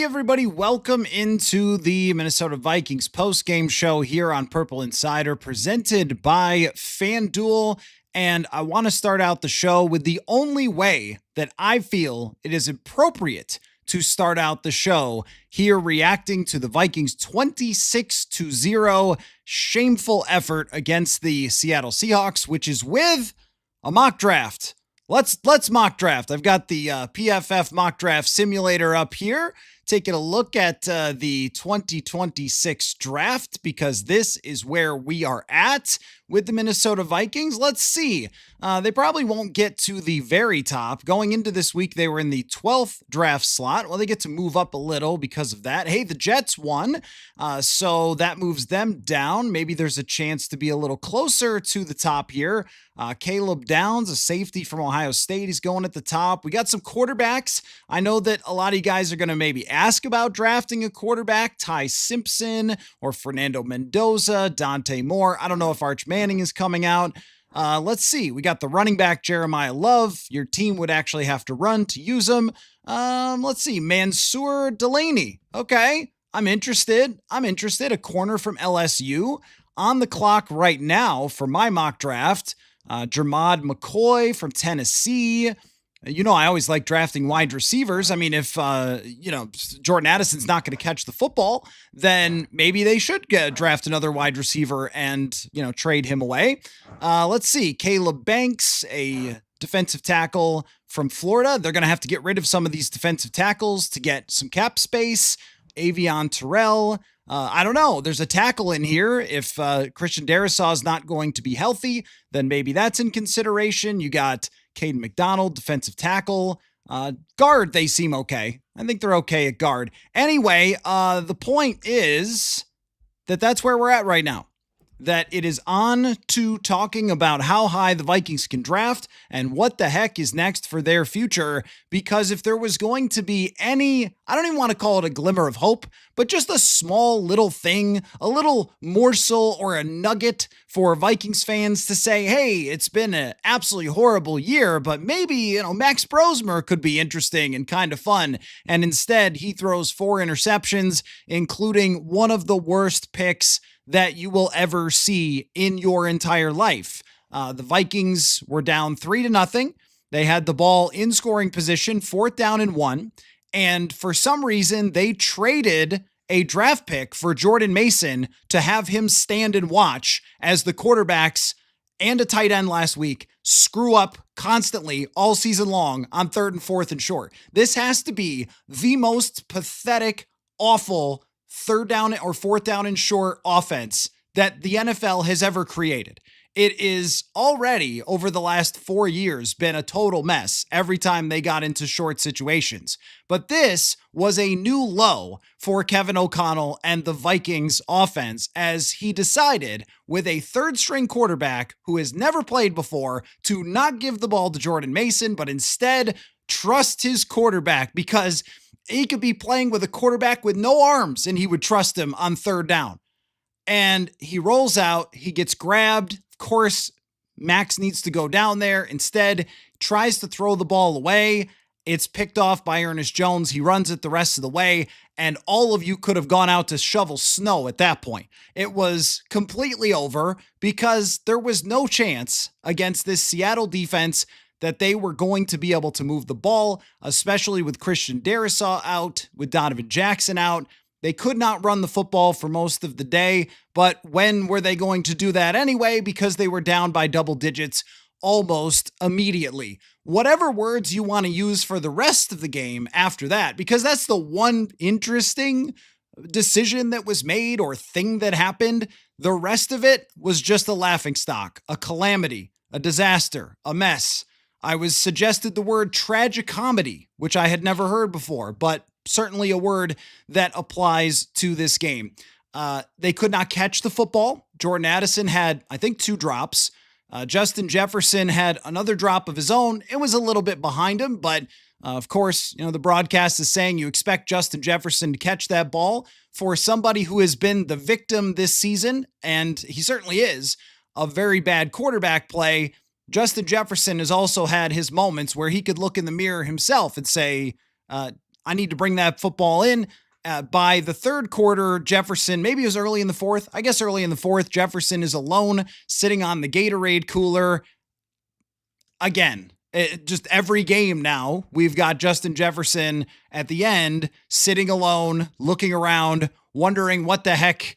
Hey everybody, welcome into the Minnesota Vikings post-game show here on Purple Insider, presented by FanDuel. And I want to start out the show with the only way that I feel it is appropriate to start out the show here, reacting to the Vikings 26-0 shameful effort against the Seattle Seahawks, which is with a mock draft. Let's mock draft. I've got the PFF mock draft simulator up here, taking a look at the 2026 draft, because this is where we are at with the Minnesota Vikings. Let's see. They probably won't get to the very top. Going into this week, they were in the 12th draft slot. Well, they get to move up a little because of that. Hey, the Jets won, so that moves them down. Maybe there's a chance to be a little closer to the top here. Caleb Downs, a safety from Ohio State, he's going at the top. We got some quarterbacks. I know that a lot of you guys are going to maybe ask about drafting a quarterback. Ty Simpson or Fernando Mendoza, Dante Moore. I don't know if Arch Manning is coming out. Let's see. We got the running back, Jeremiah Love. Your team would actually have to run to use him. Let's see. Mansour Delaney. Okay. I'm interested. A corner from LSU. On the clock right now for my mock draft. Jermod McCoy from Tennessee. You know, I always like drafting wide receivers. I mean, if, Jordan Addison's not going to catch the football, then maybe they should draft another wide receiver and, trade him away. Let's see. Caleb Banks, a defensive tackle from Florida. They're going to have to get rid of some of these defensive tackles to get some cap space. Avion Terrell. I don't know. There's a tackle in here. If Christian Darrisaw is not going to be healthy, then maybe that's in consideration. You got Caden McDonald, defensive tackle. Guard, they seem okay. I think they're okay at guard. Anyway, the point is that that's where we're at right now. That it is on to talking about how high the Vikings can draft and what the heck is next for their future. Because if there was going to be any, I don't even want to call it a glimmer of hope, but just a small little thing, a little morsel or a nugget for Vikings fans to say, hey, it's been an absolutely horrible year, but maybe, Max Brosmer could be interesting and kind of fun. And instead, he throws 4 interceptions, including one of the worst picks that you will ever see in your entire life. The Vikings were down 3-0. They had the ball in scoring position, 4th down and 1. And for some reason, they traded a draft pick for Jordan Mason to have him stand and watch as the quarterbacks and a tight end last week screw up constantly all season long on 3rd and 4th and short. This has to be the most pathetic, awful 3rd down or 4th down and short offense that the NFL has ever created. It is already, over the last 4 years, been a total mess every time they got into short situations. But this was a new low for Kevin O'Connell and the Vikings offense, as he decided, with a 3rd-string quarterback who has never played before, to not give the ball to Jordan Mason, but instead trust his quarterback, because he could be playing with a quarterback with no arms and he would trust him on 3rd down. And he rolls out, he gets grabbed. Of course, Max needs to go down there. Instead, tries to throw the ball away. It's picked off by Ernest Jones. He runs it the rest of the way, and all of you could have gone out to shovel snow at that point. It was completely over because there was no chance against this Seattle defense that they were going to be able to move the ball, especially with Christian Darrisaw out, with Donovan Jackson out. They could not run the football for most of the day, but when were they going to do that anyway? Because they were down by double digits almost immediately. Whatever words you want to use for the rest of the game after that, because that's the one interesting decision that was made or thing that happened. The rest of it was just a laughingstock, a calamity, a disaster, a mess. I was suggested the word tragicomedy, which I had never heard before, but certainly a word that applies to this game. They could not catch the football. Jordan Addison had, I think, 2 drops. Justin Jefferson had another drop of his own. It was a little bit behind him, but of course, the broadcast is saying you expect Justin Jefferson to catch that ball. For somebody who has been the victim this season, and he certainly is, of very bad quarterback play, Justin Jefferson has also had his moments where he could look in the mirror himself and say, I need to bring that football in. By the third quarter, Jefferson, maybe it was early in the fourth. I guess early in the fourth, Jefferson is alone sitting on the Gatorade cooler. Again, just every game now, we've got Justin Jefferson at the end sitting alone, looking around, wondering what the heck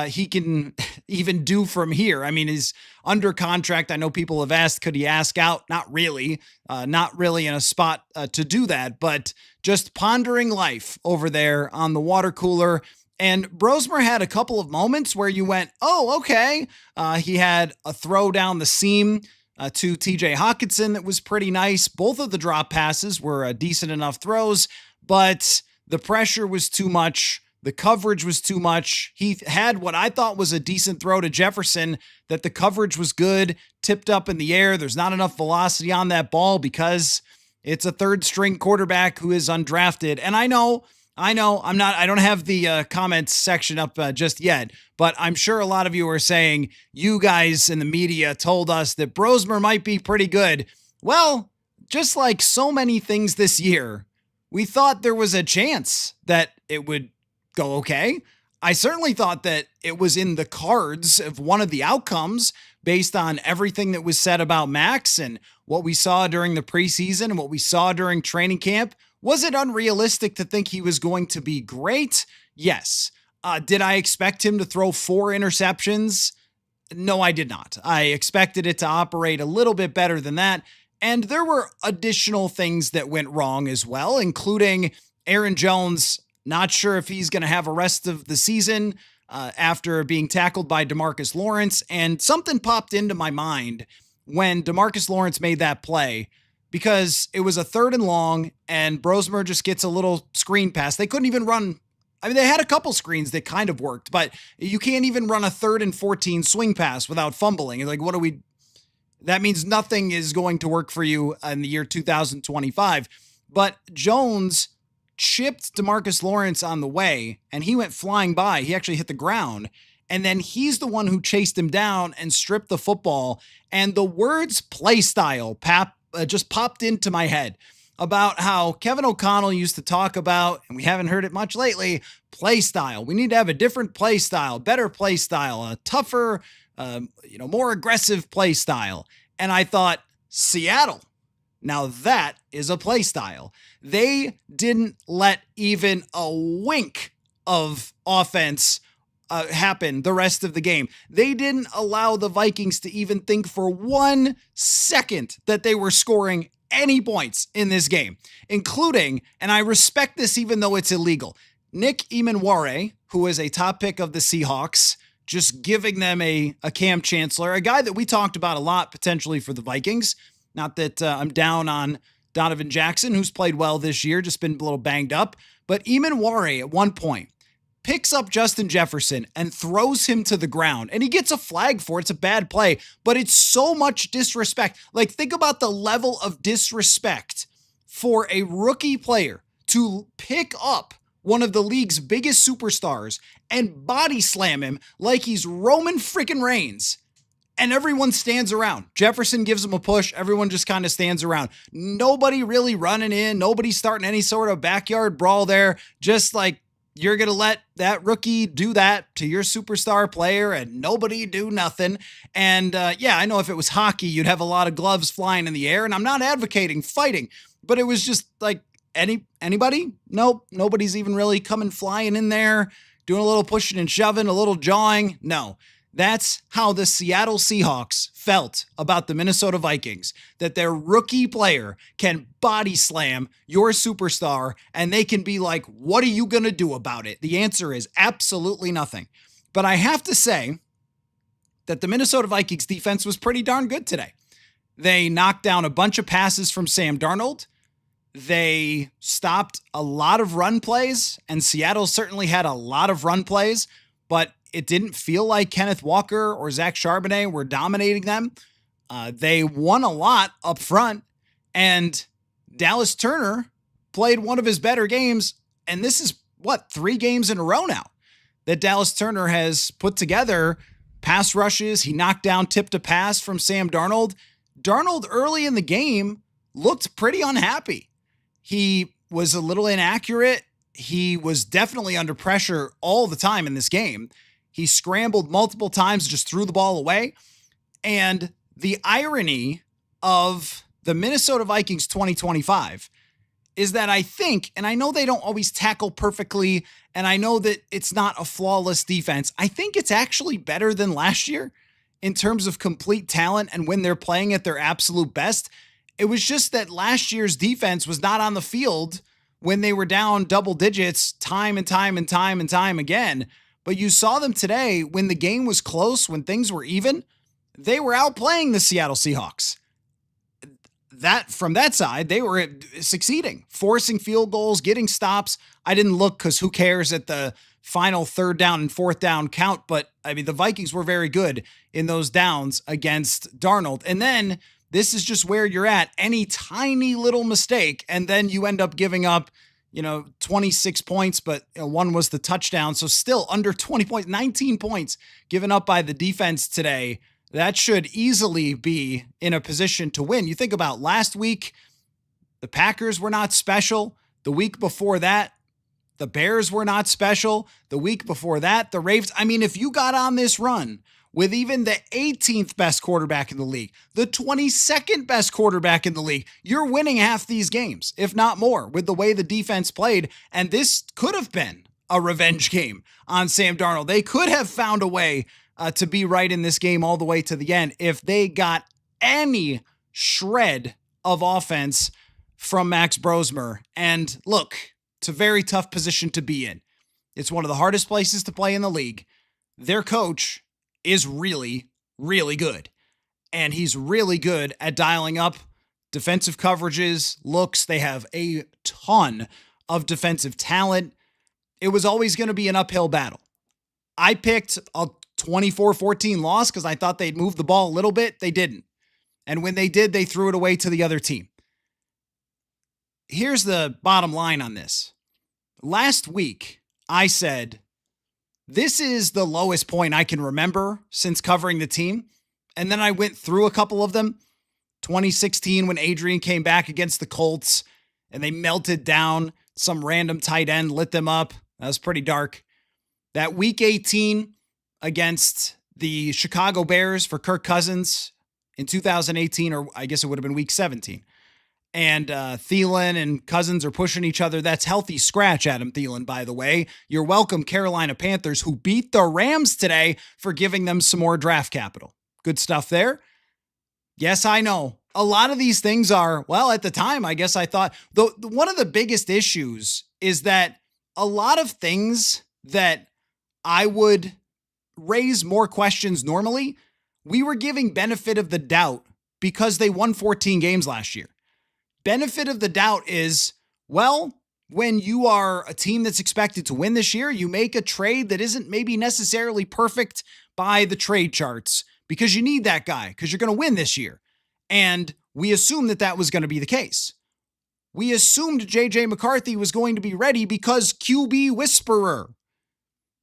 he can even do from here. I mean, he's under contract. I know people have asked, could he ask out? Not really in a spot to do that, but just pondering life over there on the water cooler. And Brosmer had a couple of moments where you went, oh, okay. He had a throw down the seam to TJ Hawkinson that was pretty nice. Both of the drop passes were decent enough throws, but the pressure was too much. The coverage was too much. He had what I thought was a decent throw to Jefferson, that the coverage was good, tipped up in the air. There's not enough velocity on that ball because it's a third string quarterback who is undrafted. And I don't have the comments section up just yet, but I'm sure a lot of you are saying you guys in the media told us that Brosmer might be pretty good. Well, just like so many things this year, we thought there was a chance that it would go okay. I certainly thought that it was in the cards of one of the outcomes based on everything that was said about Max and what we saw during the preseason and what we saw during training camp. Was it unrealistic to think he was going to be great? Yes. Did I expect him to throw 4 interceptions? No, I did not. I expected it to operate a little bit better than that. And there were additional things that went wrong as well, including Aaron Jones. Not sure if he's going to have a rest of the season after being tackled by DeMarcus Lawrence. And something popped into my mind when DeMarcus Lawrence made that play, because it was a 3rd and long and Brosmer just gets a little screen pass. They couldn't even run. I mean, they had a couple screens that kind of worked, but you can't even run a 3rd and 14 swing pass without fumbling. Like, that means nothing is going to work for you in the year 2025. But Jones chipped DeMarcus Lawrence on the way and he went flying by. He actually hit the ground. And then he's the one who chased him down and stripped the football. And the words play style just popped into my head about how Kevin O'Connell used to talk about, and we haven't heard it much lately, play style. We need to have a different play style, better play style, a tougher, more aggressive play style. And I thought, Seattle, now that is a play style. They didn't let even a wink of offense happen the rest of the game. They didn't allow the Vikings to even think for 1 second that they were scoring any points in this game, including, and I respect this even though it's illegal, Nick Emanware, who is a top pick of the Seahawks, just giving them a Cam Chancellor, a guy that we talked about a lot potentially for the Vikings. Not that I'm down on Donovan Jackson, who's played well this year, just been a little banged up. But Emanware at one point picks up Justin Jefferson and throws him to the ground. And he gets a flag for it. It's a bad play, but it's so much disrespect. Like, think about the level of disrespect for a rookie player to pick up one of the league's biggest superstars and body slam him like he's Roman freaking Reigns. And everyone stands around. Jefferson gives him a push. Everyone just kind of stands around. Nobody really running in. Nobody starting any sort of backyard brawl there. Just like, you're going to let that rookie do that to your superstar player and nobody do nothing. And I know if it was hockey, you'd have a lot of gloves flying in the air. And I'm not advocating fighting, but it was just like, anybody? Nope. Nobody's even really coming flying in there, doing a little pushing and shoving, a little jawing. No. That's how the Seattle Seahawks felt about the Minnesota Vikings, that their rookie player can body slam your superstar and they can be like, what are you going to do about it? The answer is absolutely nothing. But I have to say that the Minnesota Vikings defense was pretty darn good today. They knocked down a bunch of passes from Sam Darnold. They stopped a lot of run plays, and Seattle certainly had a lot of run plays, but it didn't feel like Kenneth Walker or Zach Charbonnet were dominating them. They won a lot up front, and Dallas Turner played one of his better games. And this is 3 games in a row now that Dallas Turner has put together pass rushes. He knocked down, tipped a pass from Sam Darnold. Darnold early in the game looked pretty unhappy. He was a little inaccurate. He was definitely under pressure all the time in this game. He scrambled multiple times, just threw the ball away. And the irony of the Minnesota Vikings 2025 is that I think, and I know they don't always tackle perfectly, and I know that it's not a flawless defense. I think it's actually better than last year in terms of complete talent and when they're playing at their absolute best. It was just that last year's defense was not on the field when they were down double digits time and time and time and time again. But you saw them today when the game was close, when things were even, they were outplaying the Seattle Seahawks. That from that side, they were succeeding, forcing field goals, getting stops. I didn't look because who cares at the final third down and fourth down count. But I mean, the Vikings were very good in those downs against Darnold. And then this is just where you're at. Any tiny little mistake, and then you end up giving up, 26 points, but one was the touchdown. So still under 20 points, 19 points given up by the defense today. That should easily be in a position to win. You think about last week, the Packers were not special. The week before that, the Bears were not special. The week before that, the Ravens. I mean, if you got on this run with even the 18th best quarterback in the league, the 22nd best quarterback in the league, you're winning half these games, if not more, with the way the defense played. And this could have been a revenge game on Sam Darnold. They could have found a way to be right in this game all the way to the end if they got any shred of offense from Max Brosmer. And look, it's a very tough position to be in. It's one of the hardest places to play in the league. Their coach is really, really good. And he's really good at dialing up defensive coverages, looks. They have a ton of defensive talent. It was always going to be an uphill battle. I picked a 24-14 loss because I thought they'd move the ball a little bit. They didn't. And when they did, they threw it away to the other team. Here's the bottom line on this. Last week, I said, this is the lowest point I can remember since covering the team. And then I went through a couple of them. 2016, when Adrian came back against the Colts and they melted down, some random tight end lit them up. That was pretty dark. That week 18 against the Chicago Bears for Kirk Cousins in 2018, or I guess it would have been week 17. And Thielen and Cousins are pushing each other. That's healthy scratch, Adam Thielen, by the way. You're welcome, Carolina Panthers, who beat the Rams today for giving them some more draft capital. Good stuff there. Yes, I know. A lot of these things are, well, at the time, I guess I thought, one of the biggest issues is that a lot of things that I would raise more questions normally, we were giving benefit of the doubt because they won 14 games last year. Benefit of the doubt is, well, when you are a team that's expected to win this year, you make a trade that isn't maybe necessarily perfect by the trade charts because you need that guy because you're going to win this year. And we assumed that was going to be the case. We assumed J.J. McCarthy was going to be ready because QB whisperer.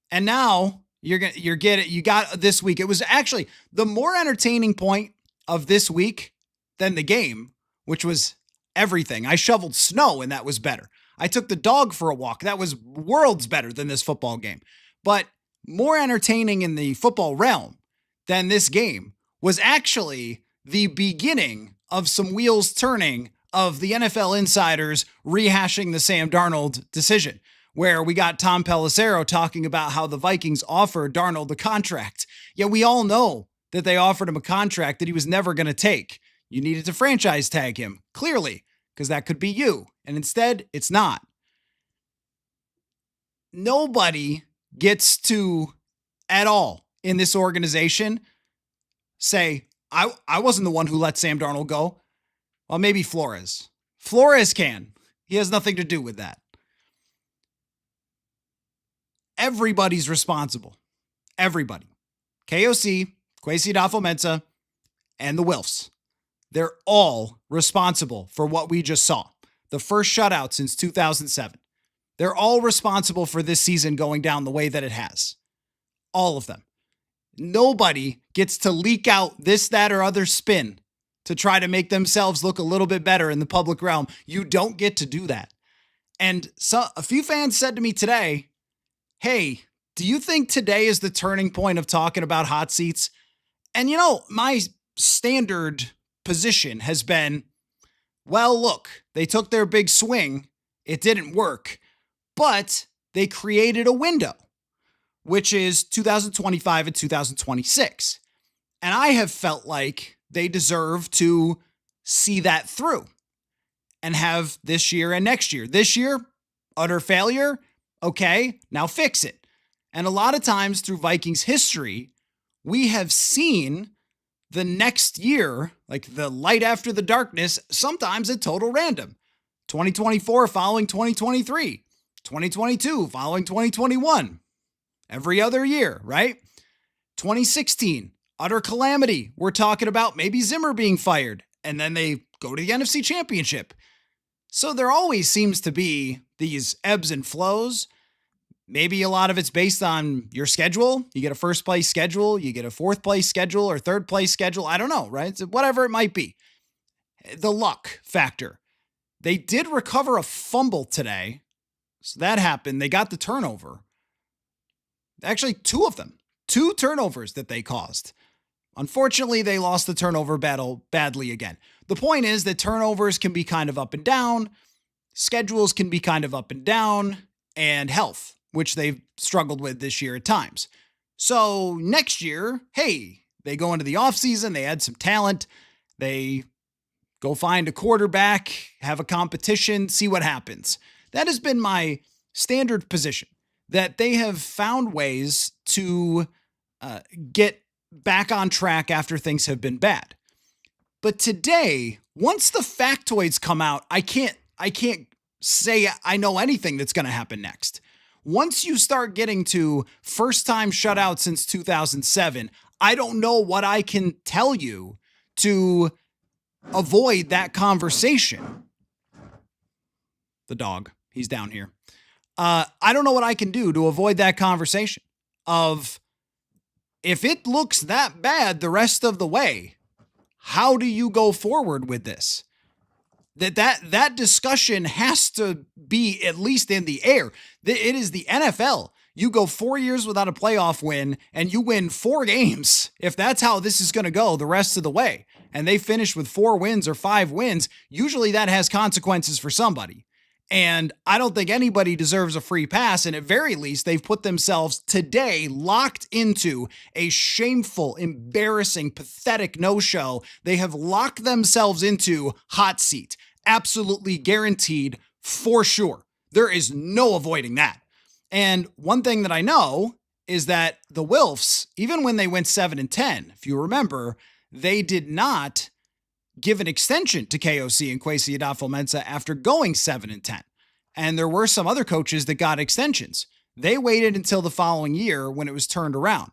And now you got this week. It was actually the more entertaining point of this week than the game, which was everything. I shoveled snow and that was better. I took the dog for a walk. That was worlds better than this football game. But more entertaining in the football realm than this game was actually the beginning of some wheels turning of the NFL insiders rehashing the Sam Darnold decision, where we got Tom Pelissero talking about how the Vikings offered Darnold a contract. Yet we all know that they offered him a contract that he was never going to take. You needed to franchise tag him, clearly, because that could be you. And instead, it's not. Nobody gets to, at all, in this organization, say, I wasn't the one who let Sam Darnold go. Well, maybe Flores. Flores can. He has nothing to do with that. Everybody's responsible. Everybody. KOC, Kwesi Adofo-Mensah, and the Wilfs. They're all responsible for what we just saw. The first shutout since 2007. They're all responsible for this season going down the way that it has. All of them. Nobody gets to leak out this, that, or other spin to try to make themselves look a little bit better in the public realm. You don't get to do that. And so a few fans said to me today, hey, do you think today is the turning point of talking about hot seats? And my standard position has been, well, look, they took their big swing. It didn't work, but they created a window, which is 2025 and 2026. And I have felt like they deserve to see that through and have this year and next year. This year, utter failure. Okay, now fix it. And a lot of times through Vikings history, we have seen the next year, like the light after the darkness, sometimes at total random. 2024 following 2023, 2022 following 2021, every other year, right? 2016, utter calamity. We're talking about maybe Zimmer being fired, and then they go to the NFC Championship. So there always seems to be these ebbs and flows. Maybe a lot of it's based on your schedule. You get a first place schedule, you get a fourth place schedule or third place schedule. I don't know, right? So whatever it might be. The luck factor. They did recover a fumble today. So that happened. They got the turnover. Actually, two of them. 2 turnovers that they caused. Unfortunately, they lost the turnover battle badly again. The point is that turnovers can be kind of up and down. Schedules can be kind of up and down. And health, which they've struggled with this year at times. So next year, hey, they go into the offseason, they add some talent, they go find a quarterback, have a competition, see what happens. That has been my standard position, that they have found ways to get back on track after things have been bad. But today, once the factoids come out, I can't say I know anything that's going to happen next. Once you start getting to first time shutout since 2007, I don't know what I can tell you to avoid that conversation. The dog, he's down here. I don't know what I can do to avoid that conversation of, if it looks that bad the rest of the way, how do you go forward with this? That discussion has to be at least in the air. It is the NFL. You go 4 years without a playoff win and you win 4 games. If that's how this is going to go the rest of the way, and they finish with 4 wins or 5 wins, usually that has consequences for somebody. And I don't think anybody deserves a free pass. And at very least, they've put themselves today locked into a shameful, embarrassing, pathetic no-show. They have locked themselves into hot seat. Absolutely guaranteed for sure. There is no avoiding that. And one thing that I know is that the Wilfs, even when they went 7-10, if you remember, they did not give an extension to KOC and Kwesi Adolfo-Mensah after going 7-10. And there were some other coaches that got extensions. They waited until the following year when it was turned around.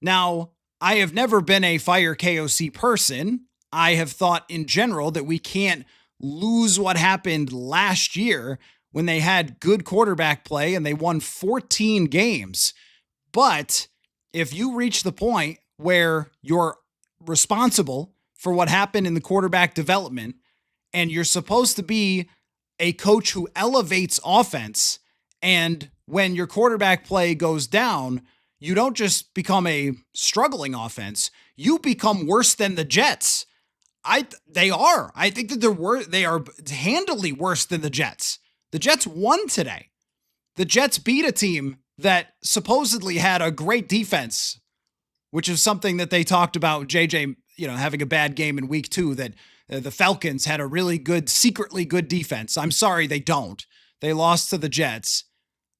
Now, I have never been a fire KOC person. I have thought in general that we can't lose what happened last year when they had good quarterback play and they won 14 games. But if you reach the point where you're responsible for what happened in the quarterback development, and you're supposed to be a coach who elevates offense, and when your quarterback play goes down, you don't just become a struggling offense, you become worse than the Jets. They are. I think that they are handily worse than the Jets. The Jets won today. The Jets beat a team that supposedly had a great defense, which is something that they talked about JJ, having a bad game in week 2, that the Falcons had a really good, secretly good defense. I'm sorry, they don't. They lost to the Jets.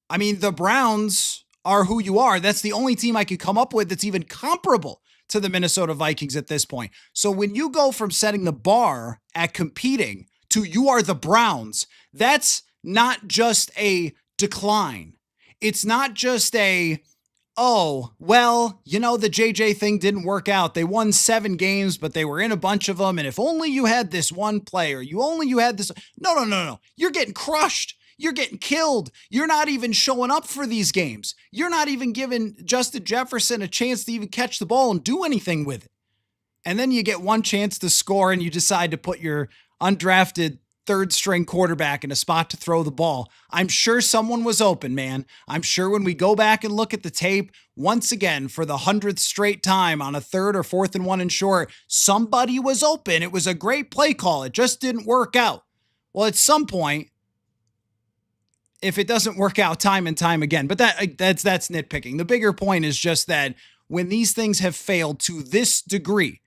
I mean, the Browns are who you are. That's the only team I could come up with that's even comparable to the Minnesota Vikings at this point. So when you go from setting the bar at competing to you are the Browns, that's not just a decline. It's not just a, oh, well, the JJ thing didn't work out. They won 7 games, but they were in a bunch of them. And if only you had this one player, you had this. No. You're getting crushed. You're getting killed. You're not even showing up for these games. You're not even giving Justin Jefferson a chance to even catch the ball and do anything with it. And then you get one chance to score and you decide to put your undrafted third string quarterback in a spot to throw the ball. I'm sure someone was open, man. I'm sure when we go back and look at the tape, once again, for the 100th straight time on a 3rd or 4th and 1 and short, somebody was open. It was a great play call. It just didn't work out. Well, at some point, if it doesn't work out time and time again, but that's nitpicking. The bigger point is just that when these things have failed to this degree,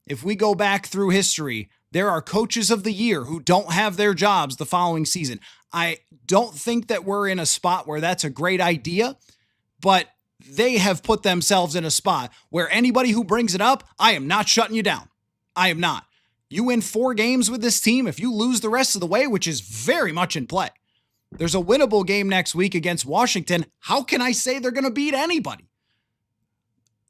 if we go back through history, there are coaches of the year who don't have their jobs the following season. I don't think that we're in a spot where that's a great idea, but they have put themselves in a spot where anybody who brings it up, I am not shutting you down. I am not. You win 4 games with this team. If you lose the rest of the way, which is very much in play, there's a winnable game next week against Washington. How can I say they're going to beat anybody?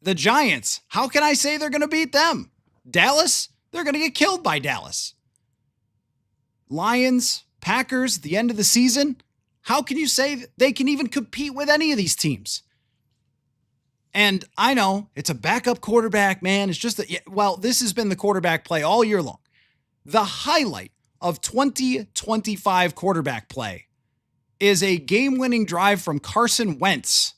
The Giants, how can I say they're going to beat them? Dallas, they're going to get killed by Dallas. Lions, Packers, the end of the season, how can you say they can even compete with any of these teams? And I know it's a backup quarterback, man. It's just this has been the quarterback play all year long. The highlight of 2025 quarterback play is a game-winning drive from Carson Wentz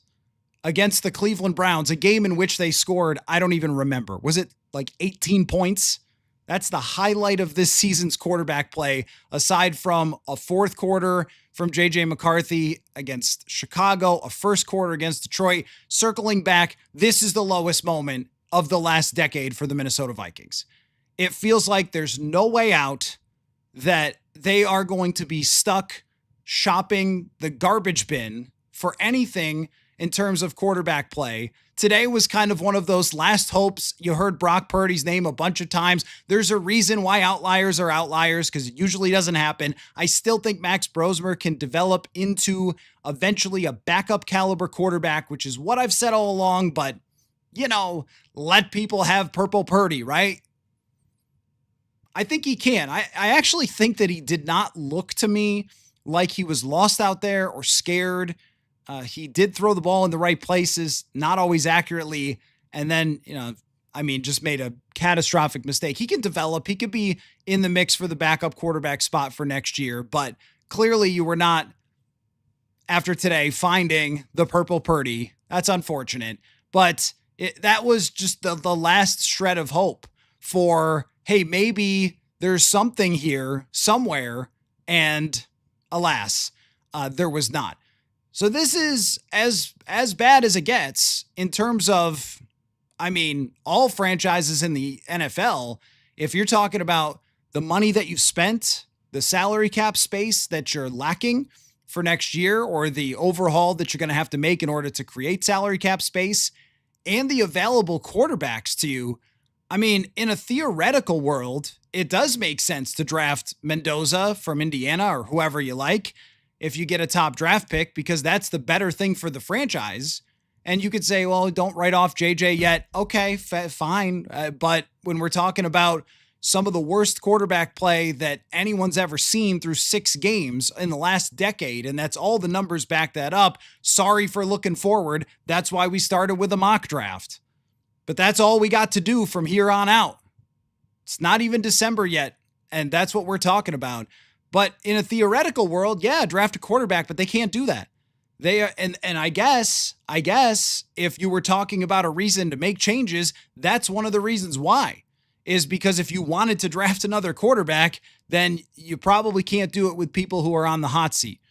against the Cleveland Browns, a game in which they scored, I don't even remember. Was it like 18 points? That's the highlight of this season's quarterback play, aside from a 4th quarter from J.J. McCarthy against Chicago, a 1st quarter against Detroit. Circling back, this is the lowest moment of the last decade for the Minnesota Vikings. It feels like there's no way out, that they are going to be stuck shopping the garbage bin for anything in terms of quarterback play. Today was kind of one of those last hopes. You heard Brock Purdy's name a bunch of times. There's a reason why outliers are outliers, because it usually doesn't happen. I still think Max Brosmer can develop into eventually a backup caliber quarterback, which is what I've said all along, but, let people have Purple Purdy, right? I think he can. I actually think that he did not look to me like he was lost out there or scared. He did throw the ball in the right places, not always accurately. And then, just made a catastrophic mistake. He can develop. He could be in the mix for the backup quarterback spot for next year. But clearly you were not, after today, finding the Purple Purdy. That's unfortunate. But that was just the last shred of hope for, hey, maybe there's something here somewhere. And alas, there was not. So this is as bad as it gets in terms of, all franchises in the NFL. If you're talking about the money that you've spent, the salary cap space that you're lacking for next year, or the overhaul that you're going to have to make in order to create salary cap space, and the available quarterbacks to you, in a theoretical world, it does make sense to draft Mendoza from Indiana or whoever you like, if you get a top draft pick, because that's the better thing for the franchise. And you could say, well, don't write off JJ yet. Okay, fine. But when we're talking about some of the worst quarterback play that anyone's ever seen through 6 games in the last decade, and that's all the numbers back that up. Sorry for looking forward. That's why we started with a mock draft. But that's all we got to do from here on out. It's not even December yet, and that's what we're talking about. But in a theoretical world, yeah, draft a quarterback, but they can't do that. They are, and I guess if you were talking about a reason to make changes, that's one of the reasons why, is because if you wanted to draft another quarterback, then you probably can't do it with people who are on the hot seat.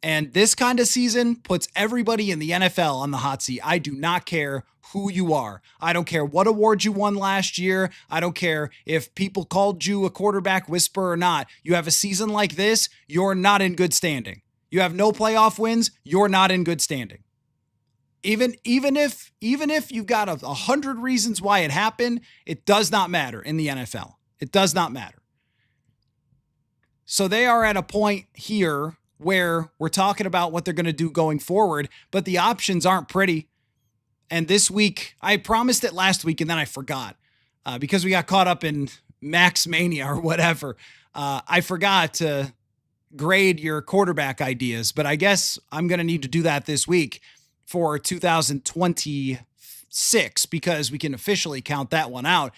And this kind of season puts everybody in the NFL on the hot seat. I do not care who you are. I don't care what award you won last year. I don't care if people called you a quarterback whisperer or not. You have a season like this, you're not in good standing. You have no playoff wins, you're not in good standing. Even if you've got 100 reasons why it happened, it does not matter in the NFL. It does not matter. So they are at a point here where we're talking about what they're going to do going forward, but the options aren't pretty. And this week, I promised it last week and then I forgot because we got caught up in Max Mania or whatever. I forgot to grade your quarterback ideas, but I guess I'm going to need to do that this week for 2026 because we can officially count that one out.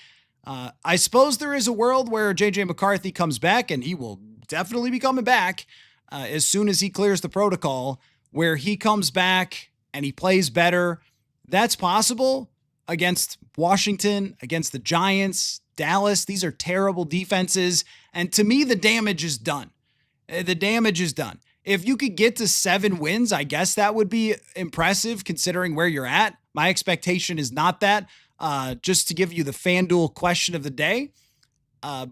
I suppose there is a world where J.J. McCarthy comes back and he will definitely be coming back as soon as he clears the protocol, where he comes back and he plays better. That's possible against Washington, against the Giants, Dallas. These are terrible defenses. And to me, the damage is done. The damage is done. If you could get to 7 wins, I guess that would be impressive considering where you're at. My expectation is not that. Just to give you the FanDuel question of the day,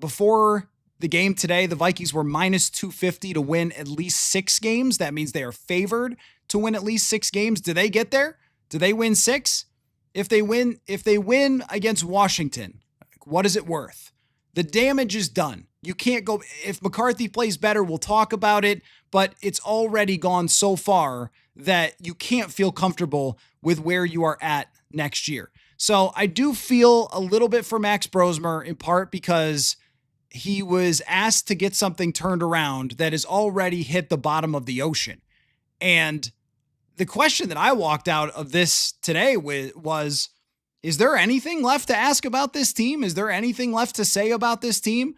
before the game today, the Vikings were minus 250 to win at least 6 games. That means they are favored to win at least 6 games. Do they get there? Do they win 6? If they win against Washington, what is it worth? The damage is done. You can't go. If McCarthy plays better, we'll talk about it, but it's already gone so far that you can't feel comfortable with where you are at next year. So I do feel a little bit for Max Brosmer, in part because he was asked to get something turned around that has already hit the bottom of the ocean. And the question that I walked out of this today with was, is there anything left to ask about this team? Is there anything left to say about this team?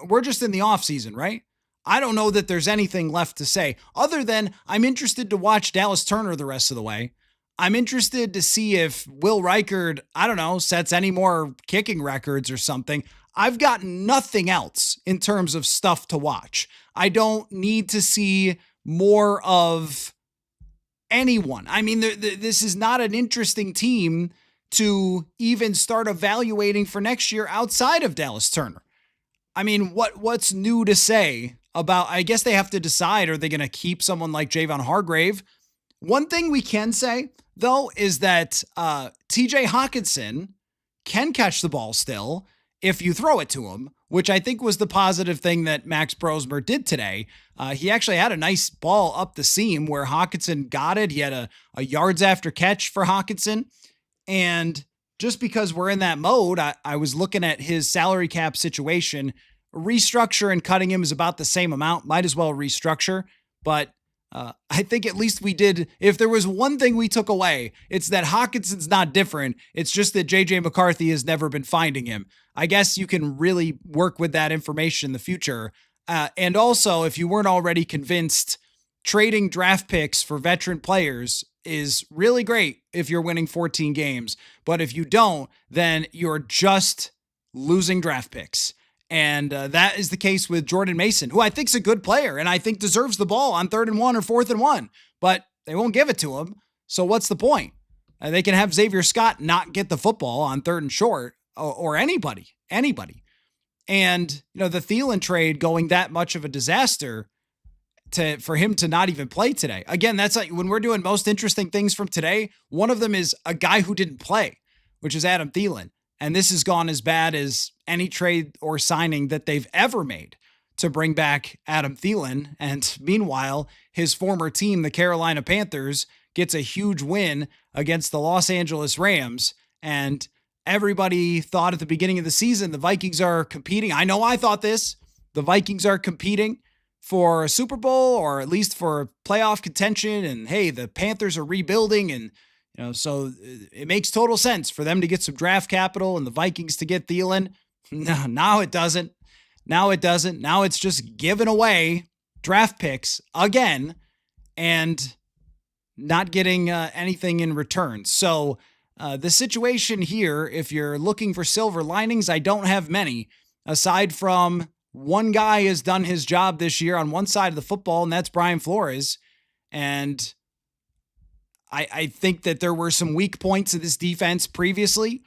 We're just in the offseason, right? I don't know that there's anything left to say other than I'm interested to watch Dallas Turner the rest of the way. I'm interested to see if Will Reichard, I don't know, sets any more kicking records or something. I've got nothing else in terms of stuff to watch. I don't need to see more of anyone. I mean, this is not an interesting team to even start evaluating for next year outside of Dallas Turner. I mean, what's new to say about, I guess they have to decide, are they going to keep someone like Javon Hargrave? One thing we can say, though, is that TJ Hawkinson can catch the ball still if you throw it to him, which I think was the positive thing that Max Brosmer did today. He actually had a nice ball up the seam where Hawkinson got it. He had a yards after catch for Hawkinson. And just because we're in that mode, I was looking at his salary cap situation. Restructure and cutting him is about the same amount. Might as well restructure. But I think at least we did. If there was one thing we took away, it's that Hawkinson's not different. It's just that JJ McCarthy has never been finding him. I guess you can really work with that information in the future. And also, if you weren't already convinced, trading draft picks for veteran players is really great if you're winning 14 games. But if you don't, then you're just losing draft picks. And that is the case with Jordan Mason, who I think is a good player and I think deserves the ball on 3rd and 1 or 4th and 1, but they won't give it to him. So what's the point? They can have Xavier Scott not get the football on 3rd and short, or anybody. And, the Thielen trade going that much of a disaster for him to not even play today. Again, that's like when we're doing most interesting things from today, one of them is a guy who didn't play, which is Adam Thielen. And this has gone as bad as any trade or signing that they've ever made to bring back Adam Thielen. And meanwhile, his former team, the Carolina Panthers, gets a huge win against the Los Angeles Rams. And everybody thought at the beginning of the season, the Vikings are competing. I know I thought this. The Vikings are competing for a Super Bowl or at least for playoff contention. And hey, the Panthers are rebuilding, and so it makes total sense for them to get some draft capital and the Vikings to get Thielen. No, now it doesn't. Now it's just giving away draft picks again and not getting anything in return. So the situation here, if you're looking for silver linings, I don't have many, aside from one guy has done his job this year on one side of the football, and that's Brian Flores. And I think that there were some weak points of this defense previously,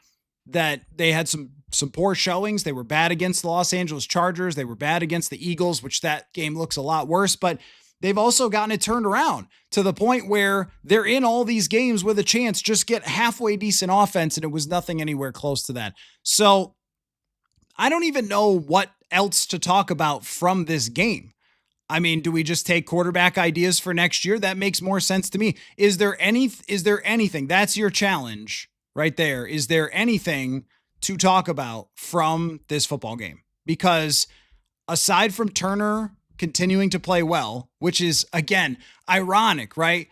that they had some poor showings. They were bad against the Los Angeles Chargers. They were bad against the Eagles, which that game looks a lot worse, but they've also gotten it turned around to the point where they're in all these games with a chance just get halfway decent offense, and it was nothing anywhere close to that. So I don't even know what else to talk about from this game. I mean, do we just take quarterback ideas for next year? That makes more sense to me. Is there anything? That's your challenge right there. Is there anything to talk about from this football game? Because aside from Turner continuing to play well, which is, again, ironic, right?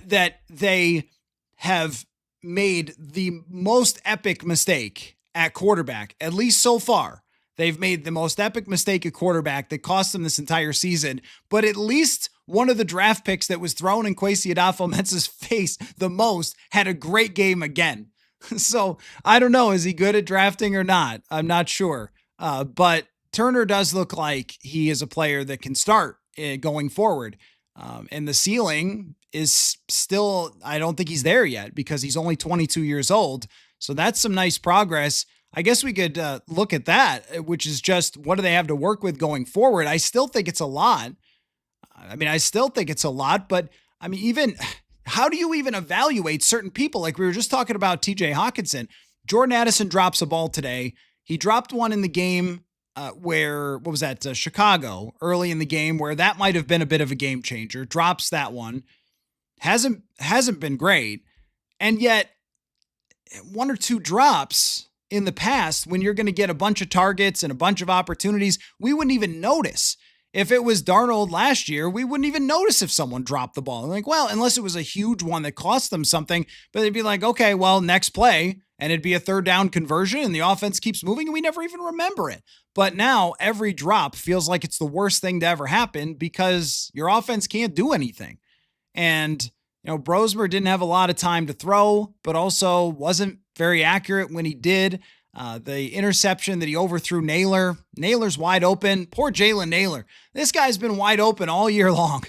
That they have made the most epic mistake at quarterback, at least so far, They've made the most epic mistake at quarterback that cost them this entire season, but at least one of the draft picks that was thrown in Kwesi Adolfo-Mensa's face the most had a great game again. So I don't know. Is he good at drafting or not? I'm not sure. But Turner does look like he is a player that can start going forward. And the ceiling is still, I don't think he's there yet because he's only 22 years old. So that's some nice progress. I guess we could look at that, which is just what do they have to work with going forward? I still think it's a lot. I still think it's a lot, but even how do you even evaluate certain people? Like we were just talking about TJ Hawkinson. Jordan Addison drops a ball today. He dropped one in the game Chicago early in the game where that might have been a bit of a game changer. Drops that one. Hasn't been great. And yet one or two drops in the past when you're going to get a bunch of targets and a bunch of opportunities, we wouldn't even notice. If it was Darnold last year, we wouldn't even notice if someone dropped the ball. Like, well, unless it was a huge one that cost them something, but they'd be like, okay, well, next play, and it'd be a third down conversion and the offense keeps moving and we never even remember it. But now every drop feels like it's the worst thing to ever happen because your offense can't do anything. And, Brosmer didn't have a lot of time to throw, but also wasn't very accurate when he did. The interception that he overthrew Naylor. Naylor's wide open. Poor Jalen Naylor. This guy's been wide open all year long.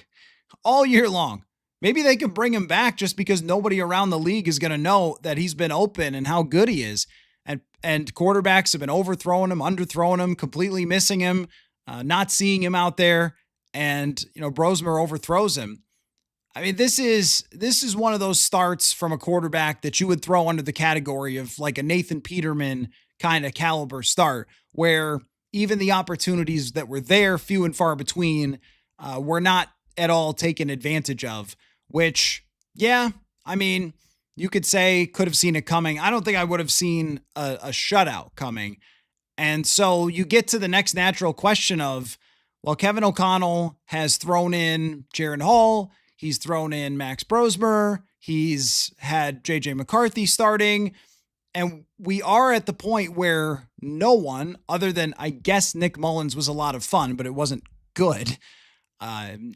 All year long. Maybe they can bring him back just because nobody around the league is going to know that he's been open and how good he is. And quarterbacks have been overthrowing him, underthrowing him, completely missing him, not seeing him out there. And, Brosmer overthrows him. This is one of those starts from a quarterback that you would throw under the category of like a Nathan Peterman kind of caliber start, where even the opportunities that were there, few and far between, were not at all taken advantage of, which, yeah, you could say could have seen it coming. I don't think I would have seen a shutout coming. And so you get to the next natural question of, well, Kevin O'Connell has thrown in Jaron Hall. He's thrown in Max Brosmer. He's had J.J. McCarthy starting. And we are at the point where no one, other than, I guess, Nick Mullins was a lot of fun, but it wasn't good.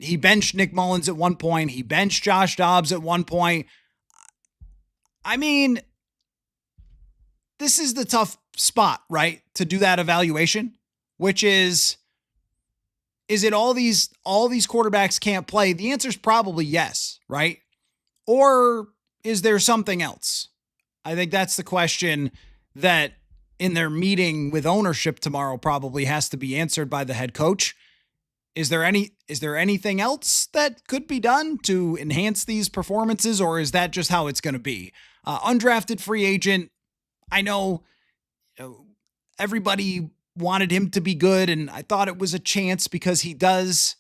He benched Nick Mullins at one point. He benched Josh Dobbs at one point. This is the tough spot, right? To do that evaluation, which is it all these quarterbacks can't play? The answer is probably yes, right? Or is there something else? I think that's the question that in their meeting with ownership tomorrow probably has to be answered by the head coach. Is there anything else that could be done to enhance these performances, or is that just how it's going to be? Undrafted free agent. I know everybody wanted him to be good, and I thought it was a chance because he does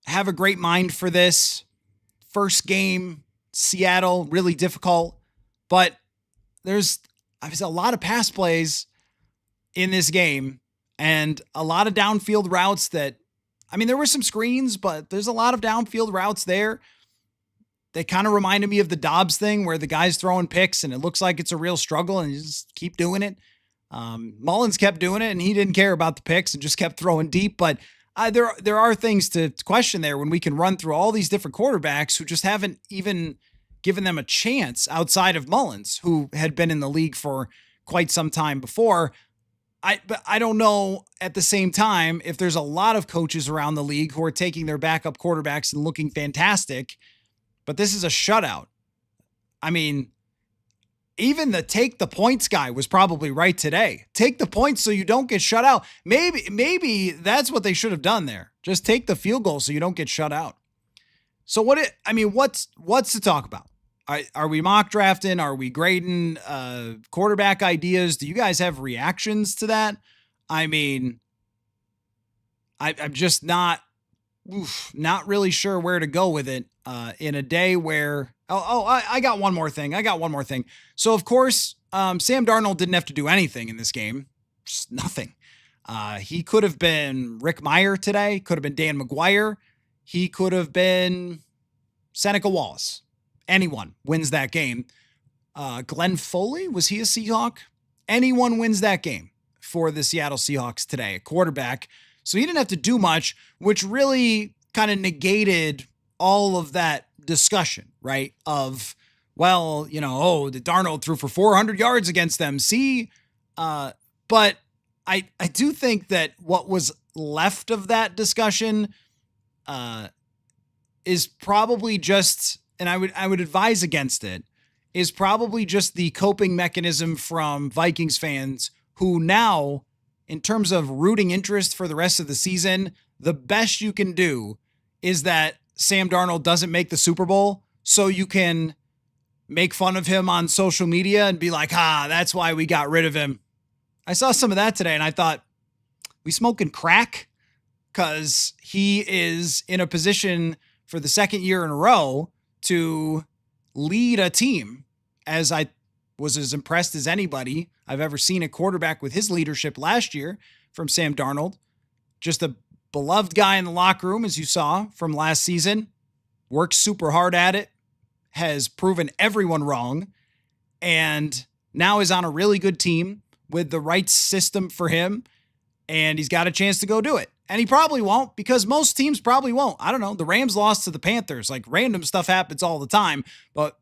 have a great mind for this. First game, Seattle, really difficult, but there's a lot of pass plays in this game and a lot of downfield routes that, there were some screens, but there's a lot of downfield routes there. They kind of reminded me of the Dobbs thing where the guy's throwing picks and it looks like it's a real struggle and you just keep doing it. Mullins kept doing it and he didn't care about the picks and just kept throwing deep. But there are things to question there when we can run through all these different quarterbacks who just haven't even given them a chance outside of Mullins, who had been in the league for quite some time before. But I don't know at the same time if there's a lot of coaches around the league who are taking their backup quarterbacks and looking fantastic, but this is a shutout. Even the take the points guy was probably right today. Take the points so you don't get shut out. Maybe that's what they should have done there. Just take the field goal so you don't get shut out. So what's to talk about? Are we mock drafting? Are we grading quarterback ideas? Do you guys have reactions to that? I'm just not really sure where to go with it in a day where, I got one more thing. So, of course, Sam Darnold didn't have to do anything in this game. Just nothing. He could have been Rick Meyer today. Could have been Dan McGuire. He could have been Seneca Wallace. Anyone wins that game. Glenn Foley, was he a Seahawk? Anyone wins that game. for the Seattle Seahawks today, a quarterback. So he didn't have to do much, which really kind of negated all of that discussion, right? Of, well, the Darnold threw for 400 yards against them. See, but I do think that what was left of that discussion is probably just, and I would advise against it, is probably just the coping mechanism from Vikings fans who now, in terms of rooting interest for the rest of the season, the best you can do is that Sam Darnold doesn't make the Super Bowl, so you can make fun of him on social media and be like, that's why we got rid of him. I saw some of that today and I thought, we smoking crack? Because he is in a position for the second year in a row to lead a team, as I was as impressed as anybody I've ever seen a quarterback with his leadership last year from Sam Darnold. Just a beloved guy in the locker room, as you saw from last season. Works super hard at it, has proven everyone wrong, and now is on a really good team with the right system for him, and he's got a chance to go do it. And he probably won't, because most teams probably won't. I don't know. The Rams lost to the Panthers. Like, random stuff happens all the time, but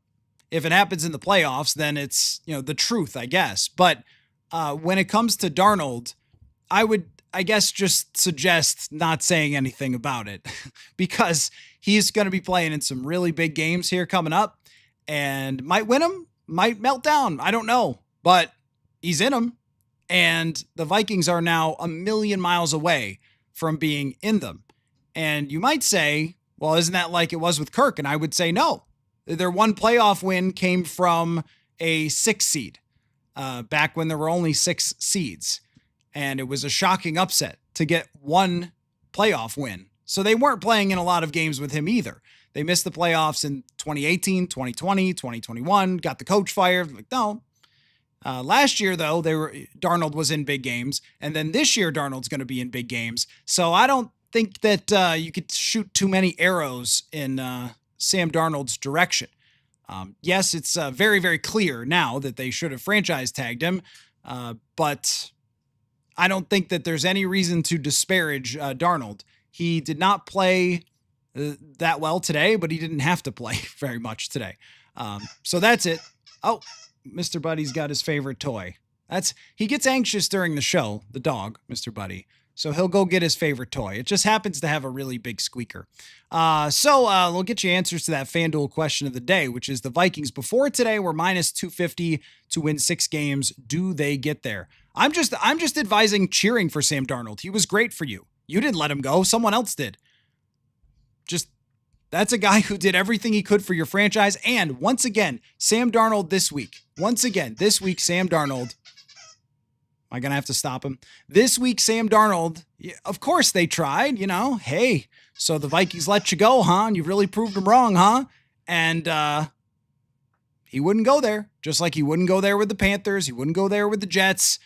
if it happens in the playoffs, then it's, the truth, I guess. But when it comes to Darnold, I would, I guess, just suggest not saying anything about it because he's going to be playing in some really big games here coming up and might win them, might melt down. I don't know, but he's in them. And the Vikings are now a million miles away from being in them. And you might say, well, isn't that like it was with Kirk? And I would say no. Their one playoff win came from a 6 seed back when there were only 6 seeds. And it was a shocking upset to get one playoff win. So they weren't playing in a lot of games with him either. They missed the playoffs in 2018, 2020, 2021, got the coach fired. Like, no. Last year, though, Darnold was in big games. And then this year, Darnold's going to be in big games. So I don't think that you could shoot too many arrows in Sam Darnold's direction. Yes, it's very, very clear now that they should have franchise tagged him. But I don't think that there's any reason to disparage Darnold. He did not play that well today, but he didn't have to play very much today. So that's it. Oh, Mr. Buddy's got his favorite toy. He gets anxious during the show, the dog, Mr. Buddy. So he'll go get his favorite toy. It just happens to have a really big squeaker. So we'll get you answers to that FanDuel question of the day, which is the Vikings before today were minus 250 to win 6 games. Do they get there? I'm just advising cheering for Sam Darnold. He was great for you. You didn't let him go. Someone else did. That's a guy who did everything he could for your franchise. And once again, Sam Darnold this week. Sam Darnold. Am I going to have to stop him? This week, Sam Darnold, of course they tried, Hey, so the Vikings let you go, huh? And you really proved them wrong, huh? And he wouldn't go there. Just like he wouldn't go there with the Panthers. He wouldn't go there with the Jets.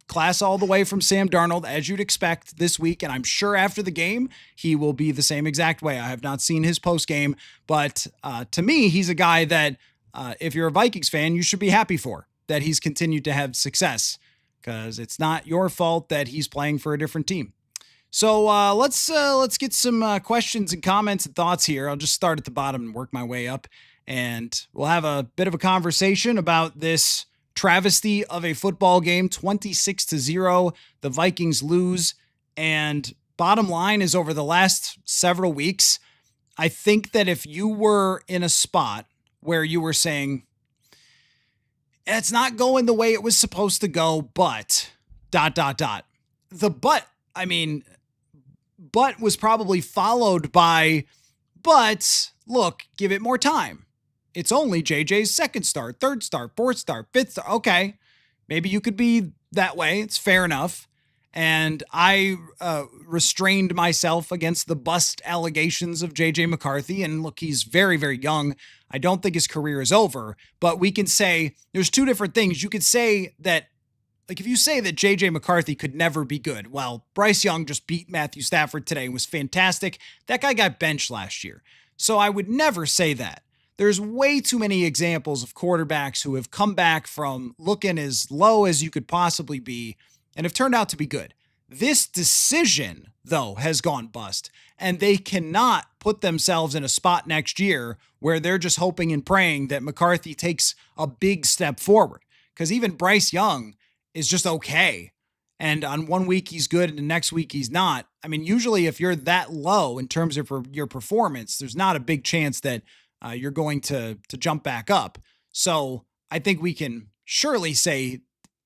Class all the way from Sam Darnold, as you'd expect this week. And I'm sure after the game, he will be the same exact way. I have not seen his post game, but to me, he's a guy that if you're a Vikings fan, you should be happy for, that he's continued to have success, because it's not your fault that he's playing for a different team. So let's get some questions and comments and thoughts here. I'll just start at the bottom and work my way up, and we'll have a bit of a conversation about this travesty of a football game. 26-0, the Vikings lose. And bottom line is, over the last several weeks, I think that if you were in a spot where you were saying, it's not going the way it was supposed to go, but ... The but was probably followed by, but look, give it more time. It's only JJ's second start, third start, fourth start, fifth start. Okay, maybe you could be that way. It's fair enough. And I restrained myself against the bust allegations of JJ McCarthy. And look, he's very, very young. I don't think his career is over. But we can say there's two different things. You could say that, like, if you say that JJ McCarthy could never be good, well, Bryce Young just beat Matthew Stafford today and was fantastic. That guy got benched last year. So I would never say that. There's way too many examples of quarterbacks who have come back from looking as low as you could possibly be and have turned out to be good. This decision, though, has gone bust, and they cannot put themselves in a spot next year where they're just hoping and praying that McCarthy takes a big step forward. Because even Bryce Young is just okay. And on one week he's good and the next week he's not. I mean, usually if you're that low in terms of your performance, there's not a big chance that you're going to jump back up. So I think we can surely say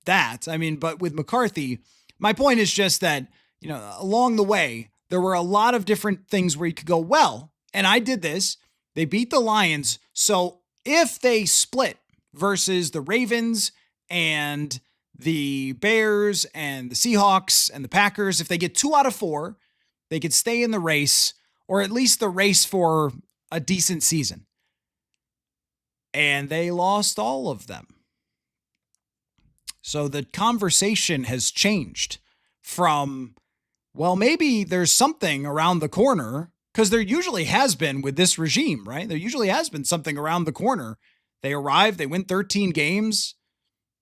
that. I mean, but with McCarthy, my point is just that, along the way, there were a lot of different things where you could go, well, and I did this. They beat the Lions. So if they split versus the Ravens and the Bears and the Seahawks and the Packers, if they get 2 out of 4, they could stay in the race, or at least the race for a decent season. And they lost all of them. So the conversation has changed from, well, maybe there's something around the corner, because there usually has been with this regime, right? There usually has been something around the corner. They arrive, they win 13 games,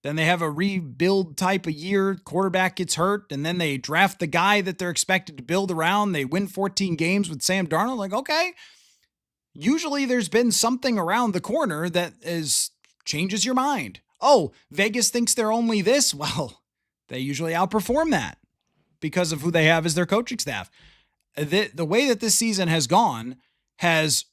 then they have a rebuild type of year, quarterback gets hurt, and then they draft the guy that they're expected to build around. They win 14 games with Sam Darnold. Like, okay, usually there's been something around the corner that changes your mind. Oh, Vegas thinks they're only this. Well, they usually outperform that because of who they have as their coaching staff. The way that this season has gone has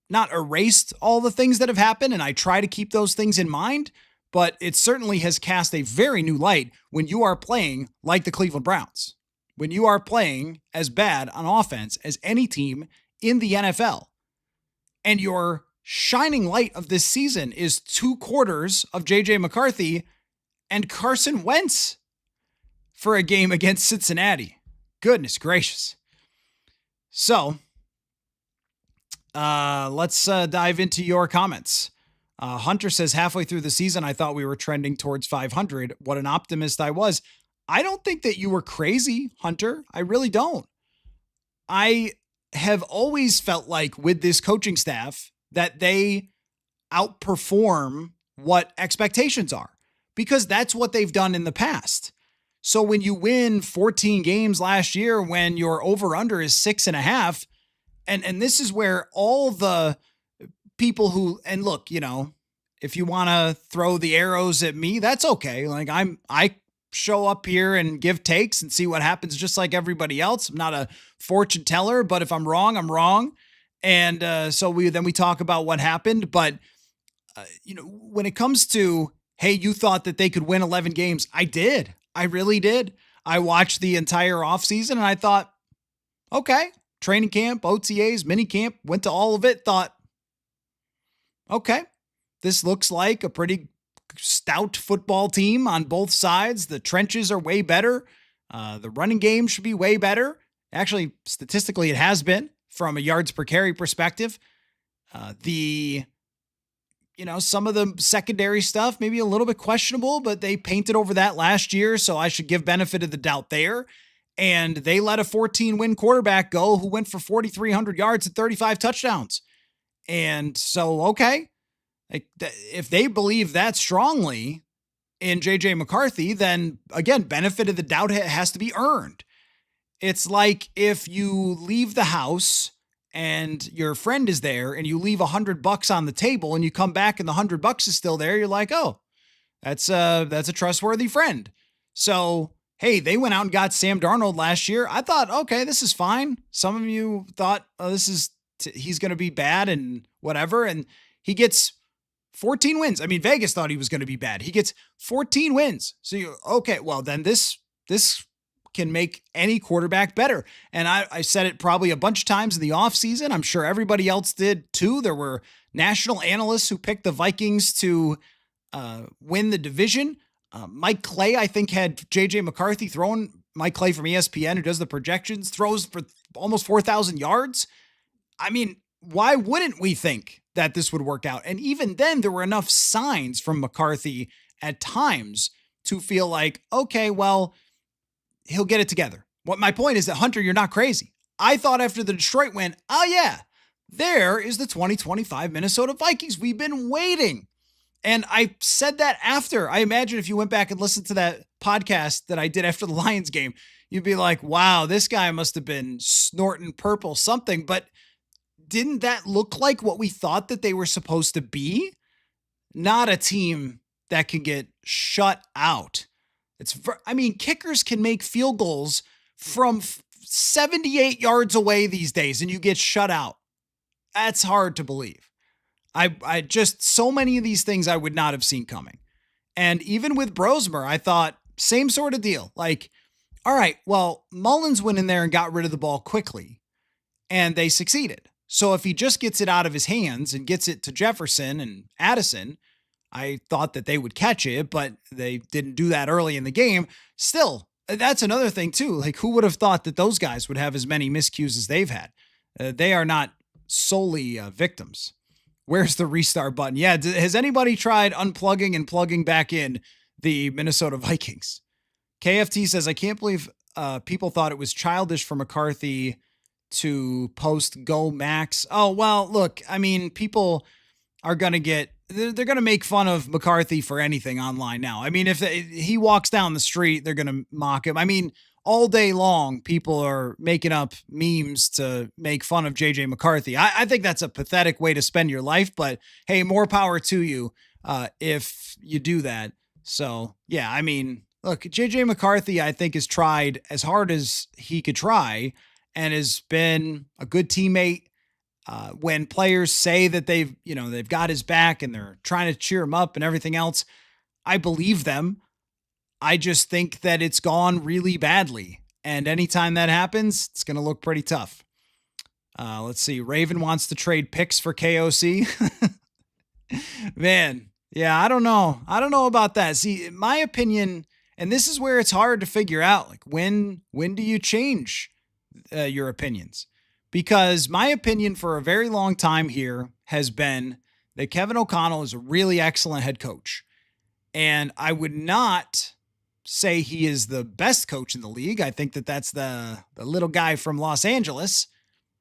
not erased all the things that have happened, and I try to keep those things in mind, but it certainly has cast a very new light when you are playing like the Cleveland Browns, when you are playing as bad on offense as any team in the NFL. And your shining light of this season is 2 quarters of J.J. McCarthy and Carson Wentz for a game against Cincinnati. Goodness gracious. So, let's dive into your comments. Hunter says, halfway through the season, I thought we were trending towards 500. What an optimist I was. I don't think that you were crazy, Hunter. I really don't. I have always felt like with this coaching staff that they outperform what expectations are, because that's what they've done in the past. So when you win 14 games last year, when your over-under is 6.5, and this is where all the people who, and look, if you want to throw the arrows at me, that's okay. Like I show up here and give takes and see what happens just like everybody else. I'm not a fortune teller, but if I'm wrong, I'm wrong. And so we talk about what happened. But, when it comes to, hey, you thought that they could win 11 games. I did. I really did. I watched the entire offseason and I thought, okay, training camp, OTAs, mini camp, went to all of it, thought, okay, this looks like a pretty stout football team on both sides. The trenches are way better. The running game should be way better. Actually, statistically, it has been from a yards per carry perspective. Some of the secondary stuff, maybe a little bit questionable, but they painted over that last year. So I should give benefit of the doubt there. And they let a 14-win quarterback go who went for 4,300 yards and 35 touchdowns. And so, okay, if they believe that strongly in J.J. McCarthy, then again, benefit of the doubt has to be earned. It's like if you leave the house and your friend is there and you leave $100 on the table and you come back and the $100 is still there, you're like, oh, that's a trustworthy friend. So, hey, they went out and got Sam Darnold last year. I thought, okay, this is fine. Some of you thought, oh, he's going to be bad and whatever. And he gets 14 wins. I mean, Vegas thought he was going to be bad. He gets 14 wins. So okay, well then this can make any quarterback better. And I said it probably a bunch of times in the offseason. I'm sure everybody else did too. There were national analysts who picked the Vikings to win the division. Mike Clay, I think, had J.J. McCarthy throwing. Mike Clay from ESPN, who does the projections, throws for almost 4,000 yards. I mean, why wouldn't we think that this would work out? And even then, there were enough signs from McCarthy at times to feel like, okay, well, he'll get it together. What my point is that, Hunter, you're not crazy. I thought after the Detroit win, oh yeah, there is the 2025 Minnesota Vikings. We've been waiting. And I said that after. I imagine if you went back and listened to that podcast that I did after the Lions game, you'd be like, wow, this guy must have been snorting purple something. But didn't that look like what we thought that they were supposed to be? Not a team that can get shut out. I mean, kickers can make field goals from 78 yards away these days and you get shut out. That's hard to believe. I just, so many of these things I would not have seen coming. And even with Brosmer, I thought same sort of deal. Like, all right, well, Mullins went in there and got rid of the ball quickly and they succeeded. So if he just gets it out of his hands and gets it to Jefferson and Addison, I thought that they would catch it, but they didn't do that early in the game. Still, that's another thing too. Like, who would have thought that those guys would have as many miscues as they've had? They are not solely victims. Where's the restart button? Yeah, has anybody tried unplugging and plugging back in the Minnesota Vikings? KFT says, I can't believe people thought it was childish for McCarthy to post go Max. Oh, well, look, I mean, people are going to they're going to make fun of McCarthy for anything online now. I mean, if he walks down the street, they're going to mock him. I mean, all day long, people are making up memes to make fun of JJ McCarthy. I think that's a pathetic way to spend your life, but hey, more power to you if you do that. So, yeah, I mean, look, JJ McCarthy, I think, has tried as hard as he could try and has been a good teammate. When players say that they've got his back and they're trying to cheer him up and everything else, I believe them. I just think that it's gone really badly. And anytime that happens, it's going to look pretty tough. Let's see. Raven wants to trade picks for KOC. Man, yeah, I don't know. I don't know about that. See, in my opinion, and this is where it's hard to figure out, like when do you change your opinions? Because my opinion for a very long time here has been that Kevin O'Connell is a really excellent head coach. And I would not say he is the best coach in the league. I think that that's the little guy from Los Angeles.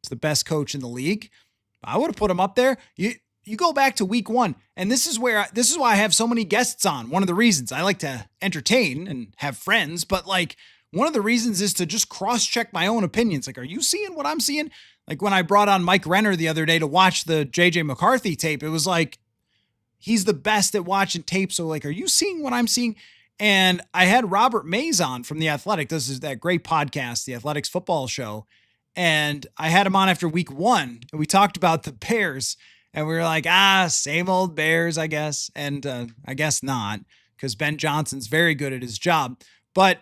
It's the best coach in the league. I would have put him up there. You go back to week 1, and this is why I have so many guests on. One of the reasons I like to entertain and have friends, but like one of the reasons is to just cross-check my own opinions. Like, are you seeing what I'm seeing? Like when I brought on Mike Renner the other day to watch the JJ McCarthy tape, it was like, he's the best at watching tape. So like, are you seeing what I'm seeing? And I had Robert Mays on from The Athletic. This is that great podcast, The Athletics Football Show. And I had him on after week 1 and we talked about the Bears and we were like, same old Bears, I guess. And I guess not, because Ben Johnson's very good at his job. But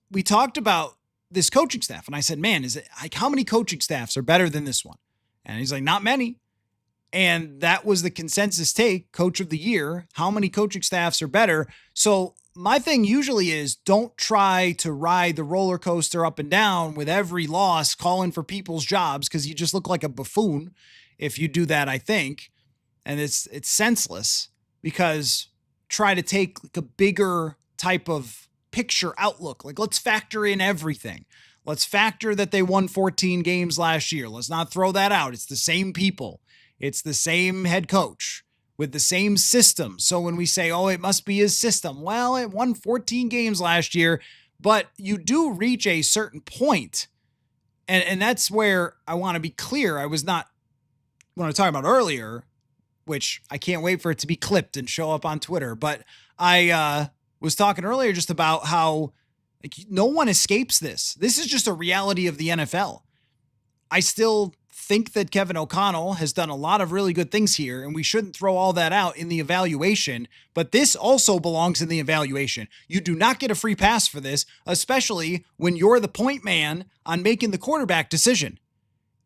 we talked about this coaching staff. And I said, man, is it like, how many coaching staffs are better than this one? And he's like, not many. And that was the consensus take, coach of the year. How many coaching staffs are better? So my thing usually is don't try to ride the roller coaster up and down with every loss, calling for people's jobs, because you just look like a buffoon if you do that, I think. And it's senseless, because try to take like a bigger type of picture outlook. Like, let's factor in everything. Let's factor that they won 14 games last year. Let's not throw that out. It's the same people. It's the same head coach with the same system. So when we say, oh, it must be his system, well, it won 14 games last year, but you do reach a certain point. And that's where I want to be clear. I was not, when I was talking about earlier, which I can't wait for it to be clipped and show up on Twitter, but I was talking earlier just about how like, no one escapes this. This is just a reality of the NFL. I still think that Kevin O'Connell has done a lot of really good things here, and we shouldn't throw all that out in the evaluation, but this also belongs in the evaluation. You do not get a free pass for this, especially when you're the point man on making the quarterback decision.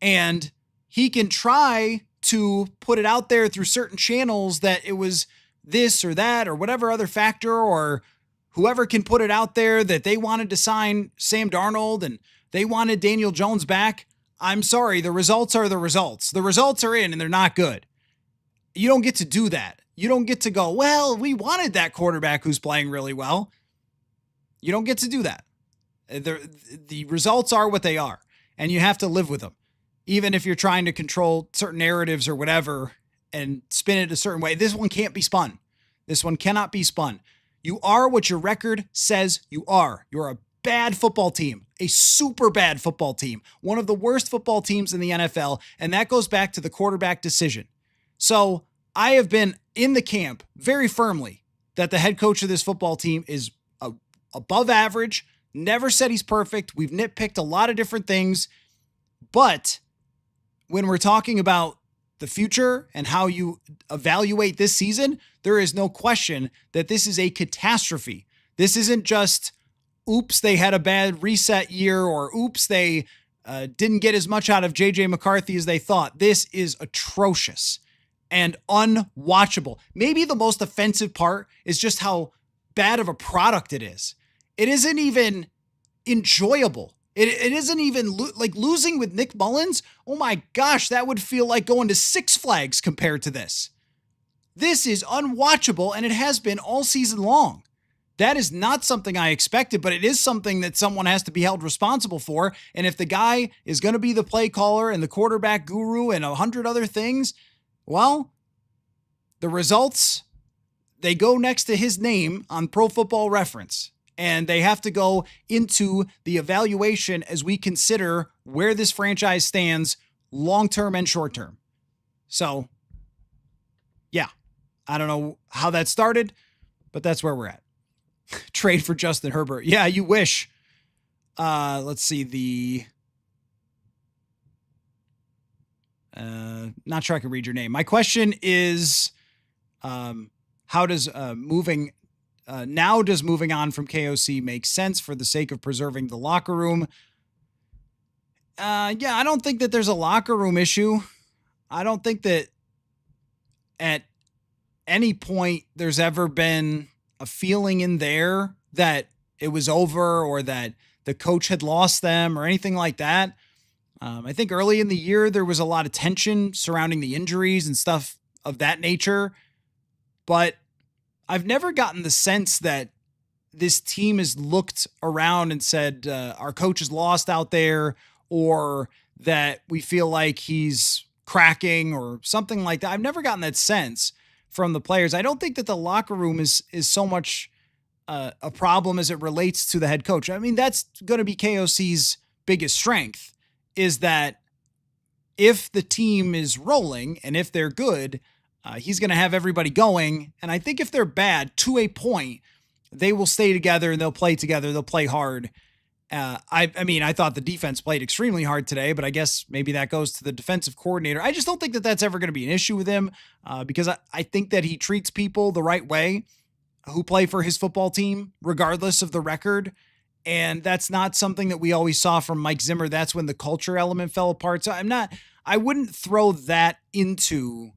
And he can try to put it out there through certain channels that it was this or that or whatever other factor, or whoever can put it out there that they wanted to sign Sam Darnold and they wanted Daniel Jones back. I'm sorry, the results are the results. The results are in and they're not good. You don't get to do that. You don't get to go, well, we wanted that quarterback who's playing really well. You don't get to do that. The results are what they are, and you have to live with them. Even if you're trying to control certain narratives or whatever and spin it a certain way, this one can't be spun. This one cannot be spun. You are what your record says you are. You're a bad football team, a super bad football team, one of the worst football teams in the NFL, and that goes back to the quarterback decision. So I have been in the camp very firmly that the head coach of this football team is above average, never said he's perfect. We've nitpicked a lot of different things, but when we're talking about the future and how you evaluate this season, there is no question that this is a catastrophe. This isn't just, oops, they had a bad reset year, or oops, they didn't get as much out of JJ McCarthy as they thought. This is atrocious and unwatchable. Maybe the most offensive part is just how bad of a product it is. It isn't even enjoyable. It isn't even like losing with Nick Mullins. Oh my gosh, that would feel like going to Six Flags compared to this. This is unwatchable, and it has been all season long. That is not something I expected, but it is something that someone has to be held responsible for. And if the guy is going to be the play caller and the quarterback guru and 100 other things, well, the results, they go next to his name on Pro Football Reference. And they have to go into the evaluation as we consider where this franchise stands long-term and short-term. So, yeah, I don't know how that started, but that's where we're at. Trade for Justin Herbert. Yeah, you wish. Let's see, not sure I can read your name. My question is, how does moving on from KOC make sense for the sake of preserving the locker room? Yeah, I don't think that there's a locker room issue. I don't think that at any point there's ever been a feeling in there that it was over or that the coach had lost them or anything like that. I think early in the year, there was a lot of tension surrounding the injuries and stuff of that nature, but I've never gotten the sense that this team has looked around and said, our coach is lost out there, or that we feel like he's cracking or something like that. I've never gotten that sense from the players. I don't think that the locker room is so much a problem as it relates to the head coach. I mean, that's going to be KOC's biggest strength, is that if the team is rolling and if they're good, he's going to have everybody going. And I think if they're bad to a point, they will stay together and they'll play together. They'll play hard. I mean, I thought the defense played extremely hard today, but I guess maybe that goes to the defensive coordinator. I just don't think that that's ever going to be an issue with him, because I think that he treats people the right way who play for his football team, regardless of the record. And that's not something that we always saw from Mike Zimmer. That's when the culture element fell apart. So I wouldn't throw that into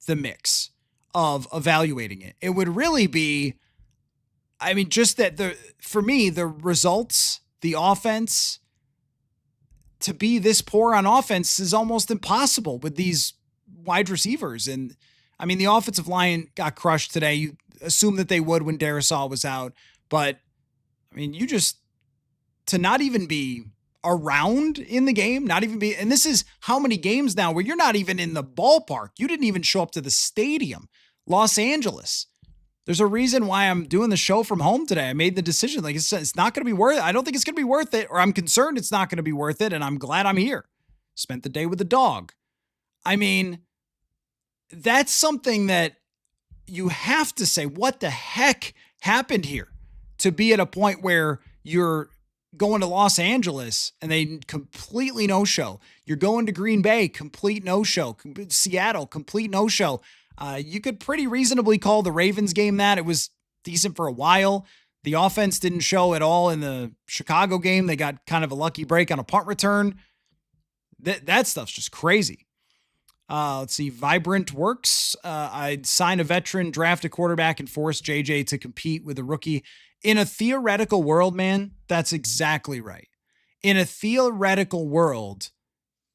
the mix of evaluating it. It would really be, I mean, just that for me, the results, the offense, to be this poor on offense is almost impossible with these wide receivers. And I mean, the offensive line got crushed today. You assume that they would when Darisaw was out, but I mean, to not even be around in the game, not even be, and this is how many games now where you're not even in the ballpark. You didn't even show up to the stadium, Los Angeles. There's a reason why I'm doing the show from home today. I made the decision, like it's not going to be worth it. I don't think it's going to be worth it, or I'm concerned it's not going to be worth it. And I'm glad I'm here. Spent the day with the dog. I mean, that's something that you have to say, what the heck happened here to be at a point where you're going to Los Angeles and they completely no-show. You're going to Green Bay, complete no-show. Seattle, complete no-show. You could pretty reasonably call the Ravens game that. It was decent for a while. The offense didn't show at all in the Chicago game. They got kind of a lucky break on a punt return. That stuff's just crazy. Let's see. Vibrant works. I'd sign a veteran, draft a quarterback, and force JJ to compete with a rookie. In a theoretical world, man, that's exactly right. In a theoretical world,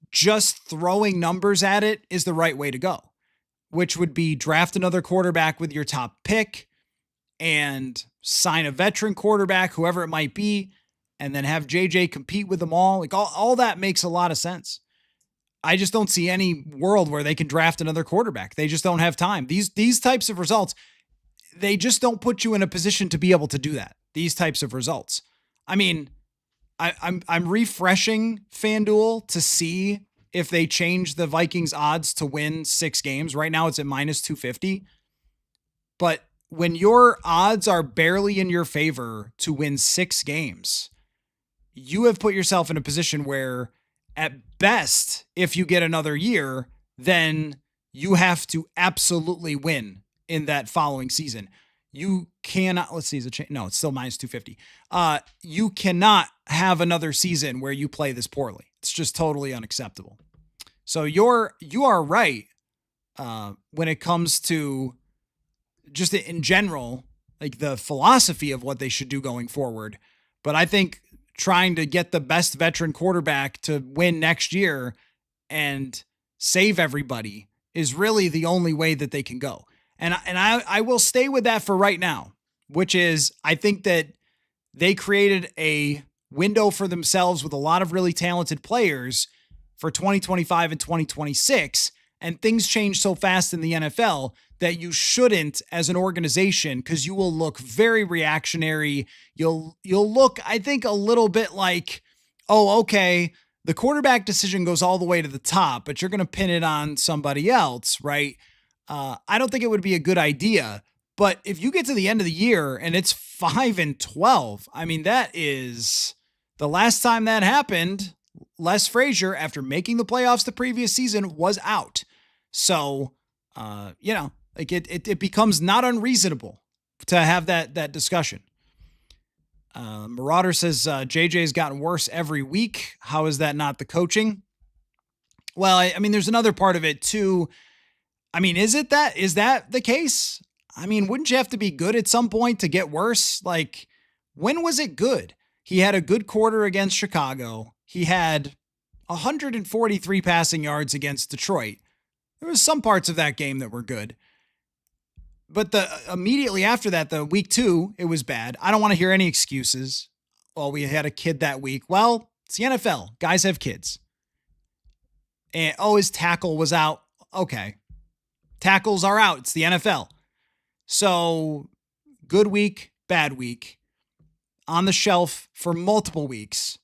just throwing numbers at it is the right way to go, which would be draft another quarterback with your top pick and sign a veteran quarterback, whoever it might be, and then have JJ compete with them all. Like all that makes a lot of sense. I just don't see any world where they can draft another quarterback. They just don't have time. These types of results, they just don't put you in a position to be able to do that. These types of results. I mean, I'm refreshing FanDuel to see if they change the Vikings odds to win 6 games. Right now it's at minus 250. But when your odds are barely in your favor to win 6 games, you have put yourself in a position where at best, if you get another year, then you have to absolutely win in that following season. You cannot, let's see, is it no, it's still minus 250. You cannot have another season where you play this poorly. It's just totally unacceptable. So you are right when it comes to just in general, like the philosophy of what they should do going forward. But I think trying to get the best veteran quarterback to win next year and save everybody is really the only way that they can go. And I will stay with that for right now, which is I think that they created a window for themselves with a lot of really talented players for 2025 and 2026. And things change so fast in the NFL that you shouldn't, as an organization, because you will look very reactionary. You'll look, I think, a little bit like, oh, okay, the quarterback decision goes all the way to the top, but you're going to pin it on somebody else, right? I don't think it would be a good idea. But if you get to the end of the year and it's 5-12, I mean, that is the last time that happened. Les Frazier, after making the playoffs the previous season, was out. So, like it becomes not unreasonable to have that discussion. Marauder says JJ's gotten worse every week. How is that not the coaching? Well, I mean, there's another part of it too. I mean, is that the case? I mean, wouldn't you have to be good at some point to get worse? Like, when was it good? He had a good quarter against Chicago. He had 143 passing yards against Detroit. There was some parts of that game that were good. But immediately after that, the week 2, it was bad. I don't want to hear any excuses. Well, we had a kid that week. Well, it's the NFL. Guys have kids. And his tackle was out. Okay. Tackles are out. It's the NFL. So good week, bad week. On the shelf for multiple weeks.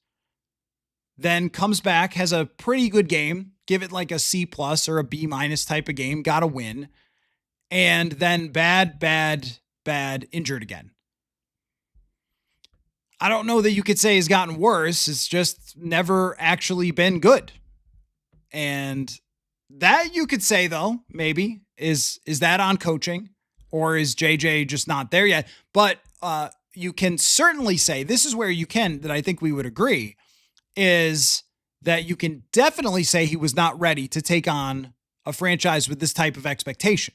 Then comes back, has a pretty good game. Give it like a C+ or a B- type of game. Got a win. And then bad, injured again. I don't know that you could say he's gotten worse. It's just never actually been good. And that you could say, though, maybe, is that on coaching? Or is JJ just not there yet? But you can certainly say, this is where you can, that I think we would agree, is that you can definitely say he was not ready to take on a franchise with this type of expectation.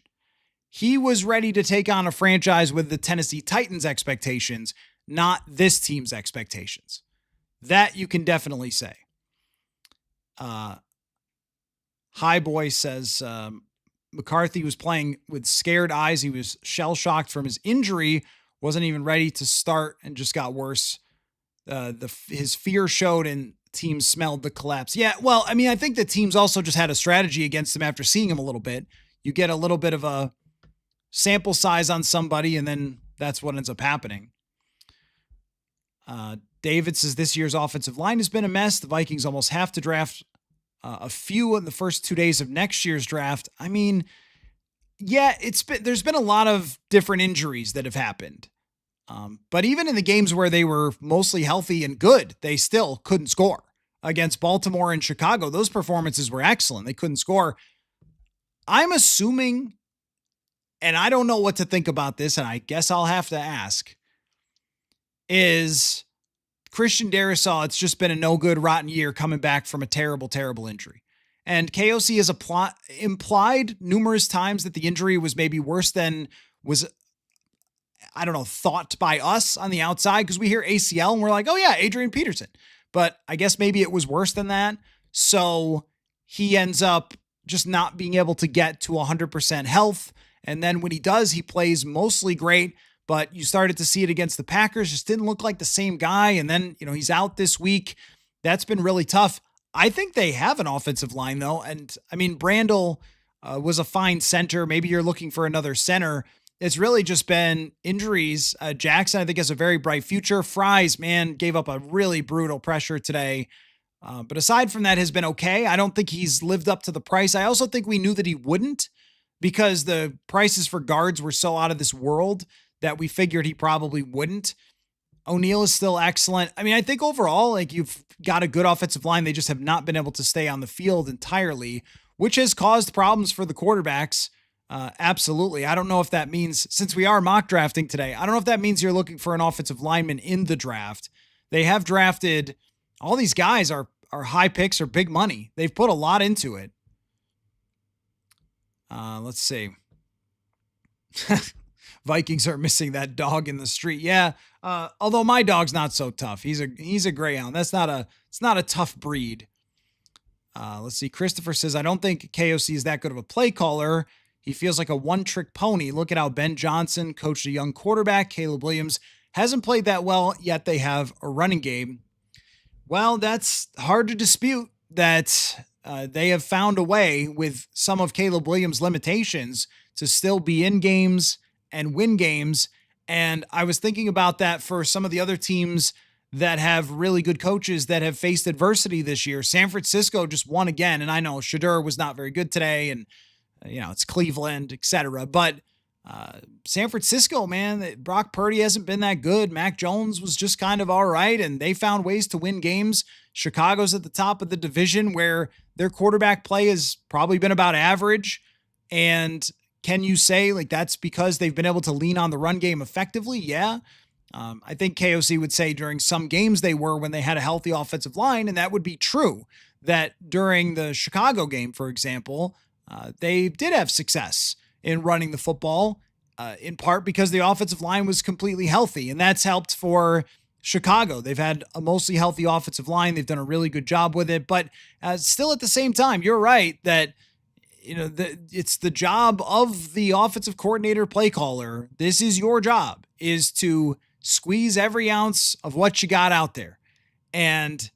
He was ready to take on a franchise with the Tennessee Titans expectations, not this team's expectations. That you can definitely say. High Boy says McCarthy was playing with scared eyes. He was shell-shocked from his injury, wasn't even ready to start and just got worse. His fear showed and teams smelled the collapse. Yeah, well, I mean, I think the teams also just had a strategy against him after seeing him a little bit. You get a little bit of a sample size on somebody, and then that's what ends up happening. David says this year's offensive line has been a mess. The Vikings almost have to draft a few in the first 2 days of next year's draft. I mean, yeah, there's been a lot of different injuries that have happened. But even in the games where they were mostly healthy and good, they still couldn't score. Against Baltimore and Chicago, those performances were excellent. They couldn't score. I'm assuming, and I don't know what to think about this, and I guess I'll have to ask, is Christian Darrisaw, it's just been a no good, rotten year coming back from a terrible, terrible injury. And KOC has implied numerous times that the injury was maybe worse than was, I don't know, thought by us on the outside, because we hear ACL and we're like, oh yeah, Adrian Peterson. But I guess maybe it was worse than that. So he ends up just not being able to get to 100% health. And then when he does, he plays mostly great. But you started to see it against the Packers. Just didn't look like the same guy. And then, he's out this week. That's been really tough. I think they have an offensive line, though. And I mean, Brandel was a fine center. Maybe you're looking for another center. it's really just been injuries. Jackson, I think, has a very bright future. Fries, man, gave up a really brutal pressure today. But aside from that, has been okay. I don't think he's lived up to the price. I also think we knew that he wouldn't because the prices for guards were so out of this world that we figured he probably wouldn't. O'Neal is still excellent. I mean, I think overall, like you've got a good offensive line. They just have not been able to stay on the field entirely, which has caused problems for the quarterbacks. Absolutely. I don't know if that means, since we are mock drafting today, I don't know if that means you're looking for an offensive lineman in the draft. They have drafted, all these guys are high picks or big money. They've put a lot into it. Let's see. Vikings are missing that dog in the street. Yeah. Although my dog's not so tough. He's a greyhound. It's not a tough breed. Let's see. Christopher says, I don't think KOC is that good of a play caller. He feels like a one-trick pony. Look at how Ben Johnson coached a young quarterback. Caleb Williams hasn't played that well, yet they have a running game. Well, that's hard to dispute that they have found a way with some of Caleb Williams' limitations to still be in games and win games. And I was thinking about that for some of the other teams that have really good coaches that have faced adversity this year. San Francisco just won again. And I know Shedeur was not very good today, and it's Cleveland, etc. But San Francisco, man, Brock Purdy hasn't been that good. Mac Jones was just kind of all right, and they found ways to win games. Chicago's at the top of the division where their quarterback play has probably been about average. And can you say like that's because they've been able to lean on the run game effectively? Yeah. I think KOC would say during some games they were when they had a healthy offensive line, and that would be true. That during the Chicago game, for example, they did have success in running the football, in part because the offensive line was completely healthy, and that's helped for Chicago. They've had a mostly healthy offensive line. They've done a really good job with it, but still at the same time, you're right that it's the job of the offensive coordinator, play caller. This is your job, is to squeeze every ounce of what you got out there. And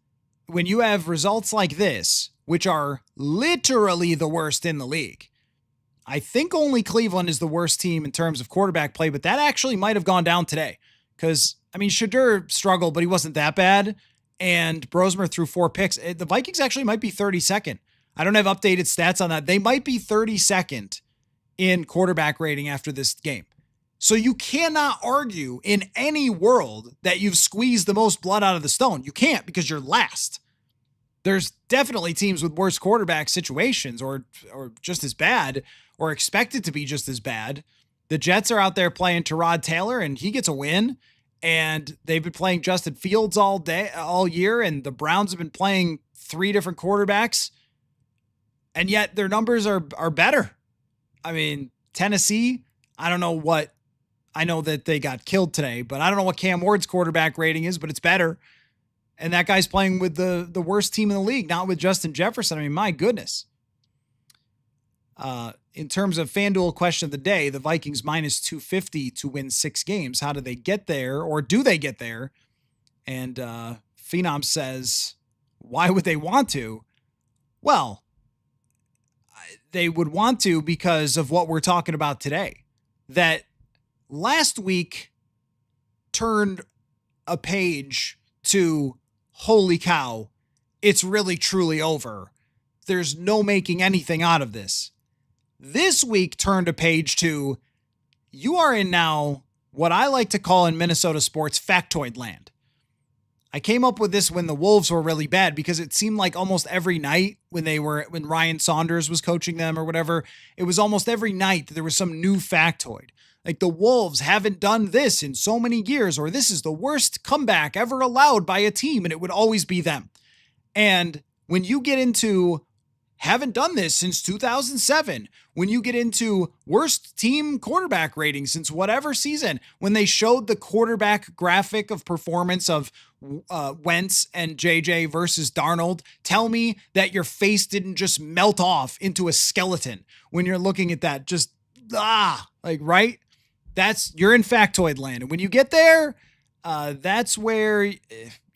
when you have results like this, which are literally the worst in the league, I think only Cleveland is the worst team in terms of quarterback play, but that actually might have gone down today. Because, I mean, Shedeur struggled, but he wasn't that bad. And Brosmer threw 4 picks. The Vikings actually might be 32nd. I don't have updated stats on that. They might be 32nd in quarterback rating after this game. So you cannot argue in any world that you've squeezed the most blood out of the stone. You can't, because you're last. There's definitely teams with worse quarterback situations or just as bad or expected to be just as bad. The Jets are out there playing Tyrod Taylor and he gets a win, and they've been playing Justin Fields all year, and the Browns have been playing 3 different quarterbacks, and yet their numbers are better. I mean, Tennessee, I know that they got killed today, but I don't know what Cam Ward's quarterback rating is, but it's better. And that guy's playing with the worst team in the league, not with Justin Jefferson. I mean, my goodness. In terms of FanDuel question of the day, the Vikings minus 250 to win 6 games. How do they get there, or do they get there? And Phenom says, why would they want to? Well, they would want to because of what we're talking about today. That last week turned a page to, holy cow, it's really truly over. There's no making anything out of this. This week turned a page to, you are in now what I like to call in Minnesota sports factoid land. I came up with this when the Wolves were really bad, because it seemed like almost every night when Ryan Saunders was coaching them or whatever, it was almost every night that there was some new factoid. Like the Wolves haven't done this in so many years, or this is the worst comeback ever allowed by a team, and it would always be them. And when you get into haven't done this since 2007, when you get into worst team quarterback rating since whatever season, when they showed the quarterback graphic of performance of Wentz and JJ versus Darnold, tell me that your face didn't just melt off into a skeleton when you're looking at that. Just, right? You're in factoid land. And when you get there, that's where,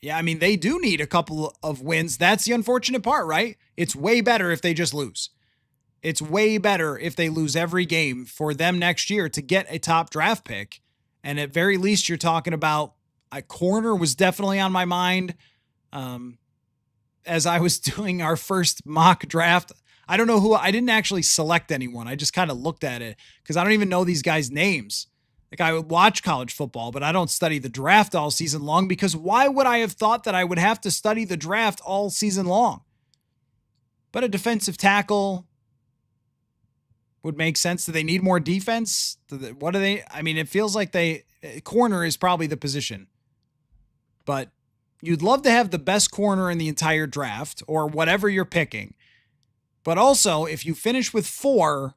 they do need a couple of wins. That's the unfortunate part, right? It's way better if they just lose. It's way better if they lose every game for them next year to get a top draft pick. And at very least, you're talking about a corner was definitely on my mind. As I was doing our first mock draft, I don't know who, I didn't actually select anyone. I just kind of looked at it because I don't even know these guys' names. Like, I would watch college football, but I don't study the draft all season long, because why would I have thought that I would have to study the draft all season long? But a defensive tackle would make sense. Do they need more defense? What do they, I mean, it feels like corner is probably the position, but you'd love to have the best corner in the entire draft or whatever you're picking. But also, if you finish with 4,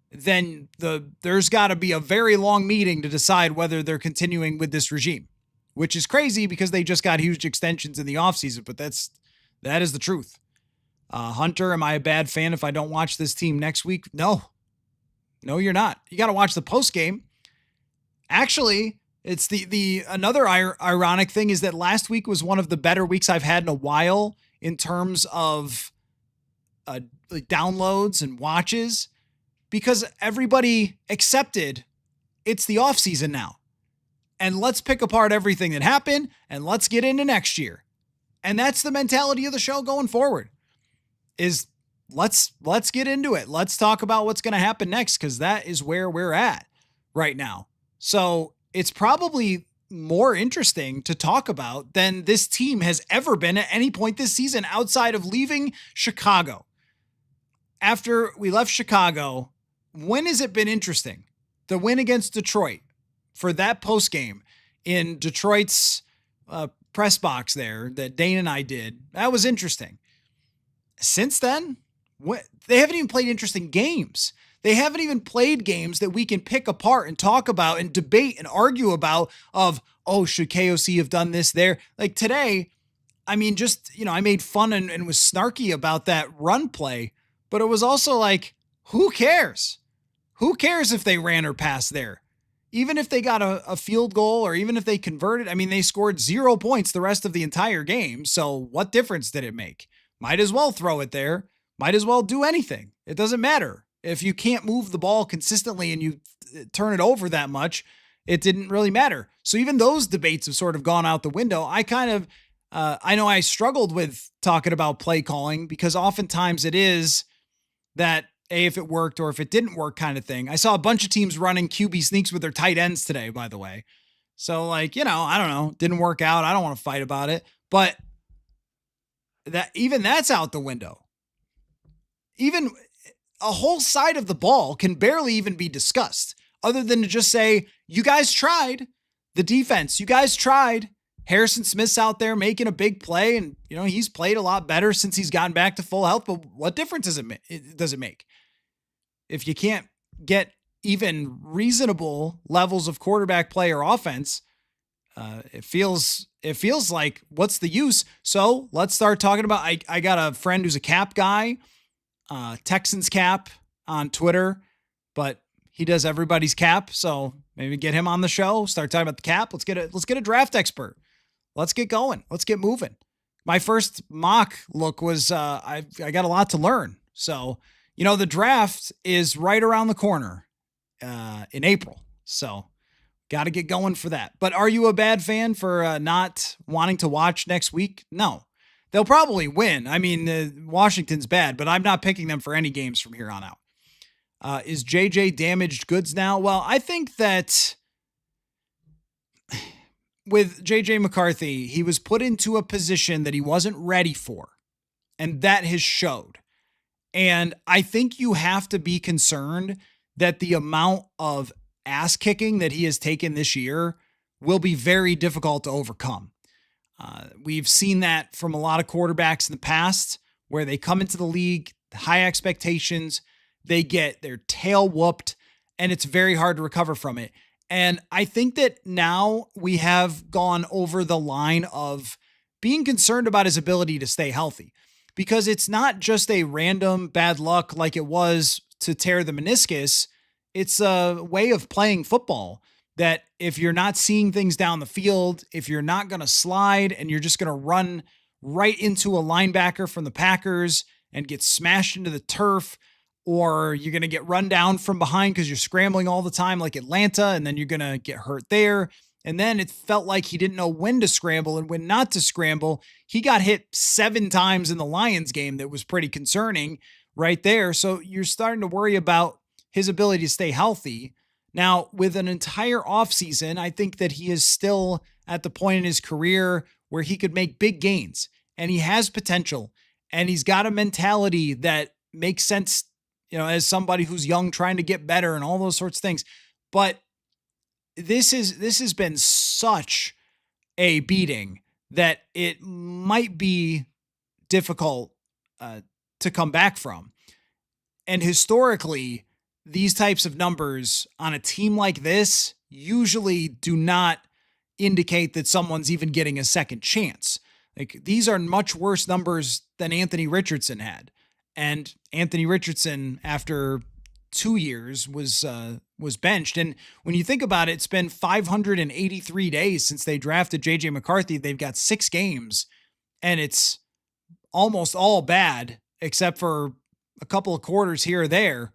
then there's got to be a very long meeting to decide whether they're continuing with this regime, which is crazy because they just got huge extensions in the offseason, but that is the truth. Hunter, am I a bad fan if I don't watch this team next week? No, you're not. You got to watch the post game. Actually, it's the another ironic thing is that last week was one of the better weeks I've had in a while in terms of downloads and watches, because everybody accepted it's the off season now, and let's pick apart everything that happened and let's get into next year. And that's the mentality of the show going forward, is let's get into it. Let's talk about what's going to happen next, because that is where we're at right now. So it's probably more interesting to talk about than this team has ever been at any point this season outside of leaving Chicago. After we left Chicago, when has it been interesting? The win against Detroit, for that post game in Detroit's press box there that Dane and I did, that was interesting. Since then, they haven't even played interesting games. They haven't even played games that we can pick apart and talk about and debate and argue about should KOC have done this there? Like today, I mean, just, I made fun and was snarky about that run play, but it was also like, who cares? Who cares if they ran or passed there? Even if they got a field goal or even if they converted, I mean, they scored 0 points the rest of the entire game. So what difference did it make? Might as well throw it there. Might as well do anything. It doesn't matter. If you can't move the ball consistently and you turn it over that much, it didn't really matter. So even those debates have sort of gone out the window. I know I struggled with talking about play calling, because oftentimes it is that if it worked or if it didn't work kind of thing. I saw a bunch of teams running QB sneaks with their tight ends today, by the way. So I don't know, didn't work out. I don't want to fight about it, but that's out the window. Even a whole side of the ball can barely even be discussed, other than to just say, you guys tried. The defense, you guys tried. Harrison Smith's out there making a big play, and he's played a lot better since he's gotten back to full health. But what difference does it make if you can't get even reasonable levels of quarterback play or offense? It feels like, what's the use? So let's start talking about. I got a friend who's a cap guy, Texans cap on Twitter, but he does everybody's cap. So maybe get him on the show. Start talking about the cap. Let's get a draft expert. Let's get going. Let's get moving. My first mock look was, I got a lot to learn. So, the draft is right around the corner, in April. So got to get going for that. But are you a bad fan for not wanting to watch next week? No, they'll probably win. I mean, Washington's bad, but I'm not picking them for any games from here on out. Is JJ damaged goods now? Well, I think that with JJ McCarthy, he was put into a position that he wasn't ready for, and that has showed. And I think you have to be concerned that the amount of ass kicking that he has taken this year will be very difficult to overcome. We've seen that from a lot of quarterbacks in the past, where they come into the league, high expectations, they get their tail whooped, and it's very hard to recover from it. And I think that now we have gone over the line of being concerned about his ability to stay healthy, because it's not just a random bad luck like it was to tear the meniscus. It's a way of playing football that if you're not seeing things down the field, if you're not going to slide and you're just going to run right into a linebacker from the Packers and get smashed into the turf, or you're going to get run down from behind because you're scrambling all the time like Atlanta, and then you're going to get hurt there. And then it felt like he didn't know when to scramble and when not to scramble. He got hit 7 times in the Lions game. That was pretty concerning right there. So you're starting to worry about his ability to stay healthy. Now, with an entire offseason, I think that he is still at the point in his career where he could make big gains, and he has potential, and he's got a mentality that makes sense, as somebody who's young trying to get better and all those sorts of things. But this has been such a beating that it might be difficult to come back from. And historically, these types of numbers on a team like this usually do not indicate that someone's even getting a second chance. Like, these are much worse numbers than Anthony Richardson had. And Anthony Richardson, after 2 years, was benched. And when you think about it, it's been 583 days since they drafted JJ McCarthy. They've got 6 games, and it's almost all bad except for a couple of quarters here or there.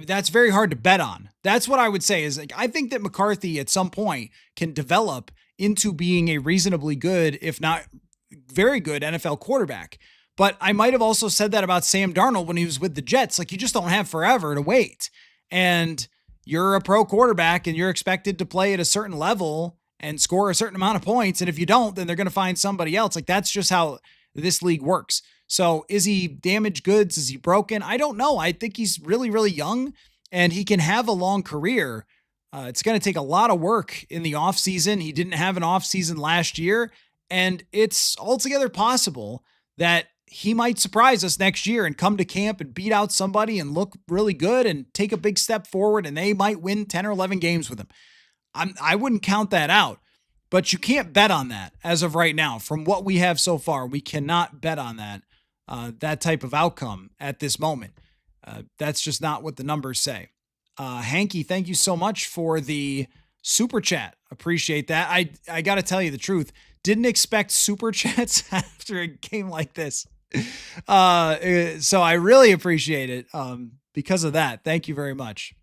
That's very hard to bet on. That's what I would say is, like, I think that McCarthy at some point can develop into being a reasonably good, if not very good, NFL quarterback. But I might have also said that about Sam Darnold when he was with the Jets. Like, you just don't have forever to wait. And you're a pro quarterback and you're expected to play at a certain level and score a certain amount of points. And if you don't, then they're going to find somebody else. Like, that's just how this league works. So is he damaged goods? Is he broken? I don't know. I think he's really, really young and he can have a long career. It's going to take a lot of work in the offseason. He didn't have an offseason last year, and it's altogether possible that he might surprise us next year and come to camp and beat out somebody and look really good and take a big step forward, and they might win 10 or 11 games with him. I wouldn't count that out, but you can't bet on that as of right now. From what we have so far, we cannot bet on that type of outcome at this moment. That's just not what the numbers say. Hanky, thank you so much for the super chat. Appreciate that. I got to tell you the truth. Didn't expect super chats after a game like this. So I really appreciate it because of that. Thank you very much.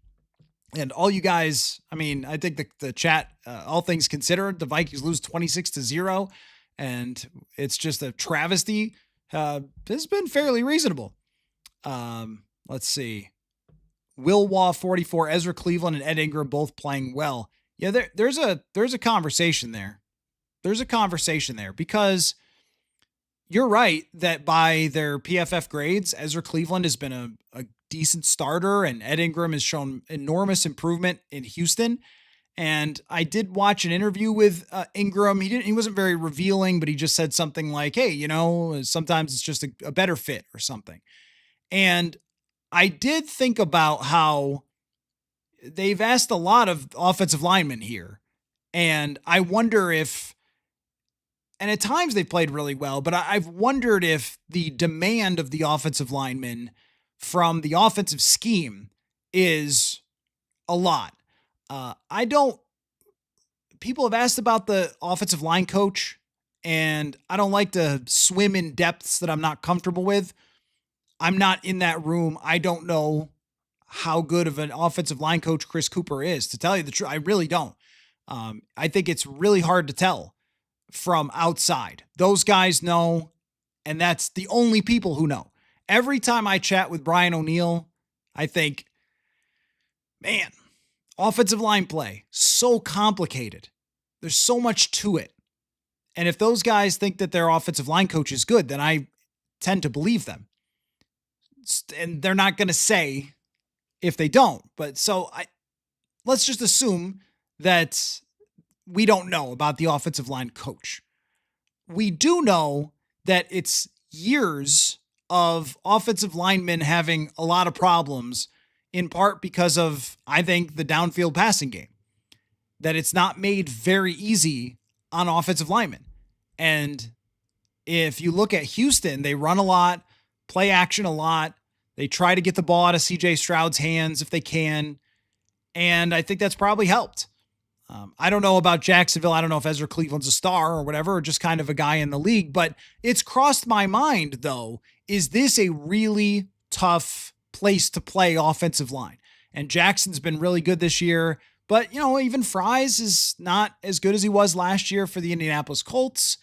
And all you guys, I mean, I think the chat, all things considered, the Vikings lose 26-0, and it's just a travesty. This has been fairly reasonable. Let's see. Will Waugh 44, Ezra Cleveland and Ed Ingram both playing well. Yeah, there's a conversation there. There's a conversation there because you're right that by their PFF grades, Ezra Cleveland has been a decent starter and Ed Ingram has shown enormous improvement in Houston. And I did watch an interview with Ingram. He wasn't very revealing, but he just said something like, hey, sometimes it's just a better fit or something. And I did think about how they've asked a lot of offensive linemen here. And I wonder if, and at times they've played really well, but I've wondered if the demand of the offensive linemen from the offensive scheme is a lot. People have asked about the offensive line coach, and I don't like to swim in depths that I'm not comfortable with. I'm not in that room. I don't know how good of an offensive line coach Chris Cooper is. To tell you the truth, I really don't. I think it's really hard to tell from outside. Those guys know, and that's the only people who know. Every time I chat with Brian O'Neill, I think, man, offensive line play, so complicated. There's so much to it. And if those guys think that their offensive line coach is good, then I tend to believe them. And they're not going to say if they don't. But let's just assume that we don't know about the offensive line coach. We do know that it's years of offensive linemen having a lot of problems, in part because of, I think, the downfield passing game, that it's not made very easy on offensive linemen. And if you look at Houston, they run a lot, play action a lot. They try to get the ball out of CJ Stroud's hands if they can. And I think that's probably helped. I don't know about Jacksonville. I don't know if Ezra Cleveland's a star or whatever, or just kind of a guy in the league, but it's crossed my mind though. Is this a really tough place to play offensive line. And Jackson's been really good this year. But, even Fries is not as good as he was last year for the Indianapolis Colts.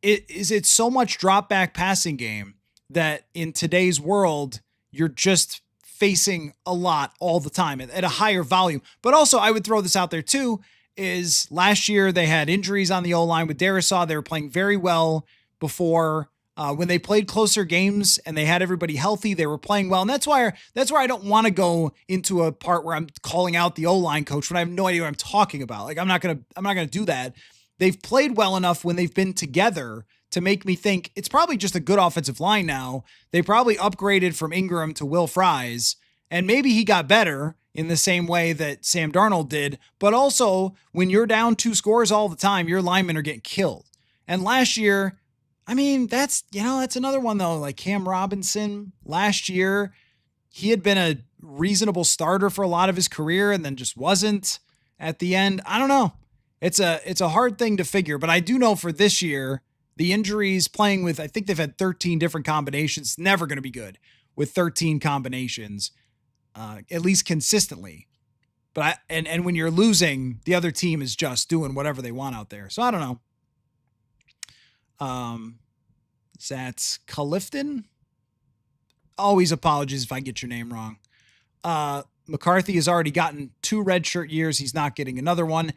It's so much drop back passing game that in today's world, you're just facing a lot all the time at a higher volume. But also, I would throw this out there too, is last year they had injuries on the O-line with Darisaw. They were playing very well before. When they played closer games and they had everybody healthy, they were playing well. And that's why I don't want to go into a part where I'm calling out the O-line coach when I have no idea what I'm talking about. Like, I'm not going to do that. They've played well enough when they've been together to make me think it's probably just a good offensive line now. They probably upgraded from Ingram to Will Fries, and maybe he got better in the same way that Sam Darnold did. But also, when you're down 2 scores all the time, your linemen are getting killed. And last year, that's another one though. Like Cam Robinson last year, he had been a reasonable starter for a lot of his career and then just wasn't at the end. I don't know. It's a hard thing to figure, but I do know for this year, the injuries playing with, I think they've had 13 different combinations, never going to be good with 13 combinations, at least consistently. But and when you're losing, the other team is just doing whatever they want out there. So I don't know. That's Clifton. Always apologies if I get your name wrong. McCarthy has already gotten 2 redshirt years. He's not getting another one.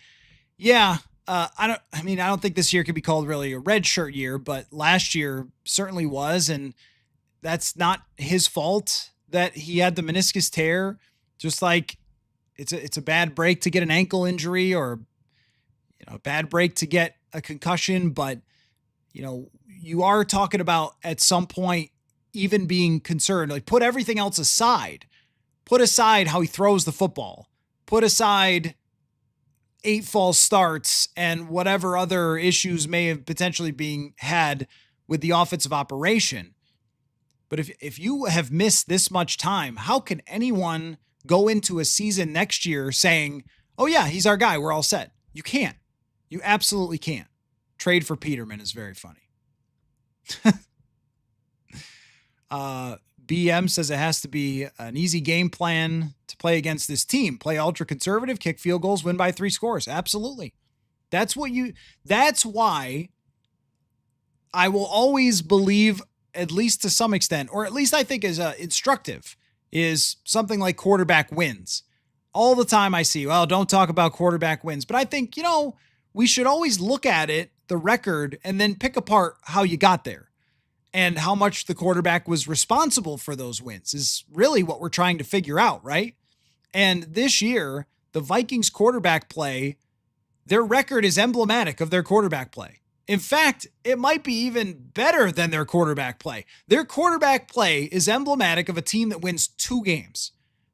Yeah. I don't think this year could be called really a redshirt year, but last year certainly was. And that's not his fault that he had the meniscus tear. Just like it's a bad break to get an ankle injury or, a bad break to get a concussion, but you are talking about at some point even being concerned, like put everything else aside, put aside how he throws the football, put aside 8 false starts and whatever other issues may have potentially being had with the offensive operation. But if you have missed this much time, how can anyone go into a season next year saying, oh yeah, he's our guy, we're all set? You can't. You absolutely can't. Trade for Peterman is very funny. BM says it has to be an easy game plan to play against this team. Play ultra conservative, kick field goals, win by 3 scores. Absolutely. That's why I will always believe, at least to some extent, or at least I think is instructive, is something like quarterback wins. All the time I see, well, don't talk about quarterback wins. But I think, we should always look at it, the record, and then pick apart how you got there and how much the quarterback was responsible for those wins is really what we're trying to figure out, right? And this year, the Vikings quarterback play, their record is emblematic of their quarterback play. In fact, it might be even better than their quarterback play. Their quarterback play is emblematic of a team that wins 2 games.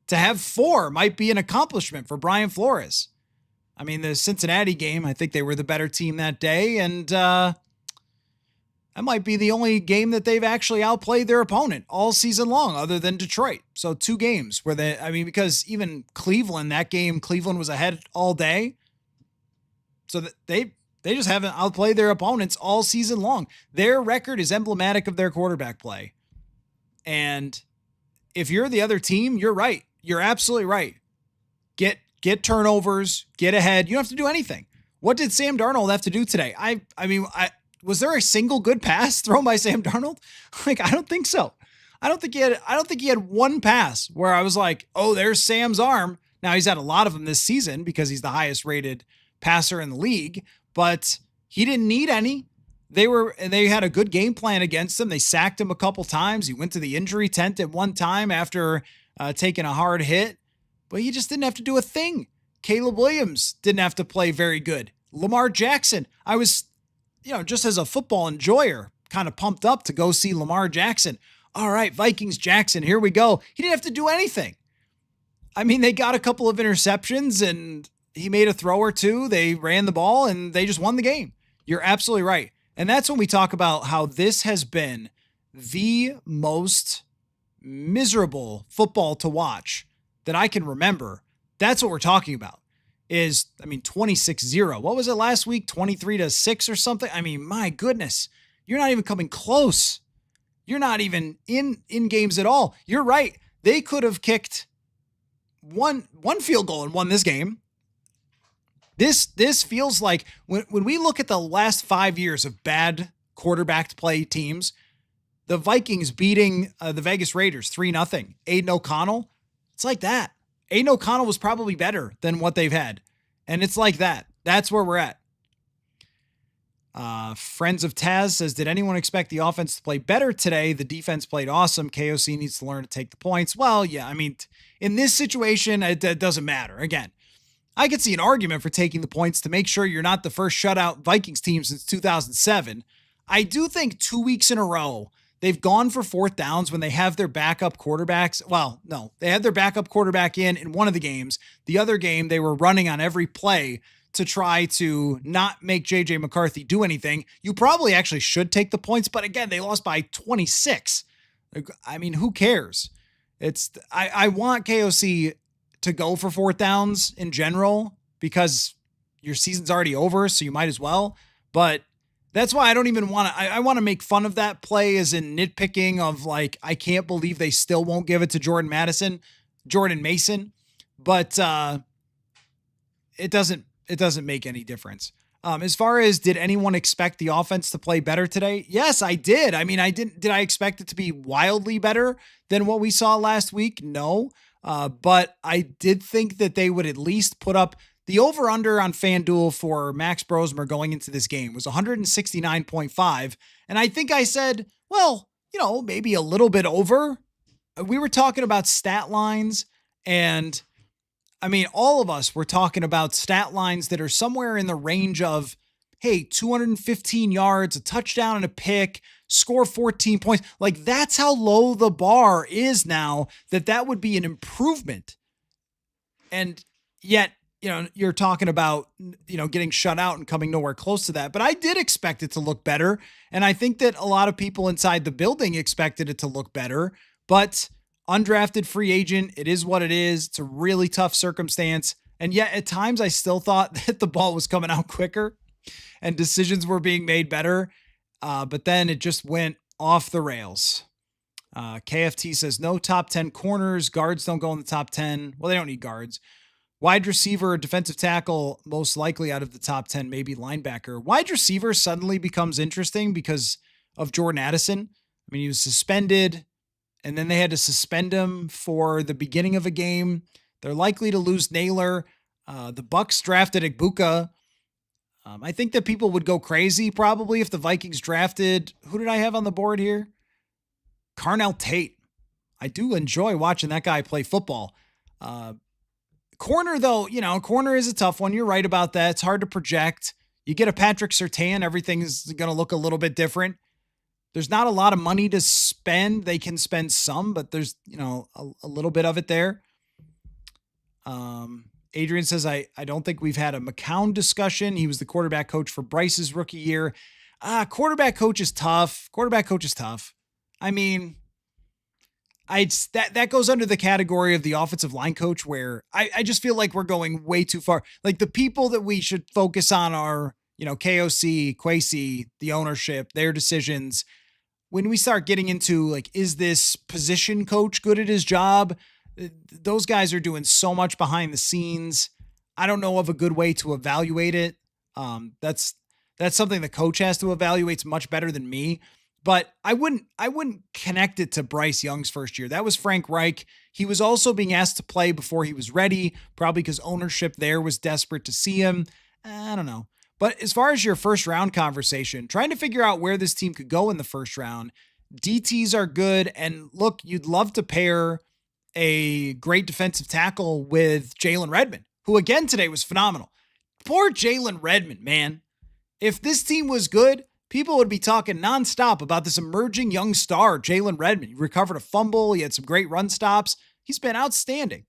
To have 4 might be an accomplishment for Brian Flores. The Cincinnati game, I think they were the better team that day, and that might be the only game that they've actually outplayed their opponent all season long, other than Detroit. So 2 games where because even Cleveland, that game, Cleveland was ahead all day. So that they just haven't outplayed their opponents all season long. Their record is emblematic of their quarterback play. And if you're the other team, you're right. You're absolutely right. Get turnovers, get ahead. You don't have to do anything. What did Sam Darnold have to do today? Was there a single good pass thrown by Sam Darnold? I don't think so. I don't think he had one pass where I was like, oh, there's Sam's arm. Now he's had a lot of them this season because he's the highest rated passer in the league, but he didn't need any. They had a good game plan against him. They sacked him a couple times. He went to the injury tent at one time after taking a hard hit. But he just didn't have to do a thing. Caleb Williams didn't have to play very good. Lamar Jackson, I was, just as a football enjoyer, kind of pumped up to go see Lamar Jackson. All right, Vikings Jackson, here we go. He didn't have to do anything. They got a couple of interceptions and he made a throw or 2. They ran the ball and they just won the game. You're absolutely right. And that's when we talk about how this has been the most miserable football to watch that I can remember. That's what we're talking about is, 26-0. What was it last week? 23-6 or something? My goodness, you're not even coming close. You're not even in games at all. You're right. They could have kicked one field goal and won this game. This feels like when we look at the last 5 years of bad quarterback play teams, the Vikings beating the Vegas Raiders 3-0, Aiden O'Connell, it's like that. Aiden O'Connell was probably better than what they've had. And it's like that. That's where we're at. Friends of Taz says, did anyone expect the offense to play better today? The defense played awesome. KOC needs to learn to take the points. Well, yeah, I mean, in this situation, it doesn't matter. Again, I could see an argument for taking the points to make sure you're not the first shutout Vikings team since 2007. I do think 2 weeks in a row, they've gone for fourth downs when they have their backup quarterbacks. Well, no, they had their backup quarterback in one of the games. The other game, they were running on every play to try to not make JJ McCarthy do anything. You probably actually should take the points, but again, they lost by 26. I mean, who cares? I want KOC to go for fourth downs in general because your season's already over, so you might as well. But that's why I don't even want to, I want to make fun of that play as in nitpicking of like, I can't believe they still won't give it to Jordan Mason, but it doesn't make any difference. As far as did anyone expect the offense to play better today? Yes, I did. I mean, did I expect it to be wildly better than what we saw last week? No. But I did think that they would at least put up the over-under on FanDuel for Max Brosmer going into this game was 169.5. And I think I said, well, maybe a little bit over. We were talking about stat lines, and I mean, all of us were talking about stat lines that are somewhere in the range of, hey, 215 yards, a touchdown and a pick, score 14 points. Like, that's how low the bar is now, that would be an improvement. And yet, you're talking about, getting shut out and coming nowhere close to that. But I did expect it to look better. And I think that a lot of people inside the building expected it to look better. But undrafted free agent, it is what it is. It's a really tough circumstance. And yet at times I still thought that the ball was coming out quicker and decisions were being made better. But then it just went off the rails. KFT says no top 10 corners. Guards don't go in the top 10. Well, they don't need guards. Wide receiver, defensive tackle, most likely out of the top 10, maybe linebacker. Wide receiver suddenly becomes interesting because of Jordan Addison. I mean, he was suspended, and then they had to suspend him for the beginning of a game. They're likely to lose Naylor. The Bucs drafted Igbuka. I think that people would go crazy probably if the Vikings drafted, who did I have on the board here? Carnell Tate. I do enjoy watching that guy play football. Corner, though, corner is a tough one. You're right about that. It's hard to project. You get a Patrick Surtain, everything's going to look a little bit different. There's not a lot of money to spend. They can spend some, but there's, a little bit of it there. Adrian says, I don't think we've had a McCown discussion. He was the quarterback coach for Bryce's rookie year. Quarterback coach is tough. I mean, that goes under the category of the offensive line coach where I just feel like we're going way too far. Like the people that we should focus on are, KOC, Kwesi, the ownership, their decisions. When we start getting into like, is this position coach good at his job? Those guys are doing so much behind the scenes. I don't know of a good way to evaluate it. That's something the coach has to evaluate. It's much better than me. But I wouldn't connect it to Bryce Young's first year. That was Frank Reich. He was also being asked to play before he was ready, probably because ownership there was desperate to see him. I don't know. But as far as your first round conversation, trying to figure out where this team could go in the first round, DTs are good. And look, you'd love to pair a great defensive tackle with Jalen Redmond, who again today was phenomenal. Poor Jalen Redmond, man. If this team was good, people would be talking nonstop about this emerging young star, Jalen Redmond. He recovered a fumble. He had some great run stops. He's been outstanding.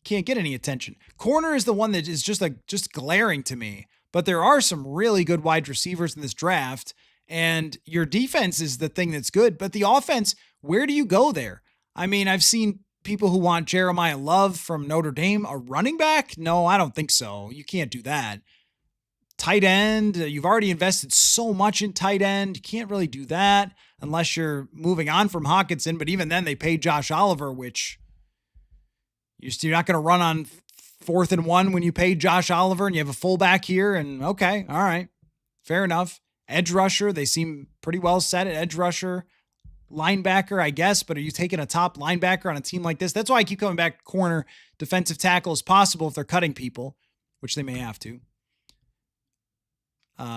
Can't get any attention. Corner is the one that is just glaring to me. But there are some really good wide receivers in this draft. And your defense is the thing that's good. But the offense, where do you go there? I mean, I've seen people who want Jeremiah Love from Notre Dame, a running back. No, I don't think so. You can't do that. Tight end, you've already invested so much in tight end. You can't really do that unless you're moving on from Hawkinson. But even then, they paid Josh Oliver, which you're not going to run on 4th and 1 when you pay Josh Oliver and you have a fullback here. And okay, all right, fair enough. Edge rusher, they seem pretty well set at edge rusher. Linebacker, I guess, but are you taking a top linebacker on a team like this? That's why I keep coming back corner, defensive tackle as possible if they're cutting people, which they may have to.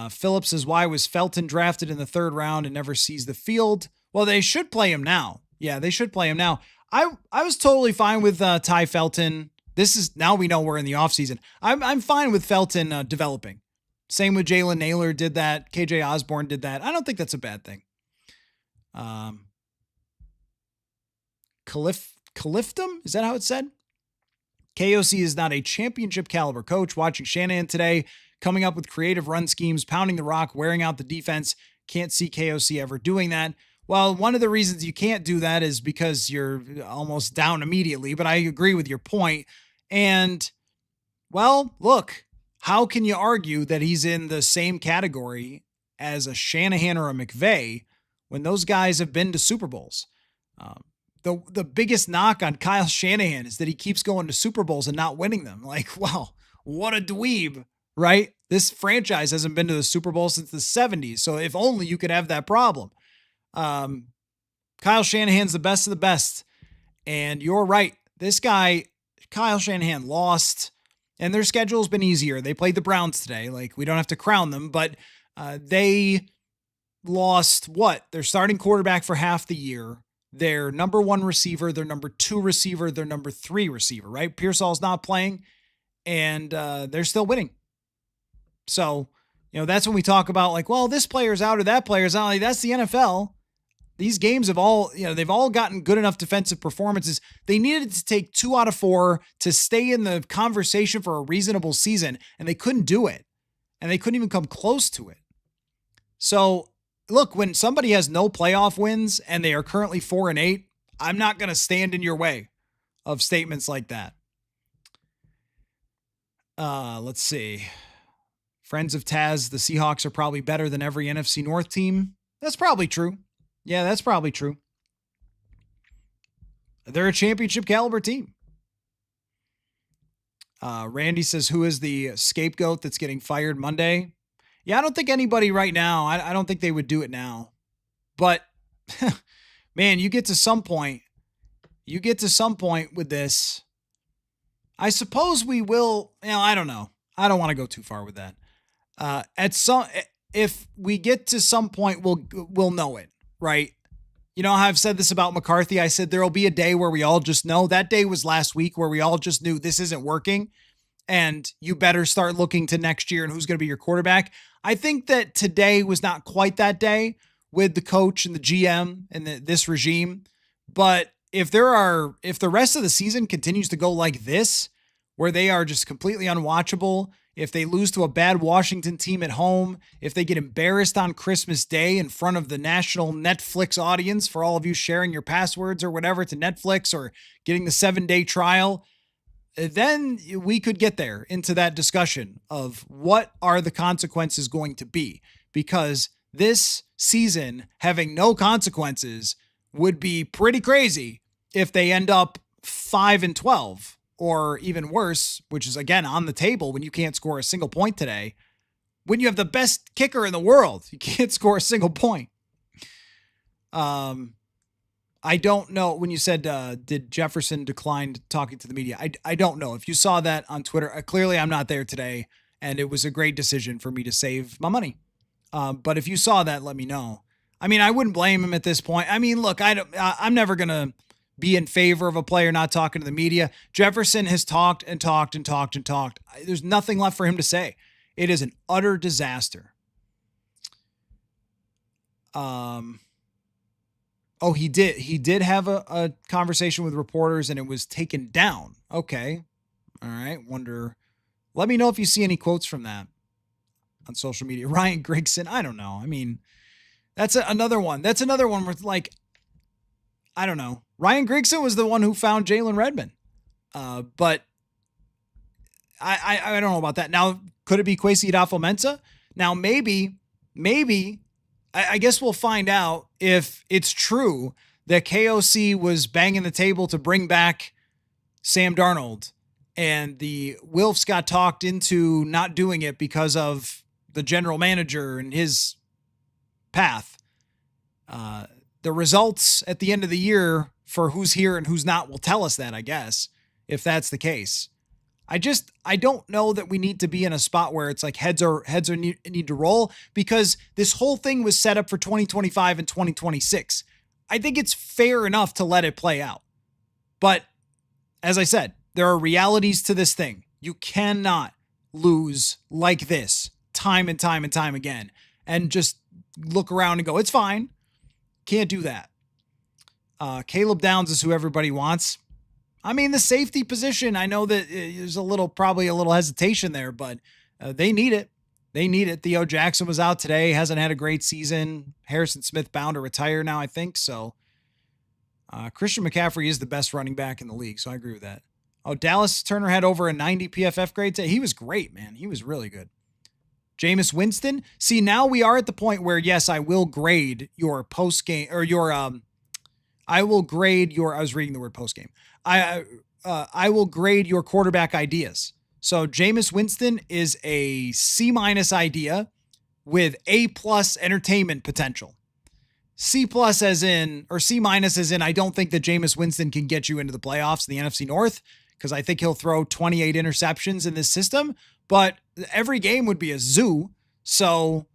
Phillips says, why was Felton drafted in the 3rd round and never sees the field? Well, they should play him now. Yeah, they should play him now. I was totally fine with Ty Felton. This is, now we know we're in the offseason. I'm fine with Felton developing. Same with Jalen Naylor did that. KJ Osborne did that. I don't think that's a bad thing. Califtum? Is that how it's said? KOC is not a championship caliber coach. Watching Shanahan today, coming up with creative run schemes, pounding the rock, wearing out the defense. Can't see KOC ever doing that. Well, one of the reasons you can't do that is because you're almost down immediately, but I agree with your point. And, well, look, how can you argue that he's in the same category as a Shanahan or a McVay when those guys have been to Super Bowls? The biggest knock on Kyle Shanahan is that he keeps going to Super Bowls and not winning them. Like, wow, what a dweeb, right? This franchise hasn't been to the Super Bowl since the 70s. So if only you could have that problem. Kyle Shanahan's the best of the best. And you're right. This guy, Kyle Shanahan, lost, and their schedule's been easier. They played the Browns today. Like, we don't have to crown them, but they lost their starting quarterback for half the year, their number 1 receiver, their number 2 receiver, their number 3 receiver, right? Pearsall's not playing, and they're still winning. So, that's when we talk about like, well, this player's out or that player's out. Like, that's the NFL. These games have all, they've all gotten good enough defensive performances. They needed to take 2 out of 4 to stay in the conversation for a reasonable season, and they couldn't do it. And they couldn't even come close to it. So, look, when somebody has no playoff wins and they are currently 4-8, I'm not going to stand in your way of statements like that. Let's see. Friends of Taz, the Seahawks are probably better than every NFC North team. That's probably true. Yeah, that's probably true. They're a championship caliber team. Randy says, who is the scapegoat that's getting fired Monday? Yeah, I don't think anybody right now. I don't think they would do it now. But, man, you get to some point with this. I suppose we will, I don't know. I don't want to go too far with that. If we get to some point, we'll know it. Right. You know how I've said this about McCarthy? I said there'll be a day where we all just know. That day was last week where we all just knew this isn't working and you better start looking to next year and who's going to be your quarterback. I think that today was not quite that day with the coach and the GM and this regime. But if the rest of the season continues to go like this, where they are just completely unwatchable, if they lose to a bad Washington team at home, if they get embarrassed on Christmas Day in front of the national Netflix audience, for all of you sharing your passwords or whatever to Netflix or getting the 7-day trial, then we could get there into that discussion of what are the consequences going to be, because this season having no consequences would be pretty crazy if they end up 5-12. Or even worse, which is, again, on the table when you can't score a single point today. When you have the best kicker in the world, you can't score a single point. I don't know. When you said, did Jefferson decline talking to the media? I don't know. If you saw that on Twitter, clearly I'm not there today, and it was a great decision for me to save my money. But if you saw that, let me know. I mean, I wouldn't blame him at this point. I mean, look, I'm never going to be in favor of a player not talking to the media. Jefferson has talked and talked and talked and talked. There's nothing left for him to say. It is an utter disaster. He did have a conversation with reporters and it was taken down. Okay. All right. Let me know if you see any quotes from that on social media. Ryan Grigson. I don't know. I mean, that's another one. That's another one where like, I don't know. Ryan Grigson was the one who found Jalen Redmond. But I don't know about that. Now, Could it be Kwesi Adofo-Mensah? Now, maybe, I guess we'll find out if it's true that KOC was banging the table to bring back Sam Darnold and the Wilfs got talked into not doing it because of the general manager and his path. The results at the end of the year for who's here and who's not will tell us that, I guess, if that's the case. I don't know that we need to be in a spot where it's like heads need to roll, because this whole thing was set up for 2025 and 2026. I think it's fair enough to let it play out. But as I said, there are realities to this thing. You cannot lose like this time and time and time again and just look around and go, it's fine. Can't do that. Caleb Downs is who everybody wants. I mean, the safety position, I know that there's probably a little hesitation there, but they need it. They need it. Theo Jackson was out today, hasn't had a great season. Harrison Smith bound to retire now, I think. So Christian McCaffrey is the best running back in the league, so I agree with that. Oh, Dallas Turner had over a 90 PFF grade today. He was great, man. He was really good. Jameis Winston. See, now we are at the point where, yes, I will grade your post game or your, I will grade your, I was reading the word post game. I will grade your quarterback ideas. So Jameis Winston is a C- idea with A+ entertainment potential. C+ as in, or C- as in, I don't think that Jameis Winston can get you into the playoffs in the NFC North, because I think he'll throw 28 interceptions in this system, but every game would be a zoo. So,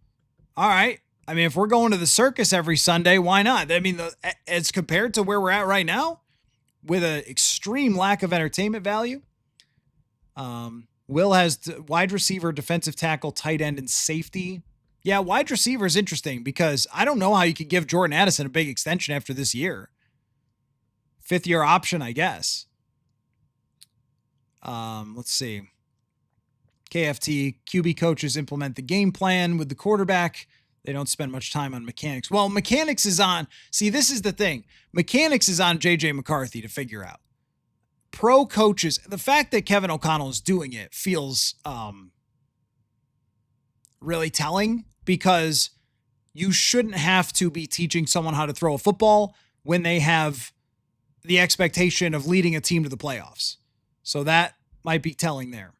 all right. I mean, if we're going to the circus every Sunday, why not? I mean, as compared to where we're at right now, with an extreme lack of entertainment value. Will has wide receiver, defensive tackle, tight end, and safety. Yeah, wide receiver is interesting because I don't know how you could give Jordan Addison a big extension after this year. 5th-year option, I guess. Let's see. KFT, QB coaches implement the game plan with the quarterback. They don't spend much time on mechanics. Well, mechanics is on, see, this is the thing. Mechanics is on JJ McCarthy to figure out. Pro coaches, the fact that Kevin O'Connell is doing it feels really telling, because you shouldn't have to be teaching someone how to throw a football when they have the expectation of leading a team to the playoffs. So that might be telling there.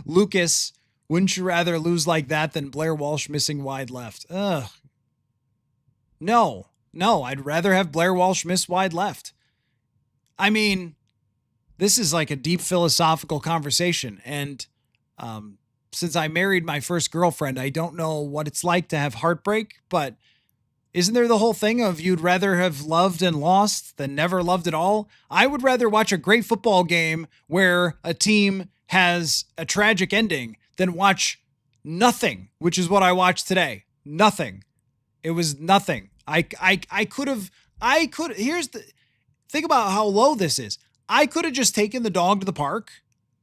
Lucas, wouldn't you rather lose like that than Blair Walsh missing wide left? Ugh. No, I'd rather have Blair Walsh miss wide left. I mean, this is like a deep philosophical conversation. And since I married my first girlfriend, I don't know what it's like to have heartbreak, but isn't there the whole thing of you'd rather have loved and lost than never loved at all? I would rather watch a great football game where a team has a tragic ending than watch nothing, which is what I watched today. Nothing. It was nothing. Here's the, think about how low this is. I could have just taken the dog to the park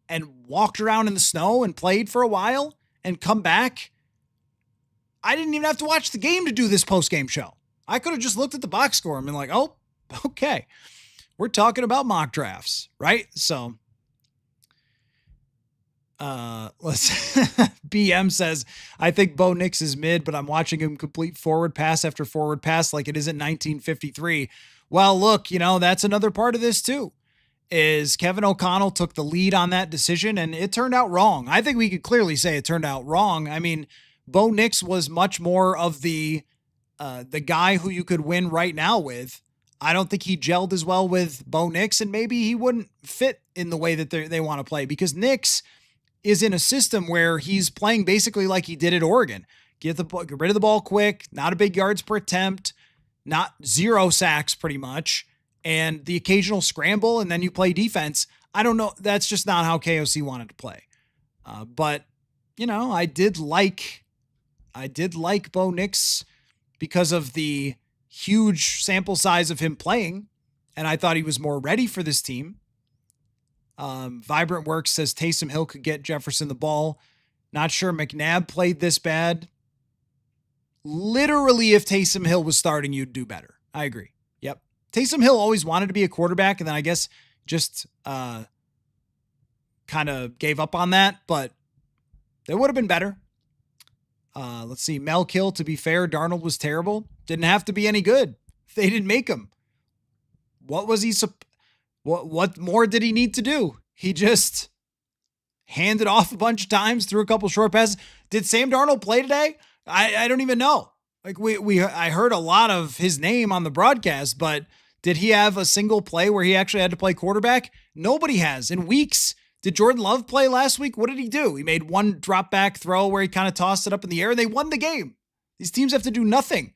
and walked around in the snow and played for a while and come back. I didn't even have to watch the game to do this post-game show. I could have just looked at the box score and been like, oh, okay. We're talking about mock drafts, right? So, BM says, I think Bo Nix is mid, but I'm watching him complete forward pass after forward pass like it isn't 1953. Well, look, that's another part of this too, is Kevin O'Connell took the lead on that decision and it turned out wrong. I think we could clearly say it turned out wrong. I mean, Bo Nix was much more of the guy who you could win right now with. I don't think he gelled as well with Bo Nix, and maybe he wouldn't fit in the way that they want to play, because Nix is in a system where he's playing basically like he did at Oregon. Get rid of the ball quick, not a big yards per attempt, not 0 sacks pretty much, and the occasional scramble, and then you play defense. I don't know. That's just not how KOC wanted to play. But, I did like Bo Nix because of the huge sample size of him playing, and I thought he was more ready for this team. Vibrant Works says Taysom Hill could get Jefferson the ball. Not sure McNabb played this bad. Literally, if Taysom Hill was starting, you'd do better. I agree. Yep. Taysom Hill always wanted to be a quarterback, and then I guess just kind of gave up on that, but they would have been better. Let's see. Mel Kill, to be fair, Darnold was terrible. Didn't have to be any good. They didn't make him. What was he? What more did he need to do? He just handed off a bunch of times, threw a couple short passes. Did Sam Darnold play today? I don't even know. Like I heard a lot of his name on the broadcast, but did he have a single play where he actually had to play quarterback? Nobody has in weeks. Did Jordan Love play last week? What did he do? He made one drop back throw where he kind of tossed it up in the air and they won the game. These teams have to do nothing.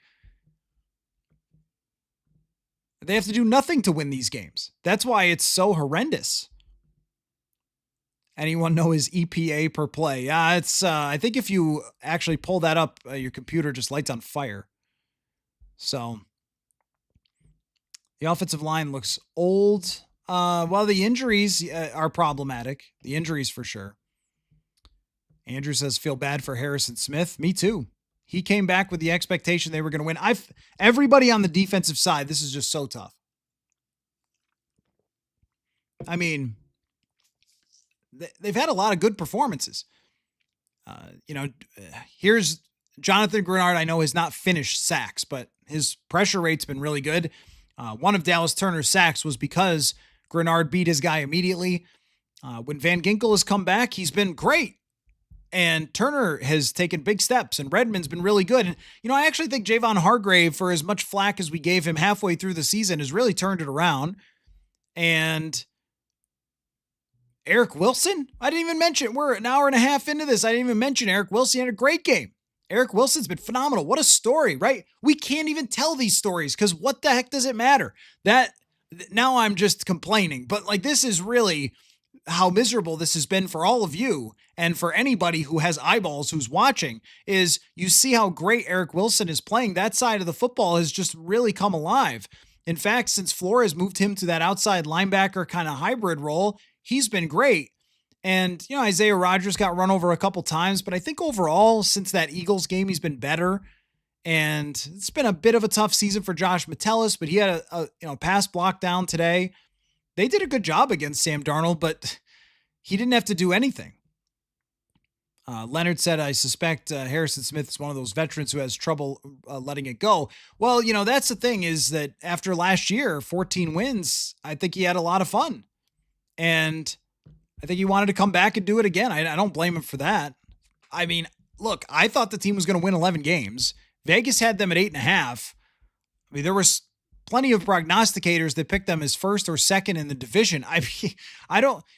They have to do nothing to win these games. That's why it's so horrendous. Anyone know his EPA per play? Yeah, it's, I think if you actually pull that up, your computer just lights on fire. So the offensive line looks old. Well, the injuries are problematic. The injuries for sure. Andrew says, feel bad for Harrison Smith. Me too. He came back with the expectation they were going to win. Everybody on the defensive side, this is just so tough. I mean, they've had a lot of good performances. Here's Jonathan Grenard. I know has not finished sacks, but his pressure rate's been really good. One of Dallas Turner's sacks was because Grenard beat his guy immediately. When Van Ginkel has come back, he's been great. And Turner has taken big steps, and Redmond's been really good. And, I actually think Javon Hargrave, for as much flack as we gave him halfway through the season, has really turned it around. And Eric Wilson, I didn't even mention. We're an hour and a half into this. I didn't even mention Eric Wilson. He had a great game. Eric Wilson's been phenomenal. What a story, right? We can't even tell these stories because what the heck does it matter? Now I'm just complaining, but this is really how miserable this has been for all of you and for anybody who has eyeballs who's watching. Is you see how great Eric Wilson is playing. That side of the football has just really come alive. In fact, since Flores moved him to that outside linebacker kind of hybrid role, he's been great. And, Isaiah Rodgers got run over a couple times, but I think overall, since that Eagles game, he's been better. And it's been a bit of a tough season for Josh Metellus, but he had a pass block down today. They did a good job against Sam Darnold, but he didn't have to do anything. Leonard said, I suspect Harrison Smith is one of those veterans who has trouble letting it go. Well, that's the thing, is that after last year, 14 wins, I think he had a lot of fun. And I think he wanted to come back and do it again. I don't blame him for that. I mean, look, I thought the team was going to win 11 games. Vegas had them at 8.5. I mean, there was plenty of prognosticators that picked them as first or second in the division. I mean,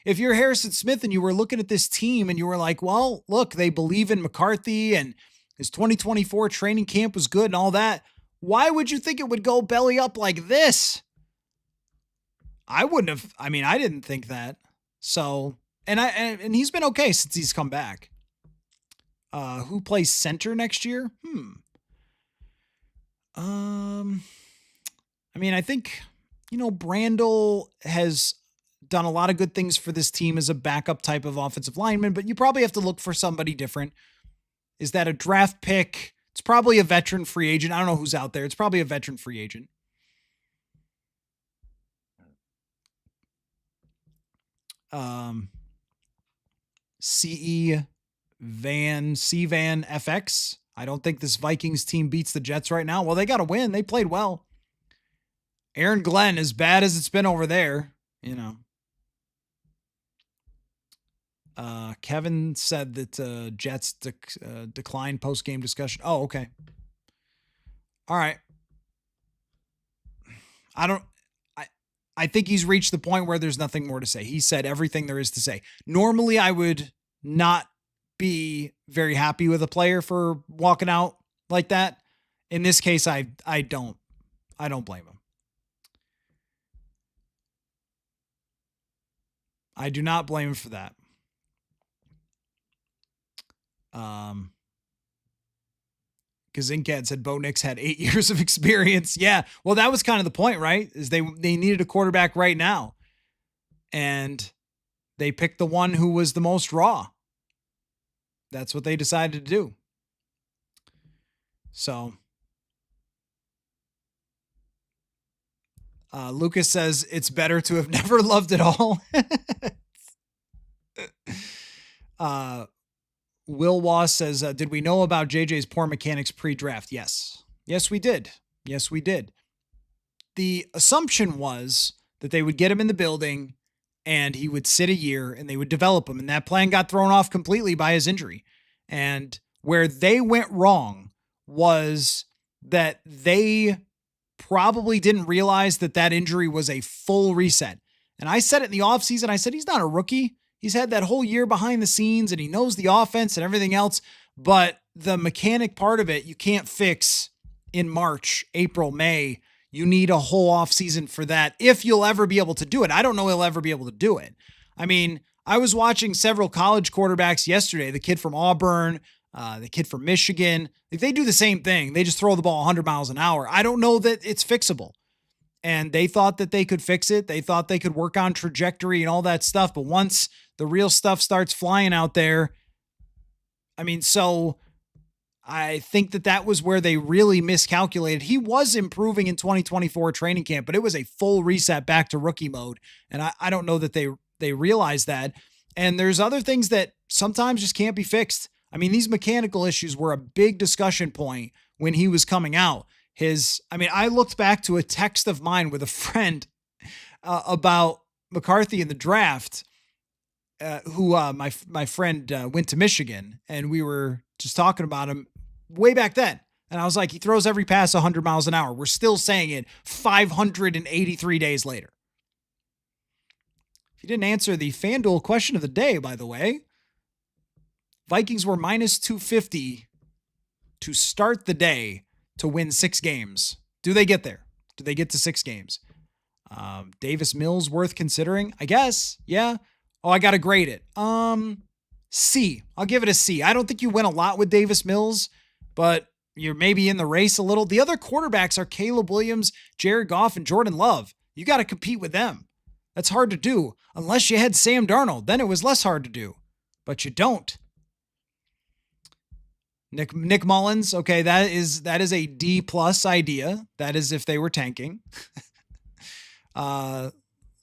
if you're Harrison Smith and you were looking at this team and you were like, well, look, they believe in McCarthy and his 2024 training camp was good and all that, why would you think it would go belly up like this? I wouldn't have. I mean, I didn't think that. So, and he's been okay since he's come back. Who plays center next year? I mean, I think, Brandel has done a lot of good things for this team as a backup type of offensive lineman, but you probably have to look for somebody different. Is that a draft pick? It's probably a veteran free agent. I don't know who's out there. It's probably a veteran free agent. C-Van FX. I don't think this Vikings team beats the Jets right now. Well, they got to win. They played well. Aaron Glenn, as bad as it's been over there, Kevin said that Jets declined post-game discussion. Oh, okay. All right. I think he's reached the point where there's nothing more to say. He said everything there is to say. Normally, I would not be very happy with a player for walking out like that. In this case, I don't blame him. I do not blame him for that. Kazinkad said Bo Nix had 8 years of experience. Yeah. Well, that was kind of the point, right? Is they needed a quarterback right now. And they picked the one who was the most raw. That's what they decided to do. So Lucas says it's better to have never loved it all. Uh, Will Wass says, did we know about JJ's poor mechanics pre-draft? Yes. Yes, we did. Yes, we did. The assumption was that they would get him in the building and he would sit a year and they would develop him. And that plan got thrown off completely by his injury. And where they went wrong was that they probably didn't realize that that injury was a full reset. And I said it in the offseason. I said, he's not a rookie. He's had that whole year behind the scenes and he knows the offense and everything else. But the mechanic part of it, you can't fix in March, April, May. You need a whole offseason for that if you'll ever be able to do it. I don't know he'll ever be able to do it. I mean, I was watching several college quarterbacks yesterday, the kid from Auburn, the kid from Michigan. They do the same thing. They just throw the ball 100 miles an hour. I don't know that it's fixable. And they thought that they could fix it. They thought they could work on trajectory and all that stuff. But once the real stuff starts flying out there, I mean, so I think that was where they really miscalculated. He was improving in 2024 training camp, but it was a full reset back to rookie mode. And I don't know that they realized that. And there's other things that sometimes just can't be fixed. I mean, these mechanical issues were a big discussion point when he was coming out. I looked back to a text of mine with a friend about McCarthy in the draft, who my friend went to Michigan, and we were just talking about him way back then. And I was like, he throws every pass 100 miles an hour. We're still saying it 583 days later. If you didn't answer the FanDuel question of the day, by the way, Vikings were minus 250 to start the day to win 6 games. Do they get there? Do they get to 6 games? Davis Mills worth considering? I guess. Yeah. Oh, I got to grade it. C. I'll give it a C. I don't think you win a lot with Davis Mills, but you're maybe in the race a little. The other quarterbacks are Caleb Williams, Jared Goff, and Jordan Love. You got to compete with them. That's hard to do. Unless you had Sam Darnold, then it was less hard to do. But you don't. Nick Mullins, okay, that is a D+ idea. That is if they were tanking.